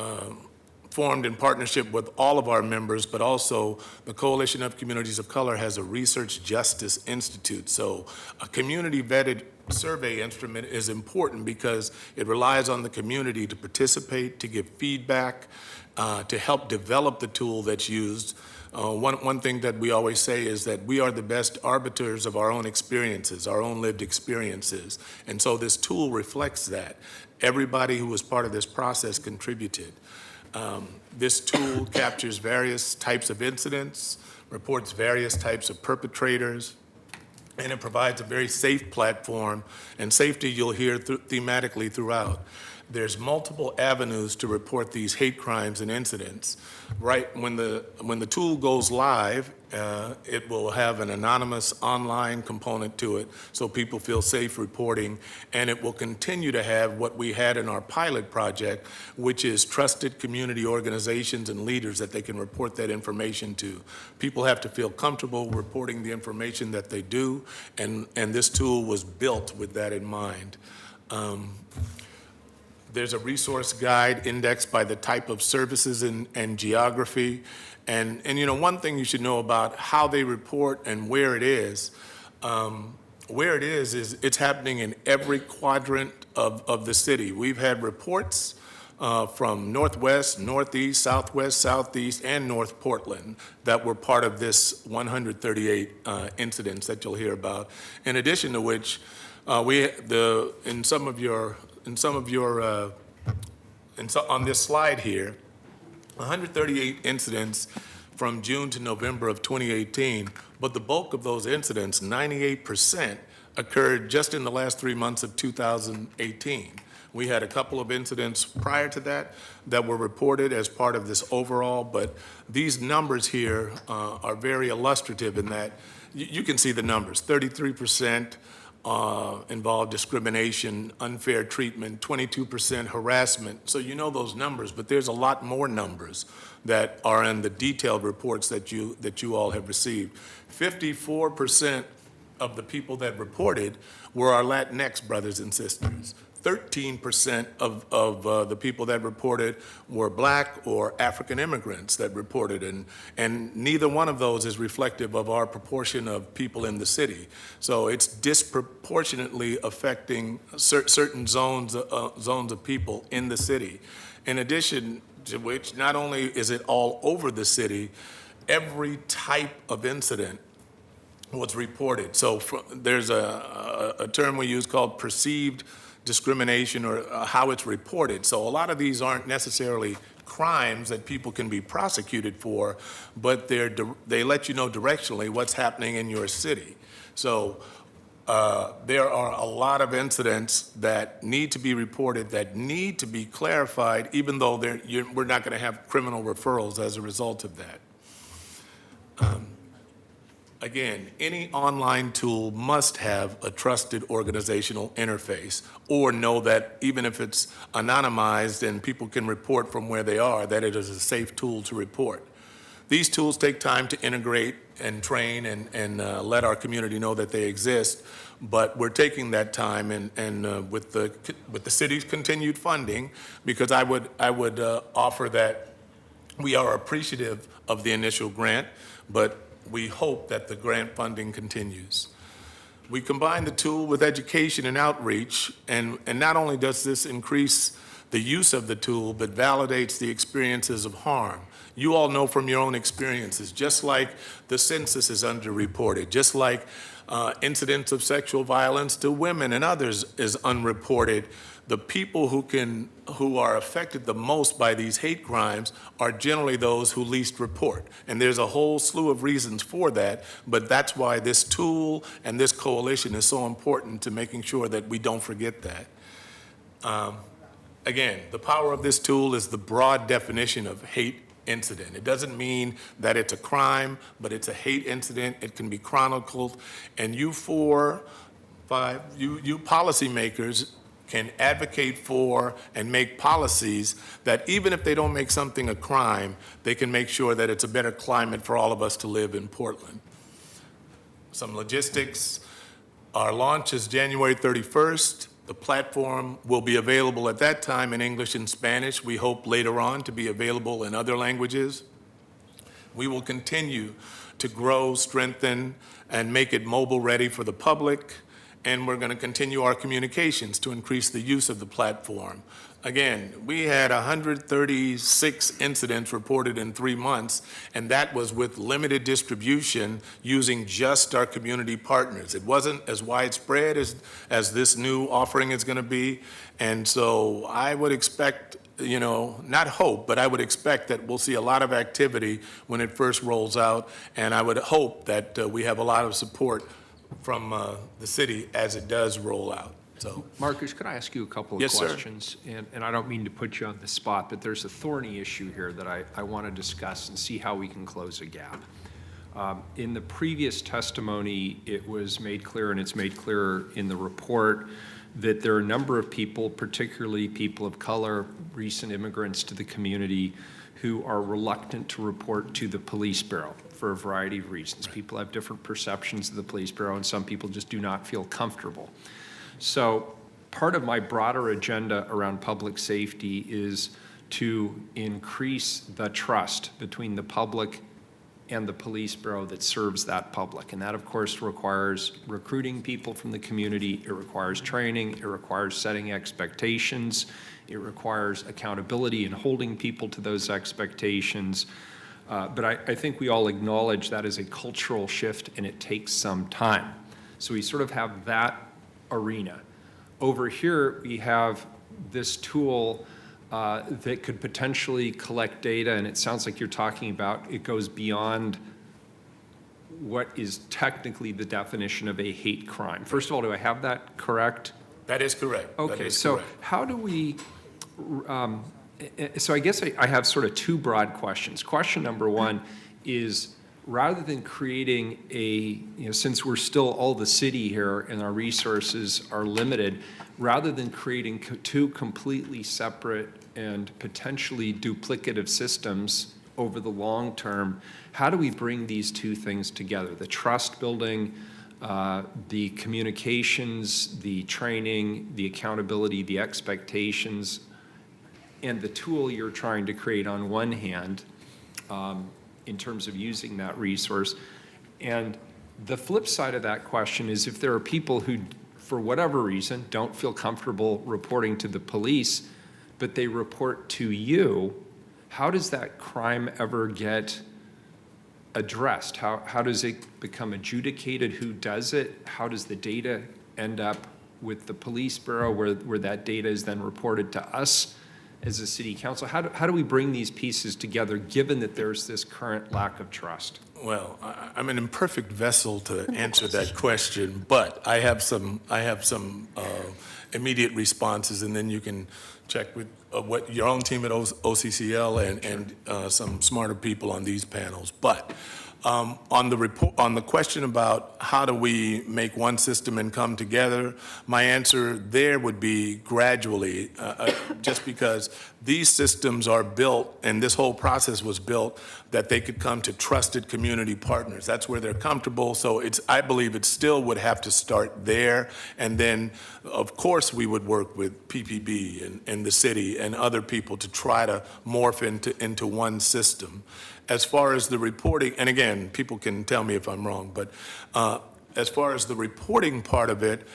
[SPEAKER 9] formed in partnership with all of our members, but also the Coalition of Communities of Color has a Research Justice Institute. So a community-vetted survey instrument is important because it relies on the community to participate, to give feedback, to help develop the tool that's used. One thing that we always say is that we are the best arbiters of our own experiences, our own lived experiences. And so this tool reflects that. Everybody who was part of this process contributed. This tool captures various types of incidents, reports various types of perpetrators, and it provides a very safe platform, and safety you'll hear thematically throughout. There's multiple avenues to report these hate crimes and incidents. Right when the tool goes live, it will have an anonymous online component to it, so people feel safe reporting, and it will continue to have what we had in our pilot project, which is trusted community organizations and leaders that they can report that information to. People have to feel comfortable reporting the information that they do, and this tool was built with that in mind. There's a resource guide indexed by the type of services and geography. And you know, one thing you should know about how they report and where it is it's happening in every quadrant of the city. We've had reports from Northwest, Northeast, Southwest, Southeast, and North Portland that were part of this 138 incidents that you'll hear about. In addition to which, on this slide here, 138 incidents from June to November of 2018, but the bulk of those incidents, 98%, occurred just in the last 3 months of 2018. We had a couple of incidents prior to that were reported as part of this overall, but these numbers here are very illustrative in that you can see the numbers. 33% involved discrimination, unfair treatment, 22% harassment. So you know those numbers, but there's a lot more numbers that are in the detailed reports that you all have received. 54% of the people that reported were our Latinx brothers and sisters. 13% of the people that reported were Black or African immigrants that reported, and neither one of those is reflective of our proportion of people in the city. So it's disproportionately affecting certain zones of people in the city. In addition to which, not only is it all over the city, every type of incident was reported. So there's a term we use called perceived discrimination, or how it's reported. So a lot of these aren't necessarily crimes that people can be prosecuted for, but they let you know directionally what's happening in your city. So there are a lot of incidents that need to be reported, that need to be clarified, even though we're not going to have criminal referrals as a result of that. Again, any online tool must have a trusted organizational interface, or know that even if it's anonymized and people can report from where they are, that it is a safe tool to report. These tools take time to integrate and train and let our community know that they exist, but we're taking that time and with the city's continued funding, because I would offer that we are appreciative of the initial grant, but we hope that the grant funding continues. We combine the tool with education and outreach, and not only does this increase the use of the tool, but validates the experiences of harm. You all know from your own experiences, just like the census is underreported, just like incidents of sexual violence to women and others is unreported, the people who are affected the most by these hate crimes are generally those who least report. And there's a whole slew of reasons for that, but that's why this tool and this coalition is so important to making sure that we don't forget that. Again, the power of this tool is the broad definition of hate incident. It doesn't mean that it's a crime, but it's a hate incident. It can be chronicled, and you policymakers can advocate for and make policies that even if they don't make something a crime, they can make sure that it's a better climate for all of us to live in Portland. Some logistics. Our launch is January 31st. The platform will be available at that time in English and Spanish. We hope later on to be available in other languages. We will continue to grow, strengthen, and make it mobile ready for the public. and we're going to continue our communications to increase the use of the platform. Again, we had 136 incidents reported in 3 months, and that was with limited distribution using just our community partners. It wasn't as widespread as this new offering is going to be, and so I would expect, you know, not hope, but I would expect that we'll see a lot of activity when it first rolls out, and I would hope that we have a lot of support from the city as it does roll out. So,
[SPEAKER 1] Marcus, could I ask you a couple of
[SPEAKER 9] Yes, sir.
[SPEAKER 1] questions? And I don't mean to put you on the spot, but there's a thorny issue here that I want to discuss and see how we can close a gap. In the previous testimony, it was made clear, and it's made clearer in the report, that there are a number of people, particularly people of color, recent immigrants to the community, who are reluctant to report to the police bureau for a variety of reasons. People have different perceptions of the police bureau, and some people just do not feel comfortable. So part of my broader agenda around public safety is to increase the trust between the public and the police bureau that serves that public. And that, of course, requires recruiting people from the community. It requires training. It requires setting expectations. It requires accountability and holding people to those expectations. But I think we all acknowledge that is a cultural shift, and it takes some time. So we sort of have that arena. Over here, we have this tool that could potentially collect data, and it sounds like you're talking about it goes beyond what is technically the definition of a hate crime. First of all, do I have that correct?
[SPEAKER 9] that is correct. That
[SPEAKER 1] Okay,
[SPEAKER 9] is
[SPEAKER 1] so
[SPEAKER 9] correct.
[SPEAKER 1] how do we, so I guess I have sort of two broad questions. Question number one is, rather than creating since we're still all the city here and our resources are limited, rather than creating two completely separate and potentially duplicative systems over the long term, how do we bring these two things together? The trust building, the communications, the training, the accountability, the expectations, and the tool you're trying to create on one hand, in terms of using that resource. And the flip side of that question is, if there are people who, for whatever reason, don't feel comfortable reporting to the police, but they report to you, how does that crime ever get addressed? How does it become adjudicated? Who does it? How does the data end up with the police bureau, where that data is then reported to us as a city council? How do we bring these pieces together, given that there's this current lack of trust?
[SPEAKER 9] Well, I'm an imperfect vessel to answer that question, but I have some immediate responses, and then you can check with what your own team at OCCL and some smarter people on these panels. But on the question about how do we make one system and come together, my answer there would be gradually, just because these systems are built, and this whole process was built, that they could come to trusted community partners. That's where they're comfortable. So I believe it still would have to start there. And then, of course, we would work with PPB and the city and other people to try to morph into one system. As far as the reporting, and again, people can tell me if I'm wrong, but as far as the reporting part of it,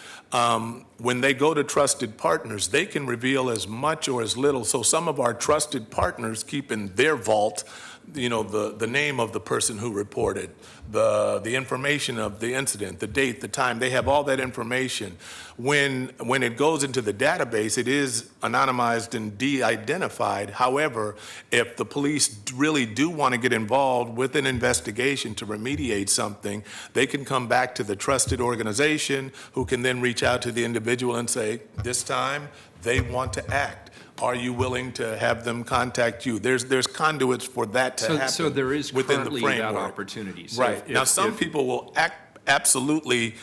[SPEAKER 9] when they go to trusted partners, they can reveal as much or as little. So some of our trusted partners keep in their vault, the name of the person who reported, the information of the incident, the date, the time. They have all that information. When it goes into the database, it is anonymized and de-identified. However, if the police really do want to get involved with an investigation to remediate something, they can come back to the trusted organization, who can then reach out to the individual and say, this time they want to act. Are you willing to have them contact you? There's conduits for that to happen.
[SPEAKER 1] So there is
[SPEAKER 9] within the
[SPEAKER 1] currently
[SPEAKER 9] framework.
[SPEAKER 1] that opportunity. So
[SPEAKER 9] Right. Now, some people will absolutely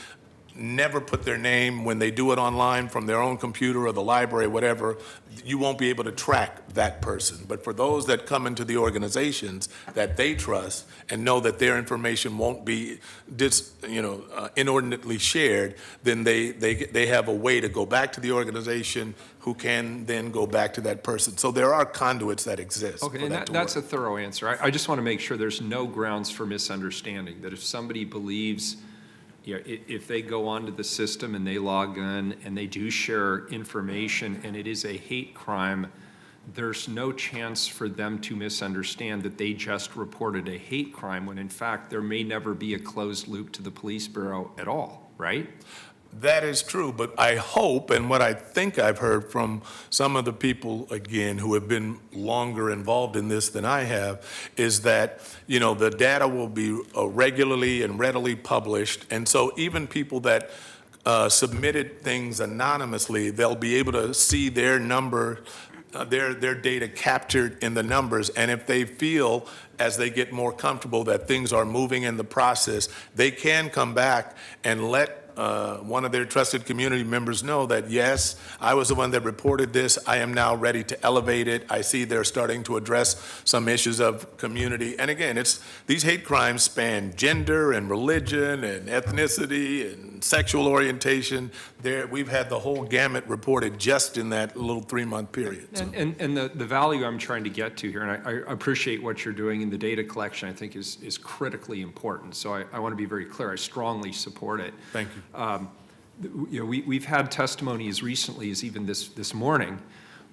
[SPEAKER 9] never put their name when they do it online from their own computer or the library, whatever. You won't be able to track that person. But for those that come into the organizations that they trust and know that their information won't be inordinately shared, then they have a way to go back to the organization, who can then go back to that person. So there are conduits that exist.
[SPEAKER 1] Okay, and that's a thorough answer. I just want to make sure there's no grounds for misunderstanding, that if somebody believes if they go onto the system and they log in and they do share information and it is a hate crime, there's no chance for them to misunderstand that they just reported a hate crime when in fact there may never be a closed loop to the police bureau at all, right?
[SPEAKER 9] That is true, but I hope, and what I think I've heard from some of the people, again, who have been longer involved in this than I have, is that, the data will be regularly and readily published. And so even people that submitted things anonymously, they'll be able to see their number, their data captured in the numbers. And if they feel, as they get more comfortable, that things are moving in the process, they can come back and let one of their trusted community members know that, yes, I was the one that reported this. I am now ready to elevate it. I see they're starting to address some issues of community. And again, these hate crimes span gender and religion and ethnicity and sexual orientation. We've had the whole gamut reported just in that little 3-month period. So.
[SPEAKER 1] And the value I'm trying to get to here, and I appreciate what you're doing in the data collection, I think is critically important. So I want to be very clear. I strongly support it.
[SPEAKER 9] Thank you.
[SPEAKER 1] We've had testimonies recently, as even this morning,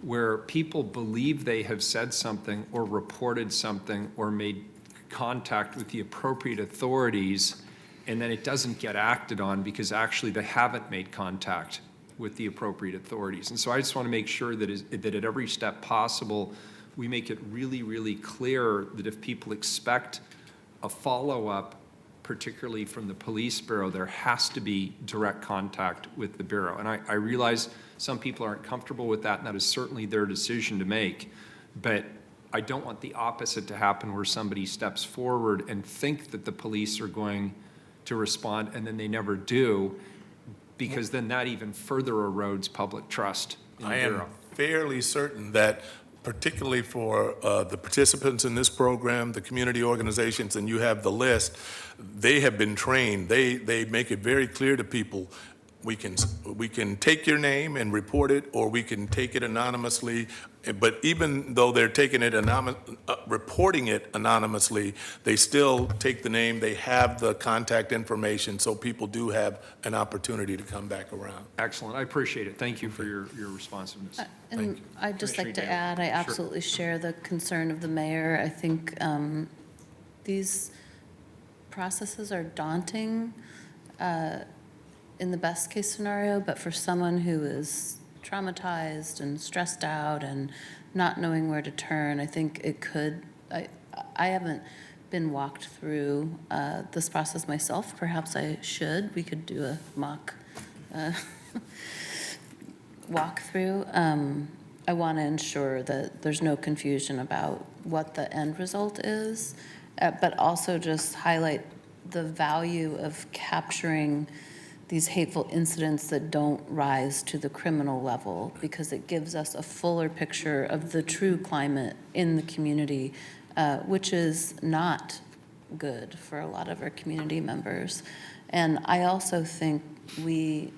[SPEAKER 1] where people believe they have said something or reported something or made contact with the appropriate authorities, and then it doesn't get acted on because actually they haven't made contact with the appropriate authorities. And so I just want to make sure that at every step possible, we make it really, really clear that if people expect a follow-up, particularly from the police bureau, there has to be direct contact with the bureau. And I realize some people aren't comfortable with that, and that is certainly their decision to make. But I don't want the opposite to happen, where somebody steps forward and think that the police are going to respond, and then they never do, because then that even further erodes public trust in the bureau.
[SPEAKER 9] I am fairly certain that, particularly for the participants in this program, the community organizations, and you have the list, they have been trained. They make it very clear to people, we can take your name and report it, or we can take it anonymously. But even though they're taking it reporting it anonymously, they still take the name, they have the contact information, so people do have an opportunity to come back around.
[SPEAKER 1] Excellent. I appreciate it. Thank you for your responsiveness.
[SPEAKER 8] And I'd just like to
[SPEAKER 1] Commissioner
[SPEAKER 8] add, I
[SPEAKER 1] Davis. Sure.
[SPEAKER 8] absolutely share the concern of the mayor. I think these processes are daunting in the best case scenario, but for someone who is traumatized and stressed out and not knowing where to turn, I think it could, I haven't been walked through this process myself. Perhaps I should. We could do a mock walkthrough. I want to ensure that there's no confusion about what the end result is, but also just highlight the value of capturing these hateful incidents that don't rise to the criminal level, because it gives us a fuller picture of the true climate in the community, which is not good for a lot of our community members. And I also think we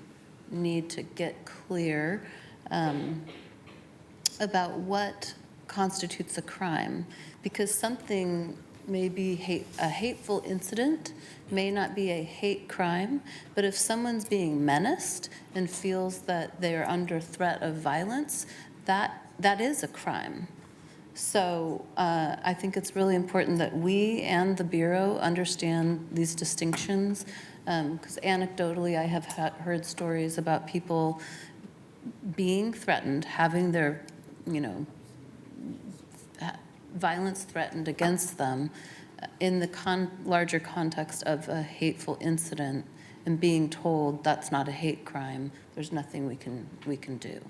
[SPEAKER 8] need to get clear about what constitutes a crime, because something may be a hateful incident, may not be a hate crime, but if someone's being menaced and feels that they're under threat of violence, that is a crime. So I think it's really important that we and the Bureau understand these distinctions, because anecdotally I have heard stories about people being threatened, having their, violence threatened against them in the larger context of a hateful incident, and being told that's not a hate crime, there's nothing we can do.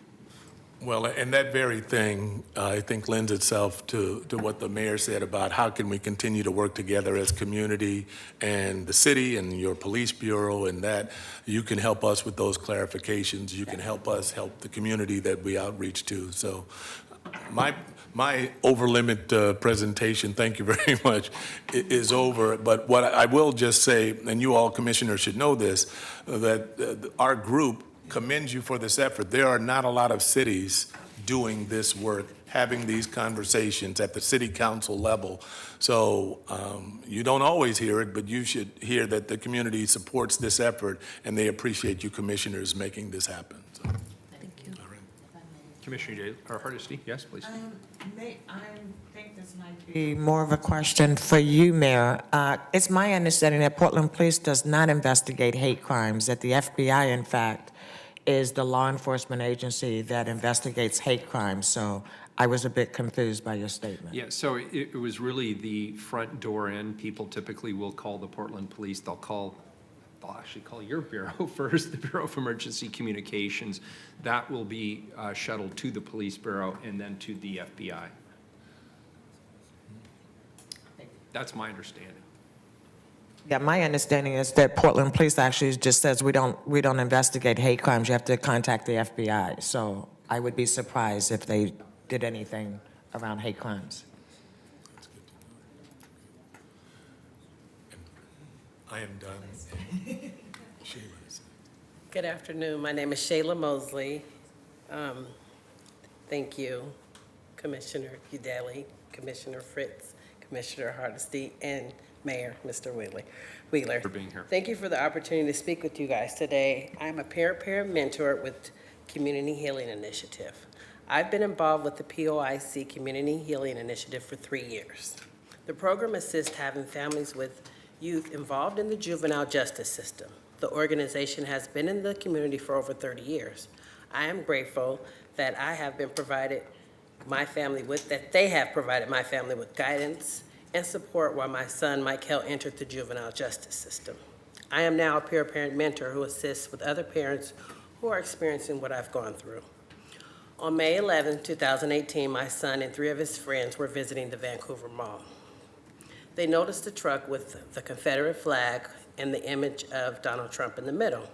[SPEAKER 9] Well, and that very thing, I think, lends itself to what the mayor said about how can we continue to work together as community and the city and your police bureau, and that you can help us with those clarifications. You can help us help the community that we outreach to. So my over-limit presentation, thank you very much, is over. But what I will just say, and you all commissioners should know this, that our group commends you for this effort. There are not a lot of cities doing this work, having these conversations at the city council level. So you don't always hear it, but you should hear that the community supports this effort, and they appreciate you commissioners making this happen. So.
[SPEAKER 1] Commissioner Hardesty, yes, please.
[SPEAKER 16] I think this might be more of a question for you, Mayor. It's my understanding that Portland Police does not investigate hate crimes, that the FBI, in fact, is the law enforcement agency that investigates hate crimes. So I was a bit confused by your statement.
[SPEAKER 1] Yeah, so it was really the front door in. People typically will call the Portland Police. They'll actually call your bureau first, the Bureau of Emergency Communications. That will be shuttled to the police bureau and then to the FBI. That's my understanding.
[SPEAKER 16] Yeah, my understanding is that Portland Police actually just says we don't investigate hate crimes. You have to contact the FBI. So I would be surprised if they did anything around hate crimes.
[SPEAKER 9] I am done.
[SPEAKER 11] Good afternoon. My name is Shayla Mosley. Thank you, Commissioner Udeli, Commissioner Fritz, Commissioner Hardesty, and Mayor, Mr. Wheeler.
[SPEAKER 1] For being here.
[SPEAKER 11] Thank you for the opportunity to speak with you guys today. I'm a parent mentor with Community Healing Initiative. I've been involved with the POIC Community Healing Initiative for 3 years. The program assists having families with youth involved in the juvenile justice system. The organization has been in the community for over 30 years. I am grateful that they have provided my family with guidance and support while my son, Michael, entered the juvenile justice system. I am now a peer parent mentor who assists with other parents who are experiencing what I've gone through. On May 11, 2018, my son and 3 of his friends were visiting the Vancouver Mall. They noticed a truck with the Confederate flag and the image of Donald Trump in the middle.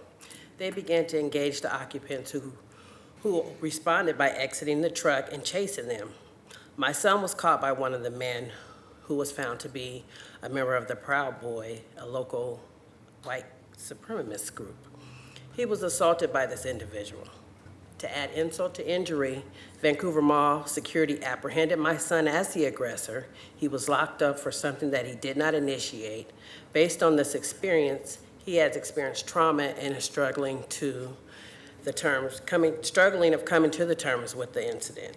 [SPEAKER 11] They began to engage the occupants who responded by exiting the truck and chasing them. My son was caught by one of the men who was found to be a member of the Proud Boy, a local white supremacist group. He was assaulted by this individual. To add insult to injury, Vancouver Mall security apprehended my son as the aggressor. He was locked up for something that he did not initiate. Based on this experience, he has experienced trauma and is struggling of coming to the terms with the incident.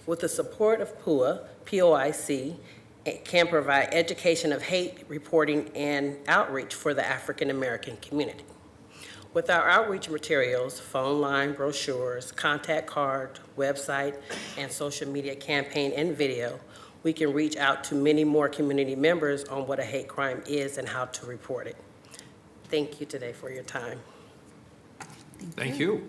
[SPEAKER 11] With the support of POIC can provide education of hate reporting and outreach for the African American community. With our outreach materials, phone line, brochures, contact card, website, and social media campaign and video, we can reach out to many more community members on what a hate crime is and how to report it. Thank you today for your time.
[SPEAKER 1] Thank you.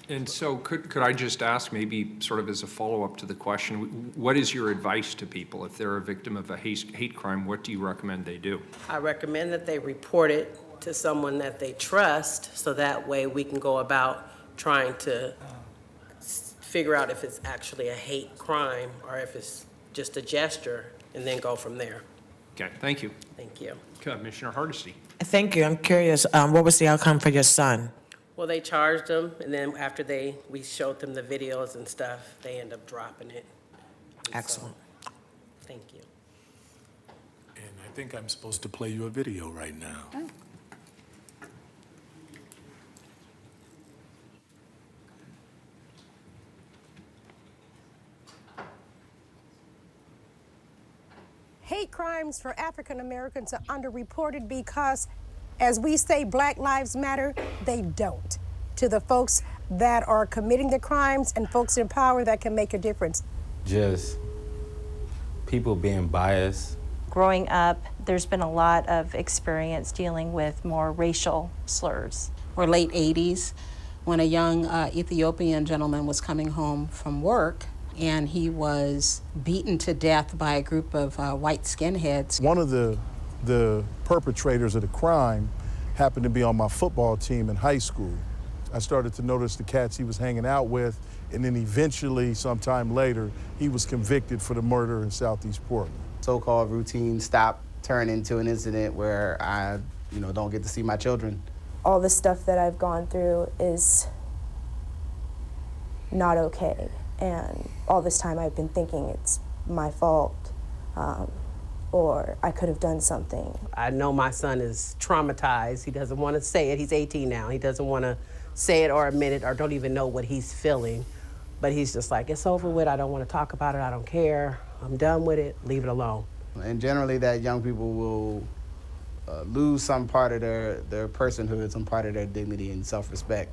[SPEAKER 1] And so could I just ask, maybe sort of as a follow-up to the question, what is your advice to people if they're a victim of a hate crime? What do you recommend they do?
[SPEAKER 11] I recommend that they report it to someone that they trust, so that way we can go about trying to figure out if it's actually a hate crime or if it's just a gesture, and then go from there.
[SPEAKER 1] Okay, thank you.
[SPEAKER 11] Thank you.
[SPEAKER 1] Commissioner Hardesty.
[SPEAKER 16] Thank you. I'm curious, what was the outcome for your son?
[SPEAKER 11] Well, they charged them, and then after we showed them the videos and stuff, they end up dropping it. And
[SPEAKER 16] Excellent.
[SPEAKER 11] So, thank you.
[SPEAKER 9] And I think I'm supposed to play you a video right now.
[SPEAKER 11] Oh.
[SPEAKER 12] Hate crimes for African Americans are underreported because, as we say, Black Lives Matter, they don't. To the folks that are committing the crimes and folks in power that can make a difference.
[SPEAKER 23] Just people being biased.
[SPEAKER 24] Growing up, there's been a lot of experience dealing with more racial slurs.
[SPEAKER 25] Or late 80s, when a young Ethiopian gentleman was coming home from work, and he was beaten to death by a group of white skinheads.
[SPEAKER 26] One of the perpetrators of the crime happened to be on my football team in high school. I started to notice the cats he was hanging out with, and then eventually, sometime later, he was convicted for the murder in Southeast Portland.
[SPEAKER 27] So-called routine stop turned into an incident where I, don't get to see my children.
[SPEAKER 28] All the stuff that I've gone through is
[SPEAKER 24] not okay. And all this time I've been thinking it's my fault, or I could have done something.
[SPEAKER 11] I know my son is traumatized. He doesn't want to say it. He's 18 now. He doesn't want to say it or admit it or don't even know what he's feeling. But he's just like, it's over with. I don't want to talk about it. I don't care. I'm done with it. Leave it alone.
[SPEAKER 27] And generally that young people will lose some part of their personhood, some part of their dignity and self-respect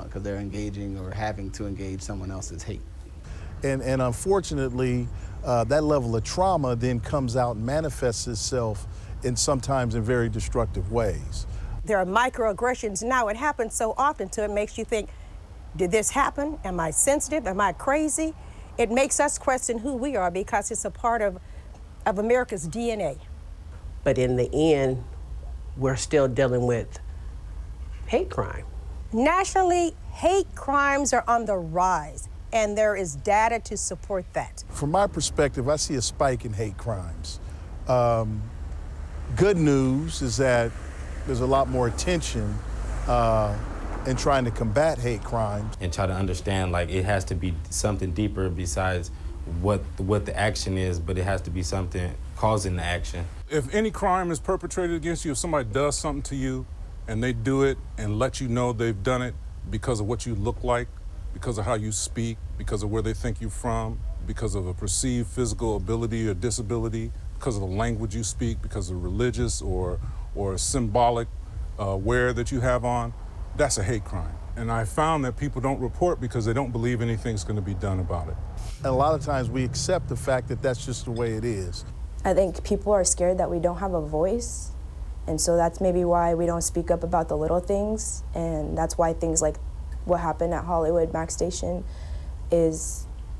[SPEAKER 27] because they're engaging or having to engage someone else's hate.
[SPEAKER 26] And unfortunately, that level of trauma then comes out and manifests itself sometimes in very destructive ways.
[SPEAKER 12] There are microaggressions now. It happens so often, so it makes you think, did this happen? Am I sensitive? Am I crazy? It makes us question who we are because it's a part of America's DNA.
[SPEAKER 11] But in the end, we're still dealing with hate crime.
[SPEAKER 12] Nationally, hate crimes are on the rise, and there is data to support that.
[SPEAKER 26] From my perspective, I see a spike in hate crimes. Good news is that there's a lot more attention in trying to combat hate crimes.
[SPEAKER 23] And try to understand, like, it has to be something deeper besides what the action is, but it has to be something causing the action.
[SPEAKER 13] If any crime is perpetrated against you, if somebody does something to you and they do it and let you know they've done it because of what you look like, because of how you speak, because of where they think you're from, because of a perceived physical ability or disability, because of the language you speak, because of religious or symbolic wear that you have on, that's a hate crime. And I found that people don't report because they don't believe anything's going to be done about it.
[SPEAKER 26] And a lot of times we accept the fact that that's just the way it is.
[SPEAKER 24] I think people are scared that we don't have a voice, and so that's maybe why we don't speak up about the little things, and that's why things like what happened at Hollywood Max Station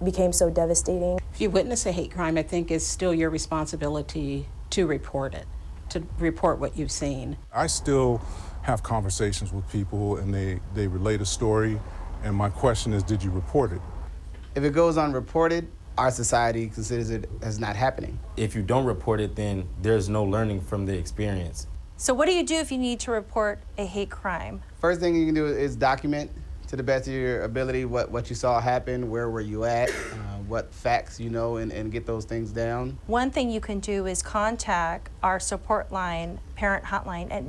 [SPEAKER 24] became so devastating.
[SPEAKER 25] If you witness a hate crime, I think it's still your responsibility to report it, to report what you've seen.
[SPEAKER 13] I still have conversations with people and they relate a story, and my question is, did you report it?
[SPEAKER 27] If it goes unreported, our society considers it as not happening.
[SPEAKER 23] If you don't report it, then there's no learning from the experience.
[SPEAKER 24] So what do you do if you need to report a hate crime?
[SPEAKER 27] First thing you can do is document to the best of your ability what you saw happen, where were you at, what facts you know, and get those things down.
[SPEAKER 24] One thing you can do is contact our support line, parent hotline, at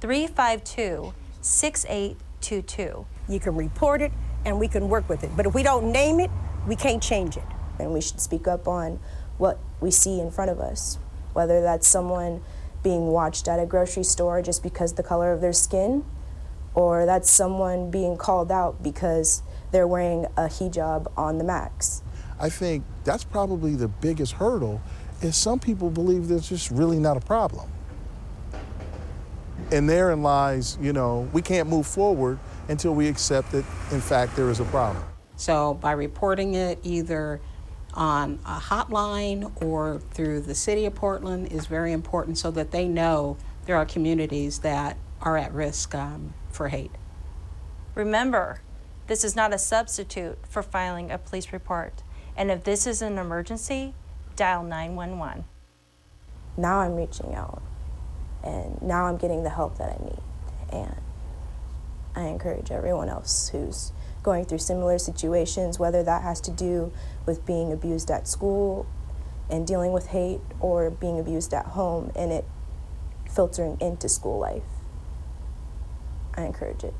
[SPEAKER 24] 971-352-6822.
[SPEAKER 12] You can report it, and we can work with it. But if we don't name it, we can't change it.
[SPEAKER 24] And we should speak up on what we see in front of us, whether that's someone being watched at a grocery store just because the color of their skin, or that's someone being called out because they're wearing a hijab on the max.
[SPEAKER 26] I think that's probably the biggest hurdle, is some people believe there's just really not a problem. And therein lies, we can't move forward until we accept that, in fact, there is a problem.
[SPEAKER 25] So by reporting it either on a hotline or through the city of Portland is very important so that they know there are communities that are at risk for hate.
[SPEAKER 24] Remember, this is not a substitute for filing a police report. And if this is an emergency, dial 911. Now I'm reaching out, and now I'm getting the help that I need. And I encourage everyone else who's going through similar situations, whether that has to do with being abused at school and dealing with hate, or being abused at home and it filtering into school life. I encourage it.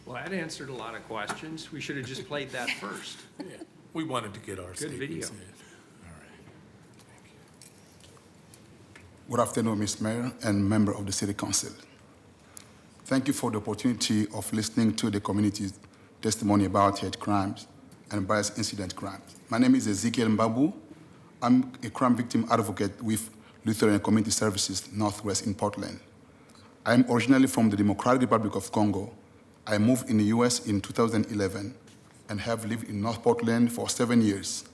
[SPEAKER 1] Well, that answered a lot of questions. We should have just played that first.
[SPEAKER 9] Yeah, we wanted to get our
[SPEAKER 1] Good video.
[SPEAKER 9] statements in.
[SPEAKER 14] Good afternoon, Mr. Mayor and member of the City Council. Thank you for the opportunity of listening to the community's testimony about hate crimes and bias incident crimes. My name is Ezekiel Mbabu. I'm a crime victim advocate with Lutheran Community Services Northwest in Portland. I am originally from the Democratic Republic of Congo. I moved in the US in 2011 and have lived in North Portland for 7 years.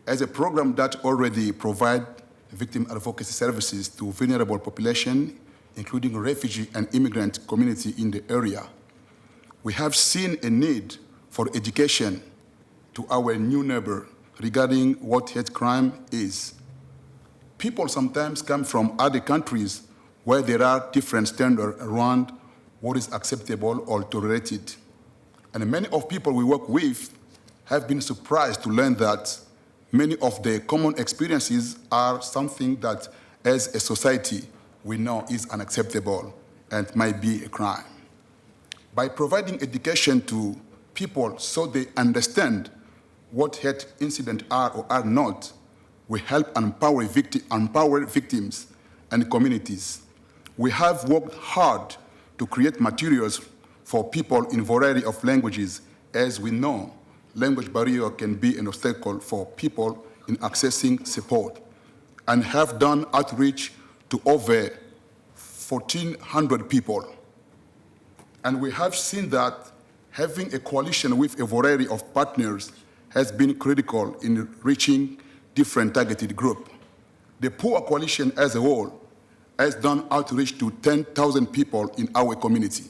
[SPEAKER 14] As a program that already provides victim advocacy services to vulnerable population, including refugee and immigrant community in the area, we have seen a need for education to our new neighbor regarding what hate crime is. People sometimes come from other countries where there are different standards around what is acceptable or tolerated. And many of people we work with have been surprised to learn that many of the common experiences are something that, as a society, we know is unacceptable and might be a crime. By providing education to people so they understand what hate incidents are or are not, we help empower victims and communities. We have worked hard to create materials for people in a variety of languages. As we know, language barrier can be an obstacle for people in accessing support, and have done outreach to over 1,400 people. And we have seen that having a coalition with a variety of partners has been critical in reaching different targeted groups. The Poor Coalition as a whole has done outreach to 10,000 people in our community.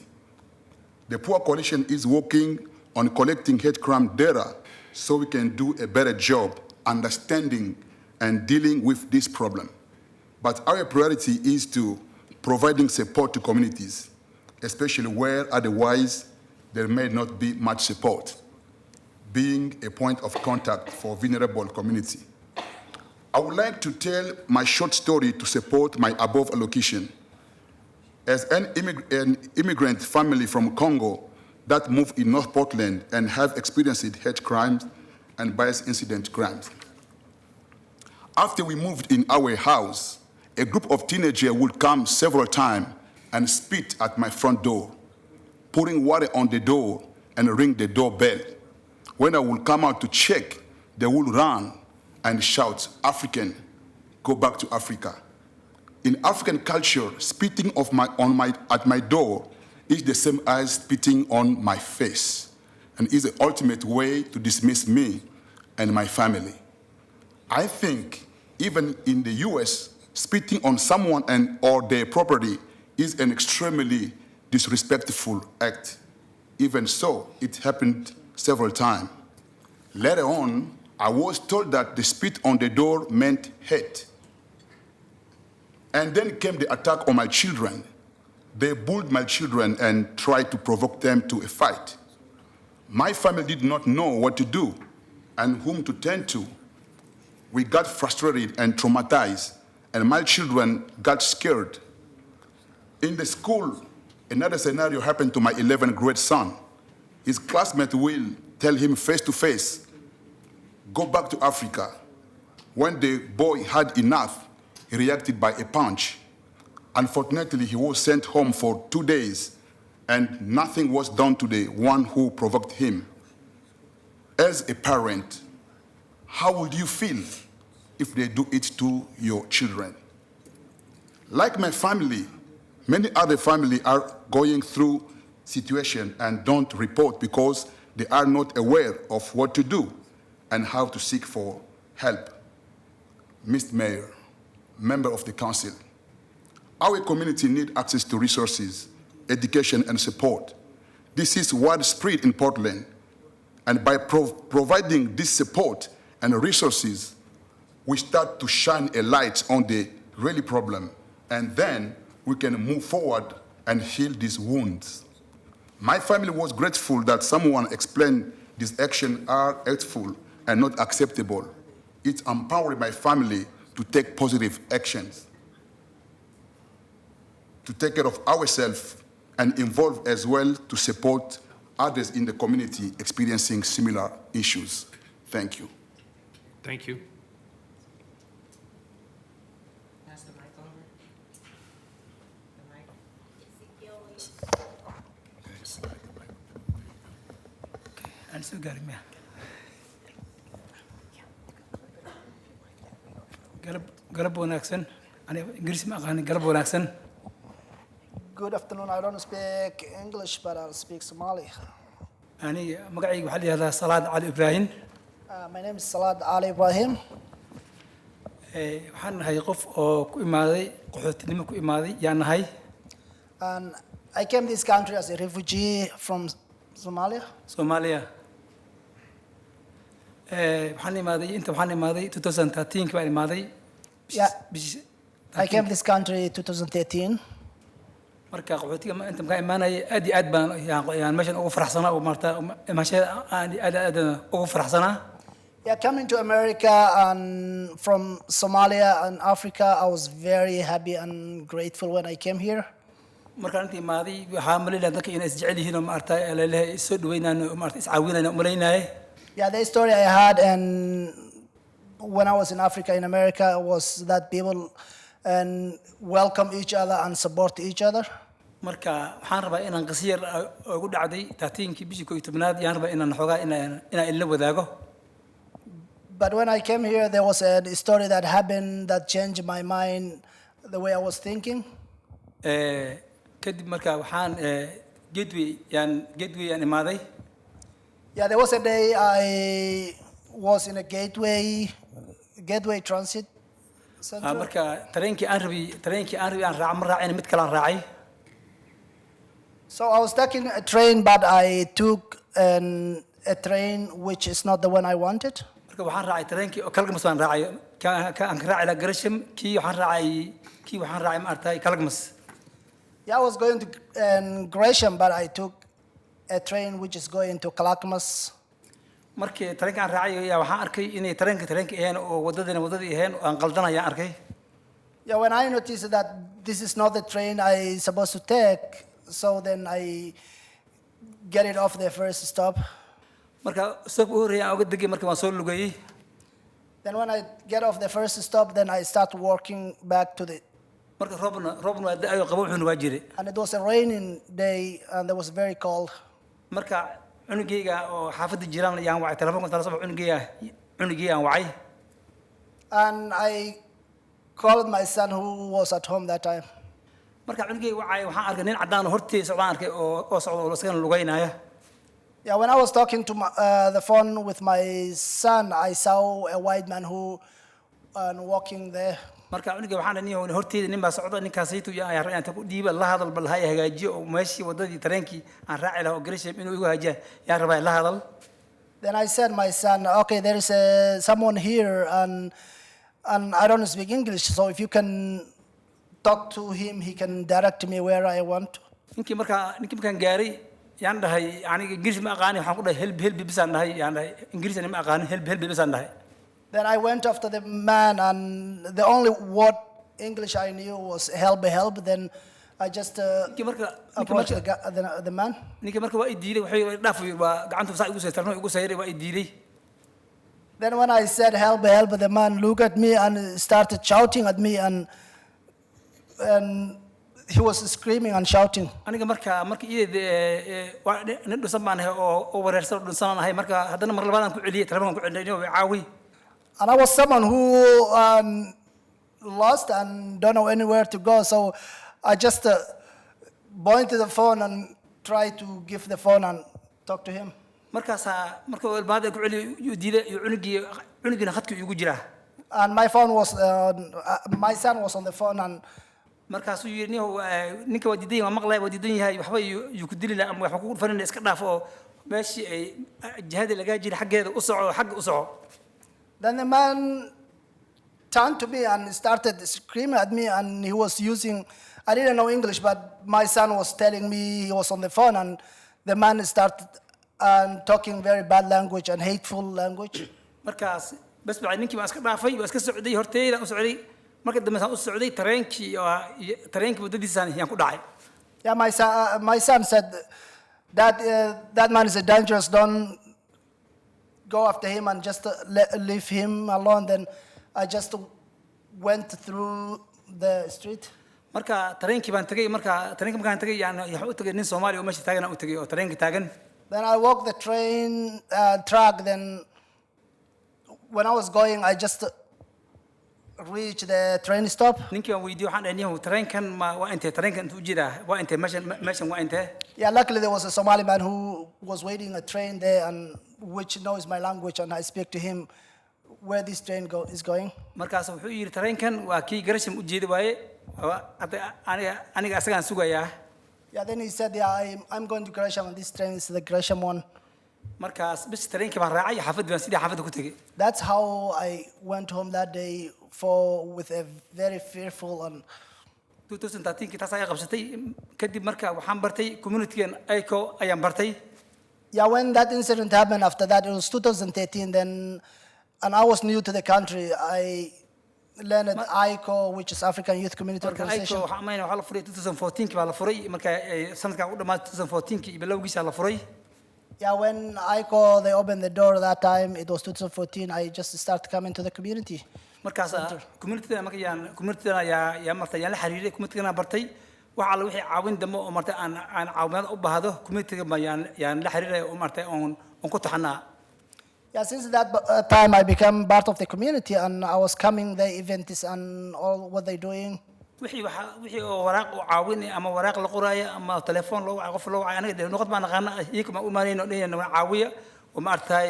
[SPEAKER 14] The Poor Coalition is working on collecting hate crime data so we can do a better job understanding and dealing with this problem. But our priority is to providing support to communities, especially where otherwise there may not be much support, being a point of contact for vulnerable community. I would like to tell my short story to support my above allocation. As an immigrant family from Congo that moved in North Portland and have experienced hate crimes and bias incident crimes. After we moved in our house, a group of teenagers would come several times and spit at my front door, pouring water on the door and ring the doorbell. When I would come out to check, they would run and shout, "African, go back to Africa." In African culture, spitting at my door is the same as spitting on my face, and is the ultimate way to dismiss me and my family. I think even in the US, spitting on someone or their property is an extremely disrespectful act. Even so, it happened several times. Later on, I was told that the spit on the door meant hate. And then came the attack on my children. They bullied my children and tried to provoke them to a fight. My family did not know what to do and whom to turn to. We got frustrated and traumatized, and my children got scared. In the school, another scenario happened to my 11th grade son. His classmate will tell him face to face, "Go back to Africa." When the boy had enough, he reacted by a punch. Unfortunately, he was sent home for 2 days, and nothing was done to the one who provoked him. As a parent, how would you feel if they do it to your children? Like my family, many other families are going through situation and don't report because they are not aware of what to do and how to seek for help. Mr. Mayor, member of the council, our community needs access to resources, education, and support. This is widespread in Portland, and by providing this support and resources, we start to shine a light on the real problem, and then we can move forward and heal these wounds. My family was grateful that someone explained these actions are hateful and not acceptable. It empowered my family to take positive actions, to take care of ourselves and involve as well to support others in the community experiencing similar issues. Thank you.
[SPEAKER 1] Thank you.
[SPEAKER 6] galab wanaagsan aniga ingiriis ma aqaanin galab wanaagsan.
[SPEAKER 17] Good afternoon. I don't speak English, but I'll speak Somali.
[SPEAKER 6] Aniga magacayga waxaa la yihahdaa Salaad Cali Ibrahim.
[SPEAKER 17] My name is Salad Ali Ibrahim.
[SPEAKER 6] Waxaan nahay qof oo ku imaaday qaxootinimo ku imaaday yaan nahay.
[SPEAKER 17] And I came to this country as a refugee from Somalia.
[SPEAKER 6] Somalia. Waxaan imaaday 2013 baan imaaday.
[SPEAKER 17] Yeah. I came this country 2013.
[SPEAKER 6] marka qaxootiga inta ka imaanay aad iyo aad baan yaan meeshan ugu faraxsanaa oo marta meesha aad ugu faraxsanaa.
[SPEAKER 17] Yeah, coming to America and from Somalia and Africa, I was very happy and grateful when I came here.
[SPEAKER 6] marka intii maadi waxa malina dadka inay is jecel yihiin oo maarta leeyahay soo dhaweynaan oo maarta is caawinayna umaleynay.
[SPEAKER 17] Yeah, the story I had and when I was in Africa in America was that people and welcome each other and support each other.
[SPEAKER 6] marka waxaan rabaa inaan qasiyar ugu dhacday 13kii bishii 11aad yaan rabaa inaan xogaa inaan ila wadaago.
[SPEAKER 17] But when I came here, there was a story that happened that changed my mind, the way I was thinking.
[SPEAKER 6] kadib marka waxaan gateway aan imaaday.
[SPEAKER 17] Yeah, there was a day I was in a gateway transit center.
[SPEAKER 6] marka tareenkii aan rabay aan raac ma raacin mid kale aan raacay.
[SPEAKER 17] So I was taking a train, but I took a train which is not the one I wanted.
[SPEAKER 6] marka waxaan raacay tareenkii oo Kalgamas baan raacay aan ka raacay la Gresham kii waxaan raacay ma artay Kalgamas.
[SPEAKER 17] Yeah, I was going to Gresham, but I took a train which is going to Kalakamas.
[SPEAKER 6] markii tareenka aan raacay ayaa waxaan arkay inay tareenka ahayn oo wadadii ahayn oo aan qaldanaya arkay.
[SPEAKER 17] Yeah, when I noticed that this is not the train I supposed to take, so then I get it off the first stop.
[SPEAKER 6] marka stop u horeeyay aan uga degay markii waan soo lugayay.
[SPEAKER 17] Then when I get off the first stop, then I start walking back to the.
[SPEAKER 6] marka roobna waa da'ayo qabowxuna waa jiray.
[SPEAKER 17] And it was a raining day and it was very cold.
[SPEAKER 6] marka cunugayga oo xaafadda jiraan ayaan wacay telefoonka tala soo cunugayga aan wacay.
[SPEAKER 17] And I called my son who was at home that time.
[SPEAKER 6] marka cunugayga wacay waxaan arkay nin cadaan hortiisa socdaan arkay oo socdo oo laskana lugaynaya.
[SPEAKER 17] Yeah, when I was talking to the phone with my son, I saw a white man who walking there.
[SPEAKER 6] marka cunugayga waxaan niyo horteeda nin baa socda ninkaasaytu yaa raacay ku dhiiba la hadal bal hay hagaajiyo oo meeshii wadadii tareenkii aan raaci lahaa oo Gresham inuu igu hagaajiyo yaa rabaa la hadal.
[SPEAKER 17] Then I said my son, okay, there is someone here and I don't speak English, so if you can talk to him, he can direct me where I want to.
[SPEAKER 6] ninkii markaan gaaray yaan dhahay aniga English ma aqaan waxaan ku dhahay help bisaan dhahay yaan dhahay English ma aqaan help bisaan dhahay.
[SPEAKER 17] Then I went after the man and the only word English I knew was help. Then I just approached the man.
[SPEAKER 6] ninkii marka waa idiiday waxay dhaafay waa gacanta saa igu saytarno igu sayray waa idiiday.
[SPEAKER 17] Then when I said help, the man looked at me and started shouting at me and he was screaming and shouting.
[SPEAKER 6] aniga marka waa nin dhusan baan ahay oo wareersan dhusan ahay marka haddana mar labaad aan ku celiyay telefoonka ku celiyay inuu caawi.
[SPEAKER 17] And I was someone who lost and don't know anywhere to go, so I just pointed the phone and tried to give the phone and talk to him.
[SPEAKER 6] marka walbaad ku celiyay diiday cunugina khadka igu jira.
[SPEAKER 17] And my son was on the phone and
[SPEAKER 6] markaasuu yiri ninka waa diidan waa maqlay waa diidan yahay waxba yu ku dili la ama wax ku farin iska dhaaf oo meeshii ay jihada laga jiri xaggeeda u soco.
[SPEAKER 17] Then the man turned to me and started screaming at me and he was using, I didn't know English, but my son was telling me he was on the phone and the man started talking very bad language and hateful language.
[SPEAKER 6] markaas bas baa ninkii waa iska dhaafay waa iska socday horteeda u socday marka dambe aan u socday tareenkii wadadiisaan yaan ku dhacay.
[SPEAKER 17] Yeah, my son said that man is dangerous, don't go after him and just leave him alone. Then I just went through the street.
[SPEAKER 6] marka tareenkii baan tagay markaan tagay yaan u tagay nin Soomaali oo meesha taagan u tagay oo tareenkii taagan.
[SPEAKER 17] Then I walked the train track. Then when I was going, I just reached the train stop.
[SPEAKER 6] ninkii waan weydiiyay waxaan dhahay tareenkan waa intee tareenkan intuu jiraa waa intee meeshan waa intee.
[SPEAKER 17] Yeah, luckily there was a Somali man who was waiting a train there and which knows my language, and I speak to him where this train is going.
[SPEAKER 6] markaas wuxuu yiri tareenkan waa kii Gresham u jeedi waaye aniga asagaan sugayaa.
[SPEAKER 17] Yeah, then he said, yeah, I'm going to Gresham and this train is the Gresham one.
[SPEAKER 6] markaas bis tareenkii baan raacay xaafad baan sidii xaafadda ku tegey.
[SPEAKER 17] That's how I went home that day with a very fearful and
[SPEAKER 6] 2013 taas ayaa qabsatay kadib marka waxaan bartay community-gan ICO ayaan bartay.
[SPEAKER 17] yeah, when that incident happened after that, it was 2013 then, and I was new to the country. I learned ICO, which is African Youth Community
[SPEAKER 6] marka
[SPEAKER 17] Organization.
[SPEAKER 6] ICO waxaa la furay 2014 baa la furay marka sanadkan u dhamaaday 2014 bilowgiisa la furay.
[SPEAKER 17] Yeah, when ICO they opened the door that time, it was 2014. I just started coming to the community.
[SPEAKER 6] markaas community-da marka community-da yaa martay yaan la xiriiray community-gana bartay waxa alla wixii caawin damo oo martay aan caawinaad u baahdo community-ga ma yaan la xiriiray oo martay on ku taxanaa.
[SPEAKER 17] Yeah, since that time I became part of the community and I was coming the events and all what they doing.
[SPEAKER 6] wixii oo waraaq oo caawin ama waraaq la qoraayo ama telefoon loo wacay qof loo wacay aniga de noqod baan naqaana iyaga ma u maanayno dheeyna caawiya oo ma artay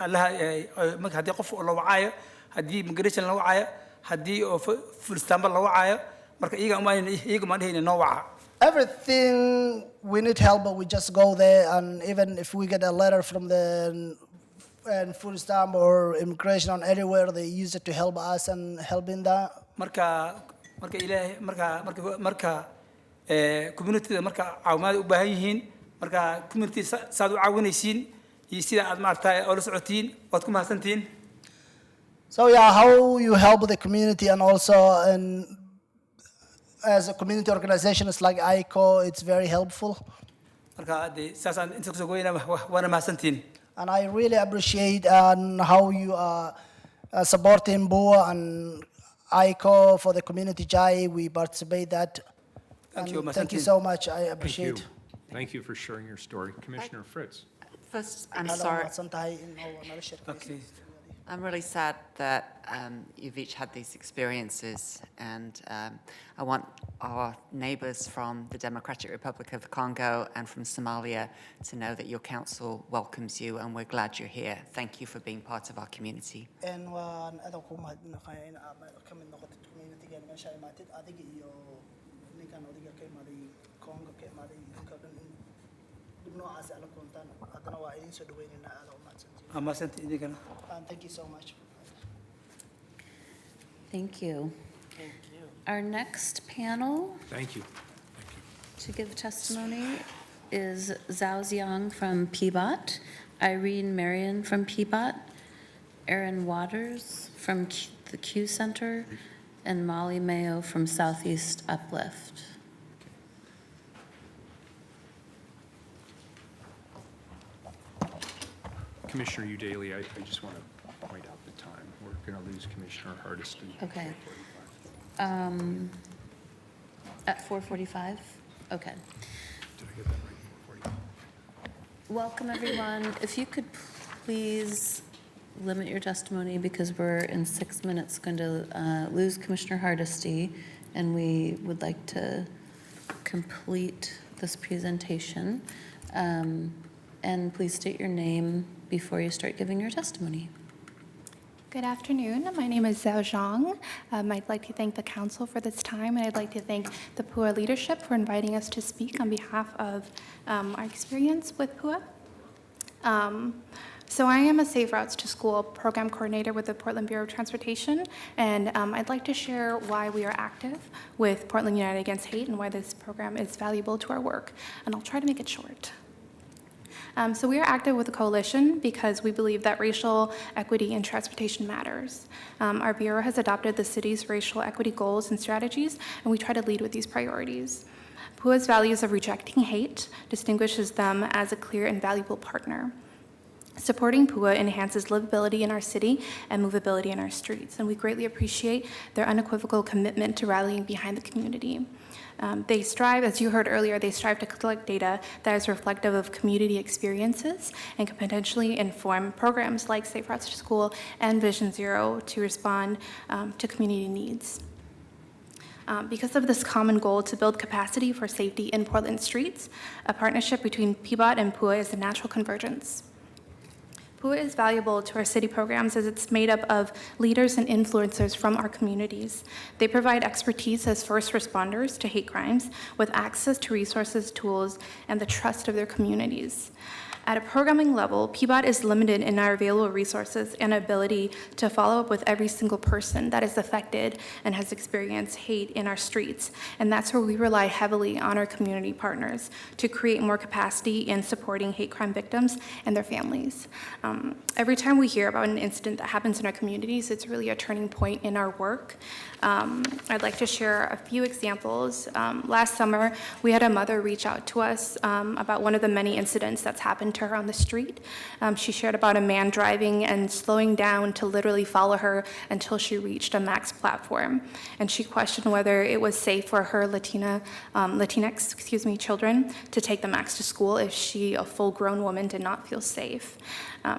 [SPEAKER 6] allaha marka hadii qof loo wacayo hadii migration loo wacayo hadii oo full stamp loo wacayo marka iyaga ma dheeyna noo waca.
[SPEAKER 17] Everything we need help, but we just go there, and even if we get a letter from the food stamp or immigration or anywhere, they use it to help us and helping that.
[SPEAKER 6] marka ilaahay marka community-da marka caawimaad u baahan yihiin marka community saad u caawinaysiin iyo sida aad maartay oo la socotiin waad ku mahadsantiin.
[SPEAKER 17] So yeah, how you help the community and also as a community organization is like ICO, it's very helpful.
[SPEAKER 6] marka de saasaan inta kusoo goynaa waana mahadsantiin.
[SPEAKER 17] And I really appreciate how you are supporting BUA and ICO for the community Jai. We participate that. Thank you so much. I appreciate.
[SPEAKER 1] Thank you for sharing your story. Commissioner Fritz.
[SPEAKER 3] First, I'm sorry.
[SPEAKER 6] Okay.
[SPEAKER 3] I'm really sad that you've each had these experiences, and I want our neighbors from the Democratic Republic of the Congo and from Somalia to know that your council welcomes you, and we're glad you're here. Thank you for being part of our community.
[SPEAKER 17] Thank you so much.
[SPEAKER 8] Thank you. Our next panel
[SPEAKER 1] Thank you.
[SPEAKER 8] to give testimony is Zhao Xiang from PBOT, Irene Marion from PBOT, Aaron Waters from the Q Center, and Molly Mayo from Southeast Uplift.
[SPEAKER 1] Commissioner Udaly, I just want to point out the time. We're going to lose Commissioner Hardesty.
[SPEAKER 8] Okay. At 4:45? Okay.
[SPEAKER 1] Did I get that right? 4:45.
[SPEAKER 8] Welcome, everyone. If you could please limit your testimony because we're in 6 minutes going to lose Commissioner Hardesty, and we would like to complete this presentation. And please state your name before you start giving your testimony.
[SPEAKER 15] Good afternoon. My name is Zhao Zhang. I'd like to thank the council for this time, and I'd like to thank the PUA leadership for inviting us to speak on behalf of our experience with PUA. So I am a Safe Routes to School program coordinator with the Portland Bureau of Transportation, and I'd like to share why we are active with Portland United Against Hate and why this program is valuable to our work, and I'll try to make it short. So we are active with the coalition because we believe that racial equity in transportation matters. Our bureau has adopted the city's racial equity goals and strategies, and we try to lead with these priorities. PUA's values of rejecting hate distinguishes them as a clear and valuable partner. Supporting PUA enhances livability in our city and movability in our streets, and we greatly appreciate their unequivocal commitment to rallying behind the community. They strive, as you heard earlier, they strive to collect data that is reflective of community experiences and can potentially inform programs like Safe Routes to School and Vision Zero to respond to community needs. Because of this common goal to build capacity for safety in Portland streets, a partnership between PBOT and PUA is a natural convergence. PUA is valuable to our city programs as it's made up of leaders and influencers from our communities. They provide expertise as first responders to hate crimes with access to resources, tools, and the trust of their communities. At a programming level, PBOT is limited in our available resources and ability to follow up with every single person that is affected and has experienced hate in our streets. And that's where we rely heavily on our community partners to create more capacity in supporting hate crime victims and their families. Every time we hear about an incident that happens in our communities, it's really a turning point in our work. I'd like to share a few examples. Last summer, we had a mother reach out to us about one of the many incidents that's happened to her on the street. She shared about a man driving and slowing down to literally follow her until she reached a MAX platform. And she questioned whether it was safe for her Latinx children to take the MAX to school if she, a full-grown woman, did not feel safe.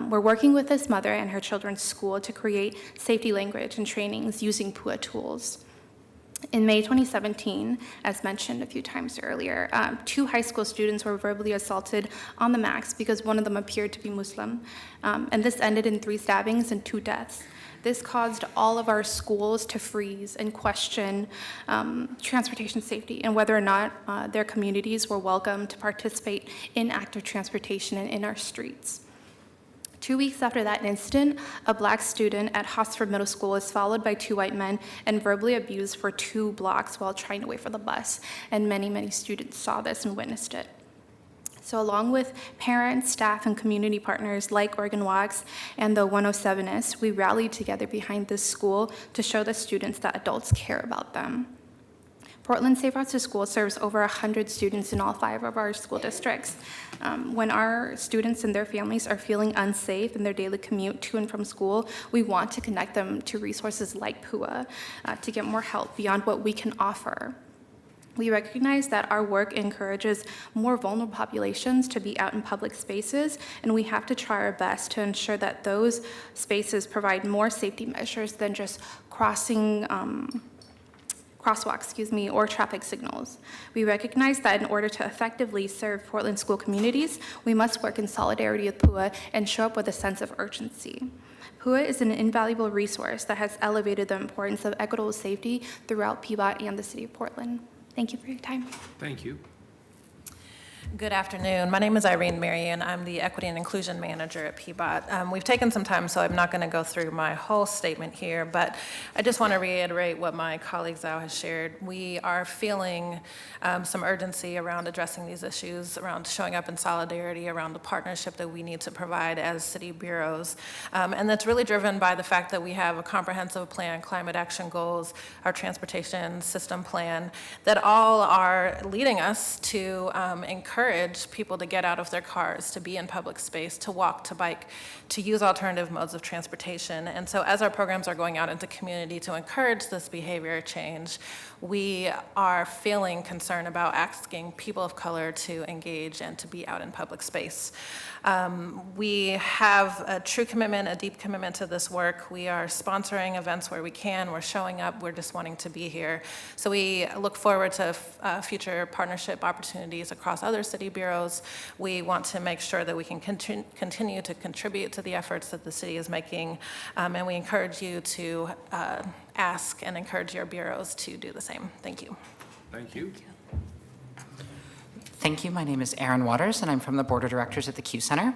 [SPEAKER 15] We're working with this mother and her children's school to create safety language and trainings using PUA tools. In May 2017, as mentioned a few times earlier, 2 high school students were verbally assaulted on the MAX because one of them appeared to be Muslim. And this ended in 3 stabbings and 2 deaths. This caused all of our schools to freeze and question transportation safety and whether or not their communities were welcome to participate in active transportation and in our streets. 2 weeks after that incident, a black student at Hosford Middle School was followed by 2 white men and verbally abused for 2 blocks while trying to wait for the bus. And many, many students saw this and witnessed it. So along with parents, staff, and community partners like Oregon Walks and the 107s, we rallied together behind this school to show the students that adults care about them. Portland Safe Routes to School serves over 100 students in all 5 of our school districts. When our students and their families are feeling unsafe in their daily commute to and from school, we want to connect them to resources like PUA to get more help beyond what we can offer. We recognize that our work encourages more vulnerable populations to be out in public spaces, and we have to try our best to ensure that those spaces provide more safety measures than just crosswalks, or traffic signals. We recognize that in order to effectively serve Portland school communities, we must work in solidarity with PUA and show up with a sense of urgency. PUA is an invaluable resource that has elevated the importance of equitable safety throughout PBOT and the City of Portland. Thank you for your time.
[SPEAKER 1] Thank you.
[SPEAKER 2] Good afternoon. My name is Irene Marion. I'm the Equity and Inclusion Manager at PBOT. We've taken some time, so I'm not going to go through my whole statement here, but I just want to reiterate what my colleague Zhao has shared. We are feeling some urgency around addressing these issues, around showing up in solidarity, around the partnership that we need to provide as city bureaus. And that's really driven by the fact that we have a comprehensive plan, climate action goals, our transportation system plan, that all are leading us to encourage people to get out of their cars, to be in public space, to walk, to bike, to use alternative modes of transportation. And so as our programs are going out into community to encourage this behavior change, we are feeling concerned about asking people of color to engage and to be out in public space. We have a true commitment, a deep commitment to this work. We are sponsoring events where we can. We're showing up. We're just wanting to be here. So we look forward to future partnership opportunities across other city bureaus. We want to make sure that we can continue to contribute to the efforts that the city is making. And we encourage you to ask and encourage your bureaus to do the same. Thank you.
[SPEAKER 1] Thank you.
[SPEAKER 10] Thank you. My name is Aaron Waters, and I'm from the Board of Directors at the Q Center.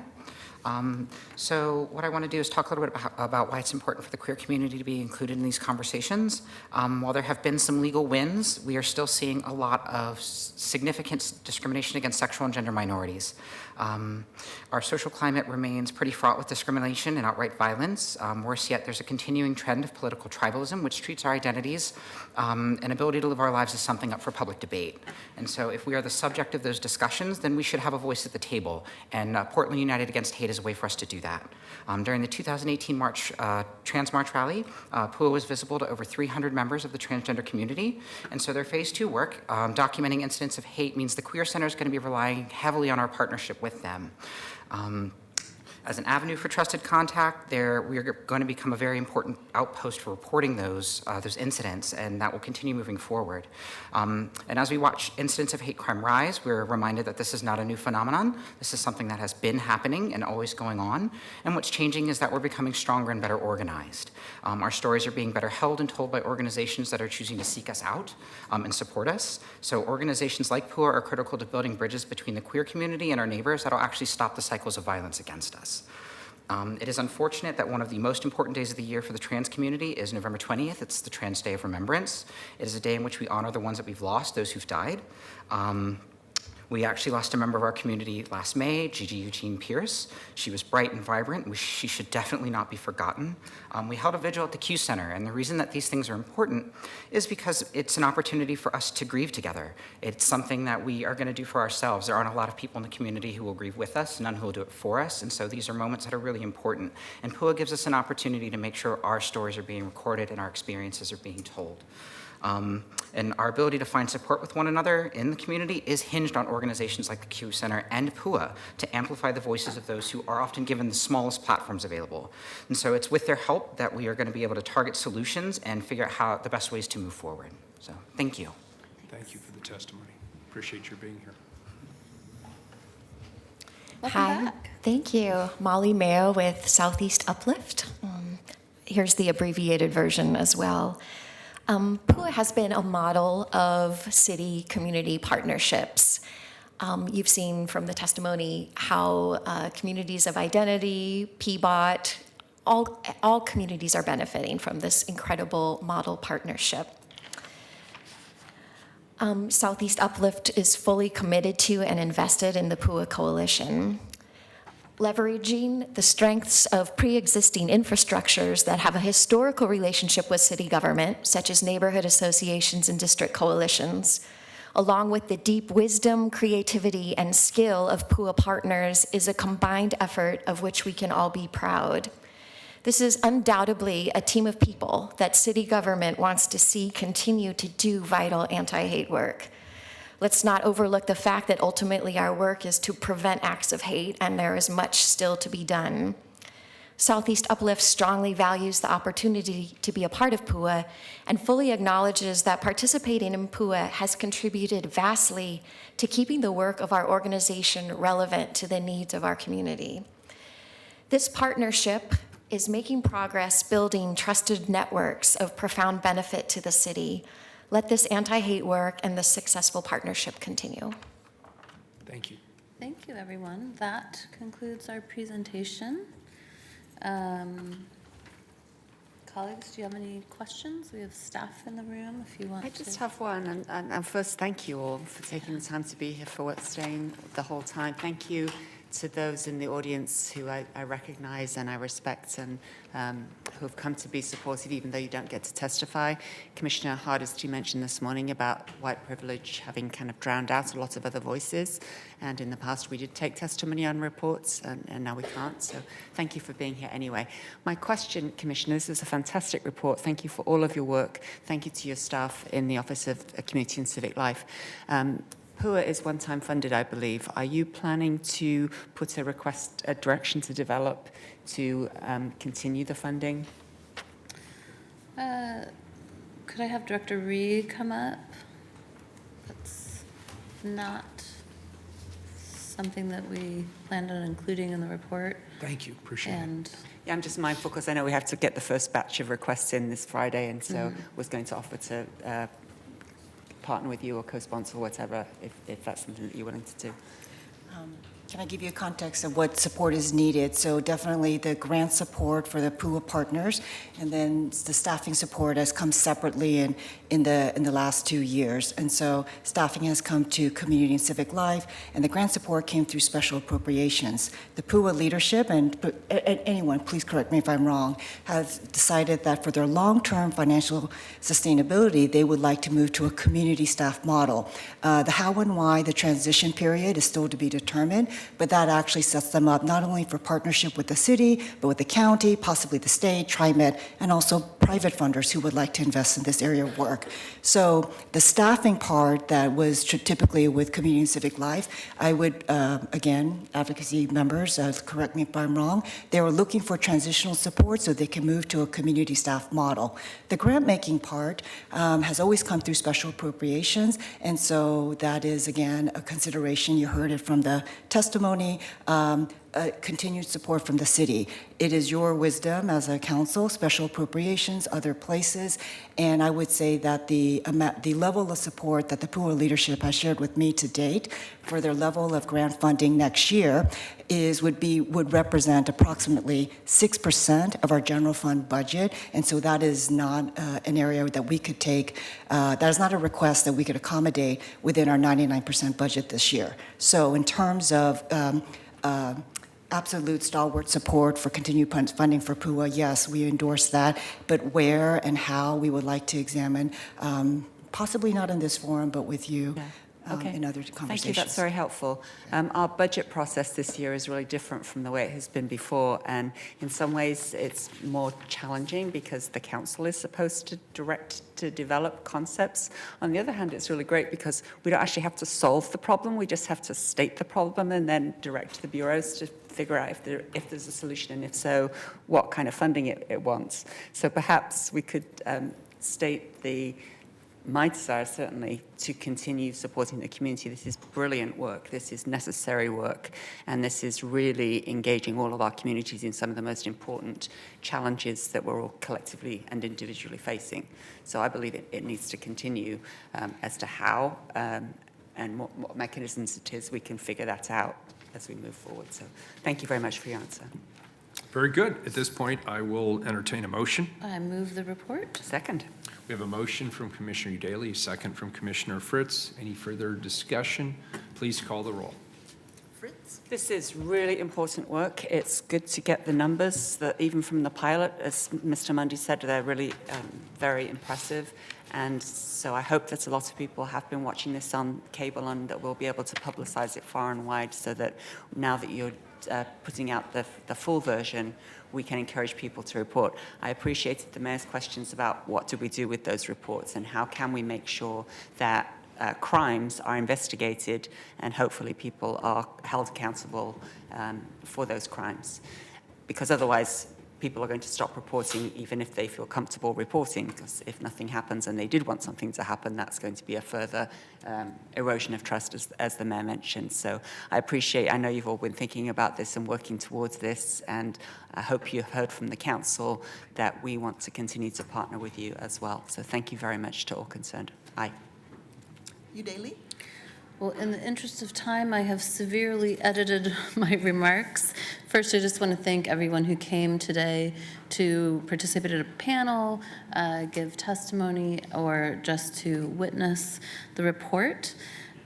[SPEAKER 10] So what I want to do is talk a little bit about why it's important for the queer community to be included in these conversations. While there have been some legal wins, we are still seeing a lot of significant discrimination against sexual and gender minorities. Our social climate remains pretty fraught with discrimination and outright violence. Worse yet, there's a continuing trend of political tribalism, which treats our identities and ability to live our lives as something up for public debate. And so if we are the subject of those discussions, then we should have a voice at the table. And Portland United Against Hate is a way for us to do that. During the 2018 Trans March rally, PUA was visible to over 300 members of the transgender community. And so their phase 2 work, documenting incidents of hate, means the Queer Center is going to be relying heavily on our partnership with them. As an avenue for trusted contact, we are going to become a very important outpost for reporting those incidents, and that will continue moving forward. And as we watch incidents of hate crime rise, we're reminded that this is not a new phenomenon. This is something that has been happening and always going on. And what's changing is that we're becoming stronger and better organized. Our stories are being better held and told by organizations that are choosing to seek us out and support us. So organizations like PUA are critical to building bridges between the queer community and our neighbors that'll actually stop the cycles of violence against us. It is unfortunate that one of the most important days of the year for the trans community is November 20th. It's the Trans Day of Remembrance. It is a day in which we honor the ones that we've lost, those who've died. We actually lost a member of our community last May, Gigi Eugene Pierce. She was bright and vibrant. She should definitely not be forgotten. We held a vigil at the Q Center, and the reason that these things are important is because it's an opportunity for us to grieve together. It's something that we are going to do for ourselves. There aren't a lot of people in the community who will grieve with us, none who will do it for us, and so these are moments that are really important. And PUA gives us an opportunity to make sure our stories are being recorded and our experiences are being told. And our ability to find support with one another in the community is hinged on organizations like the Q Center and PUA to amplify the voices of those who are often given the smallest platforms available. And so it's with their help that we are going to be able to target solutions and figure out how the best ways to move forward. So thank you.
[SPEAKER 1] Thank you for the testimony. Appreciate your being here.
[SPEAKER 4] Hi, thank you. Molly Mayo with Southeast Uplift. Here's the abbreviated version as well. PUA has been a model of city-community partnerships. You've seen from the testimony how communities of identity, PBOT, all communities are benefiting from this incredible model partnership. Southeast Uplift is fully committed to and invested in the PUA Coalition. Leveraging the strengths of pre-existing infrastructures that have a historical relationship with city government, such as neighborhood associations and district coalitions, along with the deep wisdom, creativity, and skill of PUA partners, is a combined effort of which we can all be proud. This is undoubtedly a team of people that city government wants to see continue to do vital anti-hate work. Let's not overlook the fact that ultimately our work is to prevent acts of hate, and there is much still to be done. Southeast Uplift strongly values the opportunity to be a part of PUA and fully acknowledges that participating in PUA has contributed vastly to keeping the work of our organization relevant to the needs of our community. This partnership is making progress building trusted networks of profound benefit to the city. Let this anti-hate work and this successful partnership continue.
[SPEAKER 1] Thank you.
[SPEAKER 8] Thank you, everyone. That concludes our presentation. Colleagues, do you have any questions? We have staff in the room if you want to.
[SPEAKER 3] I just have one, and first, thank you all for taking the time to be here, for staying the whole time. Thank you to those in the audience who I recognize and I respect and who have come to be supportive even though you don't get to testify. Commissioner Hardesty mentioned this morning about white privilege having kind of drowned out a lot of other voices, and in the past we did take testimony on reports and now we can't, so thank you for being here anyway. My question, Commissioner, this is a fantastic report. Thank you for all of your work. Thank you to your staff in the Office of Community and Civic Life. PUA is one-time funded, I believe. Are you planning to put a direction to develop to continue the funding?
[SPEAKER 8] Could I have Director Reed come up? That's not something that we planned on including in the report.
[SPEAKER 1] Thank you, appreciate it.
[SPEAKER 3] Yeah, I'm just mindful because I know we have to get the first batch of requests in this Friday, and so was going to offer to partner with you or co-sponsor, whatever, if that's something that you're willing to do.
[SPEAKER 5] Can I give you a context of what support is needed? So definitely the grant support for the PUA partners, and then the staffing support has come separately in the last 2 years. And so staffing has come to Community and Civic Life, and the grant support came through special appropriations. The PUA leadership, and anyone, please correct me if I'm wrong, has decided that for their long-term financial sustainability, they would like to move to a community staff model. The how and why, the transition period is still to be determined, but that actually sets them up not only for partnership with the city, but with the county, possibly the state, TriMet, and also private funders who would like to invest in this area of work. So the staffing part that was typically with community and civic life, I would, again, advocacy members, correct me if I'm wrong, they were looking for transitional support so they can move to a community staff model. The grant-making part has always come through special appropriations, and so that is, again, a consideration. You heard it from the testimony. Continued support from the city. It is your wisdom as a council, special appropriations, other places, and I would say that the level of support that the PUA leadership has shared with me to date for their level of grant funding next year would represent approximately 6% of our general fund budget, and so that is not an area that we could take. That is not a request that we could accommodate within our 99% budget this year. So in terms of absolute stalwart support for continued funding for PUA, yes, we endorse that, but where and how we would like to examine, possibly not in this forum, but with you. In other conversations.
[SPEAKER 3] Thank you, that's very helpful. Our budget process this year is really different from the way it has been before, and in some ways it's more challenging because the council is supposed to develop concepts. On the other hand, it's really great because we don't actually have to solve the problem, we just have to state the problem and then direct the bureaus to figure out if there's a solution, and if so, what kind of funding it wants. So perhaps we could state my desire, certainly, to continue supporting the community. This is brilliant work, this is necessary work, and this is really engaging all of our communities in some of the most important challenges that we're all collectively and individually facing. So I believe it needs to continue. As to how and what mechanisms it is, we can figure that out as we move forward. So thank you very much for your answer.
[SPEAKER 1] Very good. At this point, I will entertain a motion.
[SPEAKER 8] I move the report.
[SPEAKER 3] Second.
[SPEAKER 1] We have a motion from Commissioner Daly, a second from Commissioner Fritz. Any further discussion? Please call the roll.
[SPEAKER 3] Fritz? This is really important work. It's good to get the numbers that even from the pilot, as Mr. Mundy said, they're really very impressive. And so I hope that a lot of people have been watching this on cable and that we'll be able to publicize it far and wide so that now that you're putting out the full version, we can encourage people to report. I appreciated the Mayor's questions about what do we do with those reports and how can we make sure that crimes are investigated and hopefully people are held accountable for those crimes. Because otherwise, people are going to stop reporting even if they feel comfortable reporting, because if nothing happens and they did want something to happen, that's going to be a further erosion of trust, as the Mayor mentioned. So I know you've all been thinking about this and working towards this, and I hope you've heard from the Council that we want to continue to partner with you as well. So thank you very much to all concerned. Aye.
[SPEAKER 11] You, Daly?
[SPEAKER 8] Well, in the interest of time, I have severely edited my remarks. First, I just want to thank everyone who came today to participate in a panel, give testimony, or just to witness the report.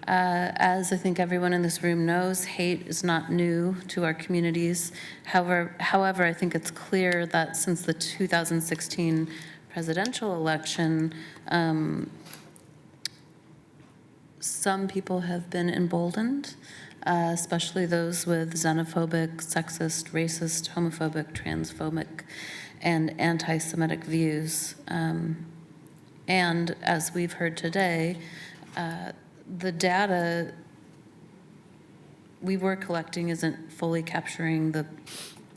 [SPEAKER 8] As I think everyone in this room knows, hate is not new to our communities. However, I think it's clear that since the 2016 presidential election, some people have been emboldened, especially those with xenophobic, sexist, racist, homophobic, transphobic, and anti-Semitic views. And as we've heard today, the data we were collecting isn't fully capturing the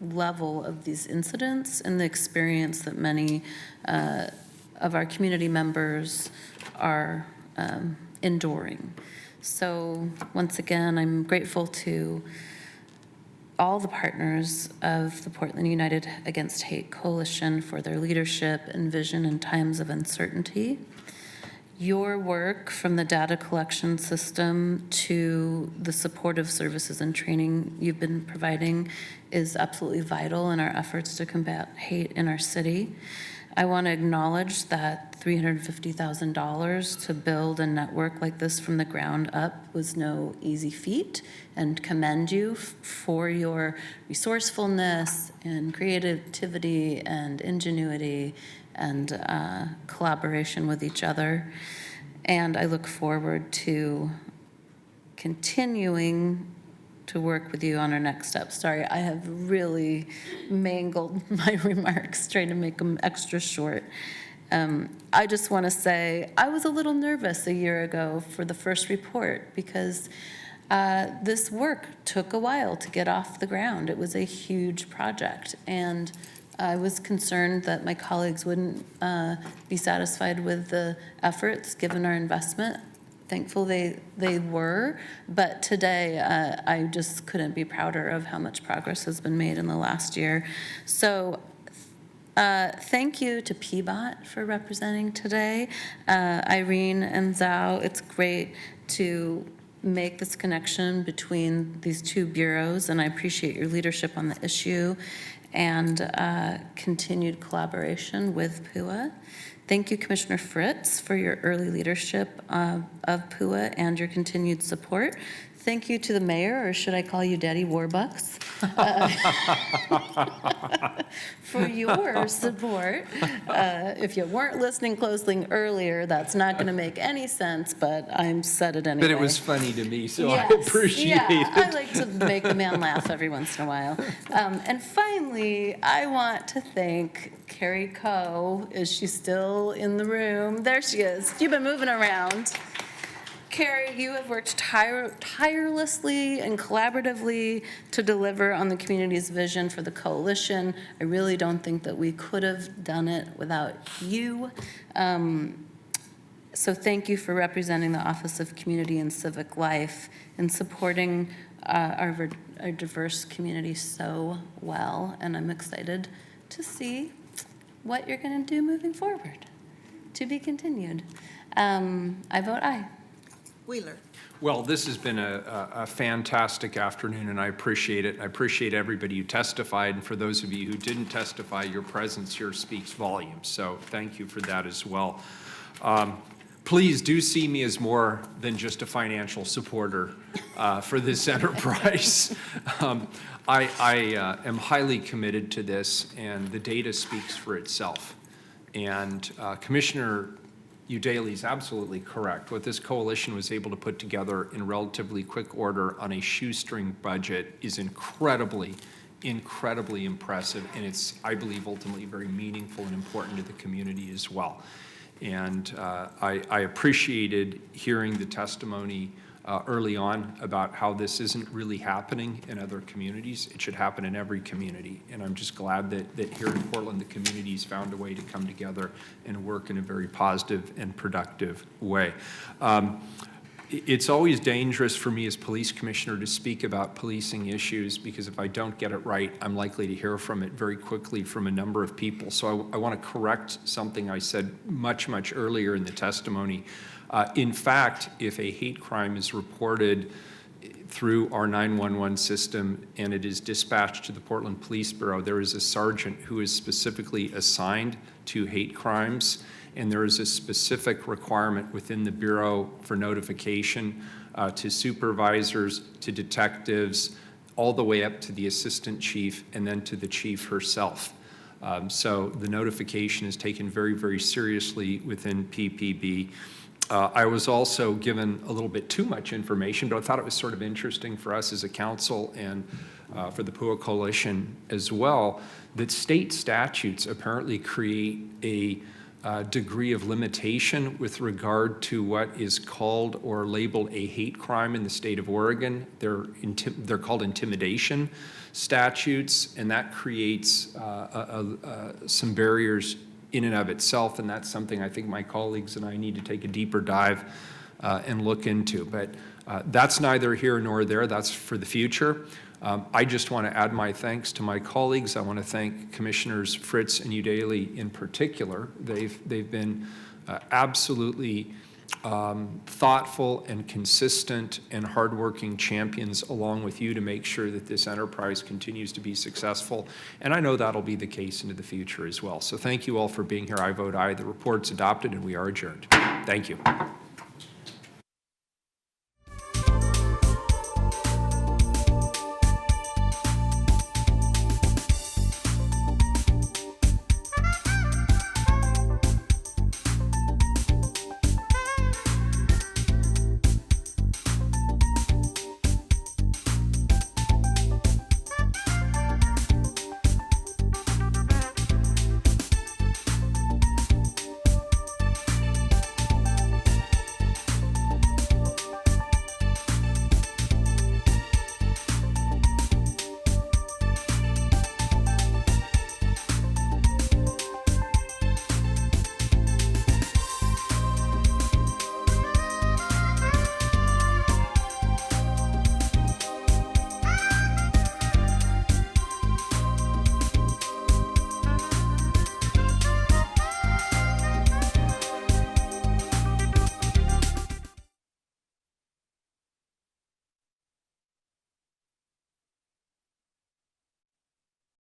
[SPEAKER 8] level of these incidents and the experience that many of our community members are enduring. So once again, I'm grateful to all the partners of the Portland United Against Hate Coalition for their leadership and vision in times of uncertainty. Your work, from the data collection system to the supportive services and training you've been providing, is absolutely vital in our efforts to combat hate in our city. I want to acknowledge that $350,000 to build a network like this from the ground up was no easy feat, and commend you for your resourcefulness and creativity and ingenuity and collaboration with each other. And I look forward to continuing to work with you on our next step. Sorry, I have really mangled my remarks, trying to make them extra short. I just want to say, I was a little nervous a year ago for the first report because this work took a while to get off the ground. It was a huge project, and I was concerned that my colleagues wouldn't be satisfied with the efforts given our investment. Thankful they were, but today I just couldn't be prouder of how much progress has been made in the last year. So thank you to PBOT for representing today. Irene and Zhao, it's great to make this connection between these two bureaus, and I appreciate your leadership on the issue and continued collaboration with PUA. Thank you, Commissioner Fritz, for your early leadership of PUA and your continued support. Thank you to the mayor, or should I call you Daddy Warbucks, for your support. If you weren't listening closely earlier, that's not going to make any sense, but I'm said it anyway.
[SPEAKER 1] But it was funny to me, so
[SPEAKER 8] Yes,
[SPEAKER 1] I appreciate it.
[SPEAKER 8] I like to make the man laugh every once in a while. And finally, I want to thank Carrie Coe. Is she still in the room? There she is. You've been moving around. Carrie, you have worked tirelessly and collaboratively to deliver on the community's vision for the coalition. I really don't think that we could have done it without you. So thank you for representing the Office of Community and Civic Life and supporting our diverse community so well. And I'm excited to see what you're going to do moving forward. To be continued. I vote aye.
[SPEAKER 12] Wheeler.
[SPEAKER 1] Well, this has been a fantastic afternoon, and I appreciate it. I appreciate everybody who testified, and for those of you who didn't testify, your presence here speaks volumes, so thank you for that as well. Please do see me as more than just a financial supporter for this enterprise. I am highly committed to this, and the data speaks for itself. And Commissioner Udaley is absolutely correct. What this coalition was able to put together in relatively quick order on a shoestring budget is incredibly impressive, and it's, I believe, ultimately very meaningful and important to the community as well. And I appreciated hearing the testimony early on about how this isn't really happening in other communities. It should happen in every community. And I'm just glad that here in Portland, the community's found a way to come together and work in a very positive and productive way. It's always dangerous for me as police commissioner to speak about policing issues, because if I don't get it right, I'm likely to hear from it very quickly from a number of people. So I want to correct something I said much earlier in the testimony. In fact, if a hate crime is reported through our 911 system and it is dispatched to the Portland Police Bureau, there is a sergeant who is specifically assigned to hate crimes, and there is a specific requirement within the Bureau for notification to supervisors, to detectives, all the way up to the assistant chief and then to the chief herself. So the notification is taken very seriously within PPB. I was also given a little bit too much information, but I thought it was sort of interesting for us as a council and for the PUA Coalition as well, that state statutes apparently create a degree of limitation with regard to what is called or labeled a hate crime in the state of Oregon. They're called intimidation statutes, and that creates some barriers in and of itself, and that's something I think my colleagues and I need to take a deeper dive and look into. But that's neither here nor there. That's for the future. I just want to add my thanks to my colleagues. I want to thank Commissioners Fritz and Udaley in particular. They've been absolutely thoughtful and consistent and hardworking champions along with you to make sure that this enterprise continues to be successful. And I know that'll be the case into the future as well. So thank you all for being here. I vote aye. The report's adopted and we are adjourned. Thank you.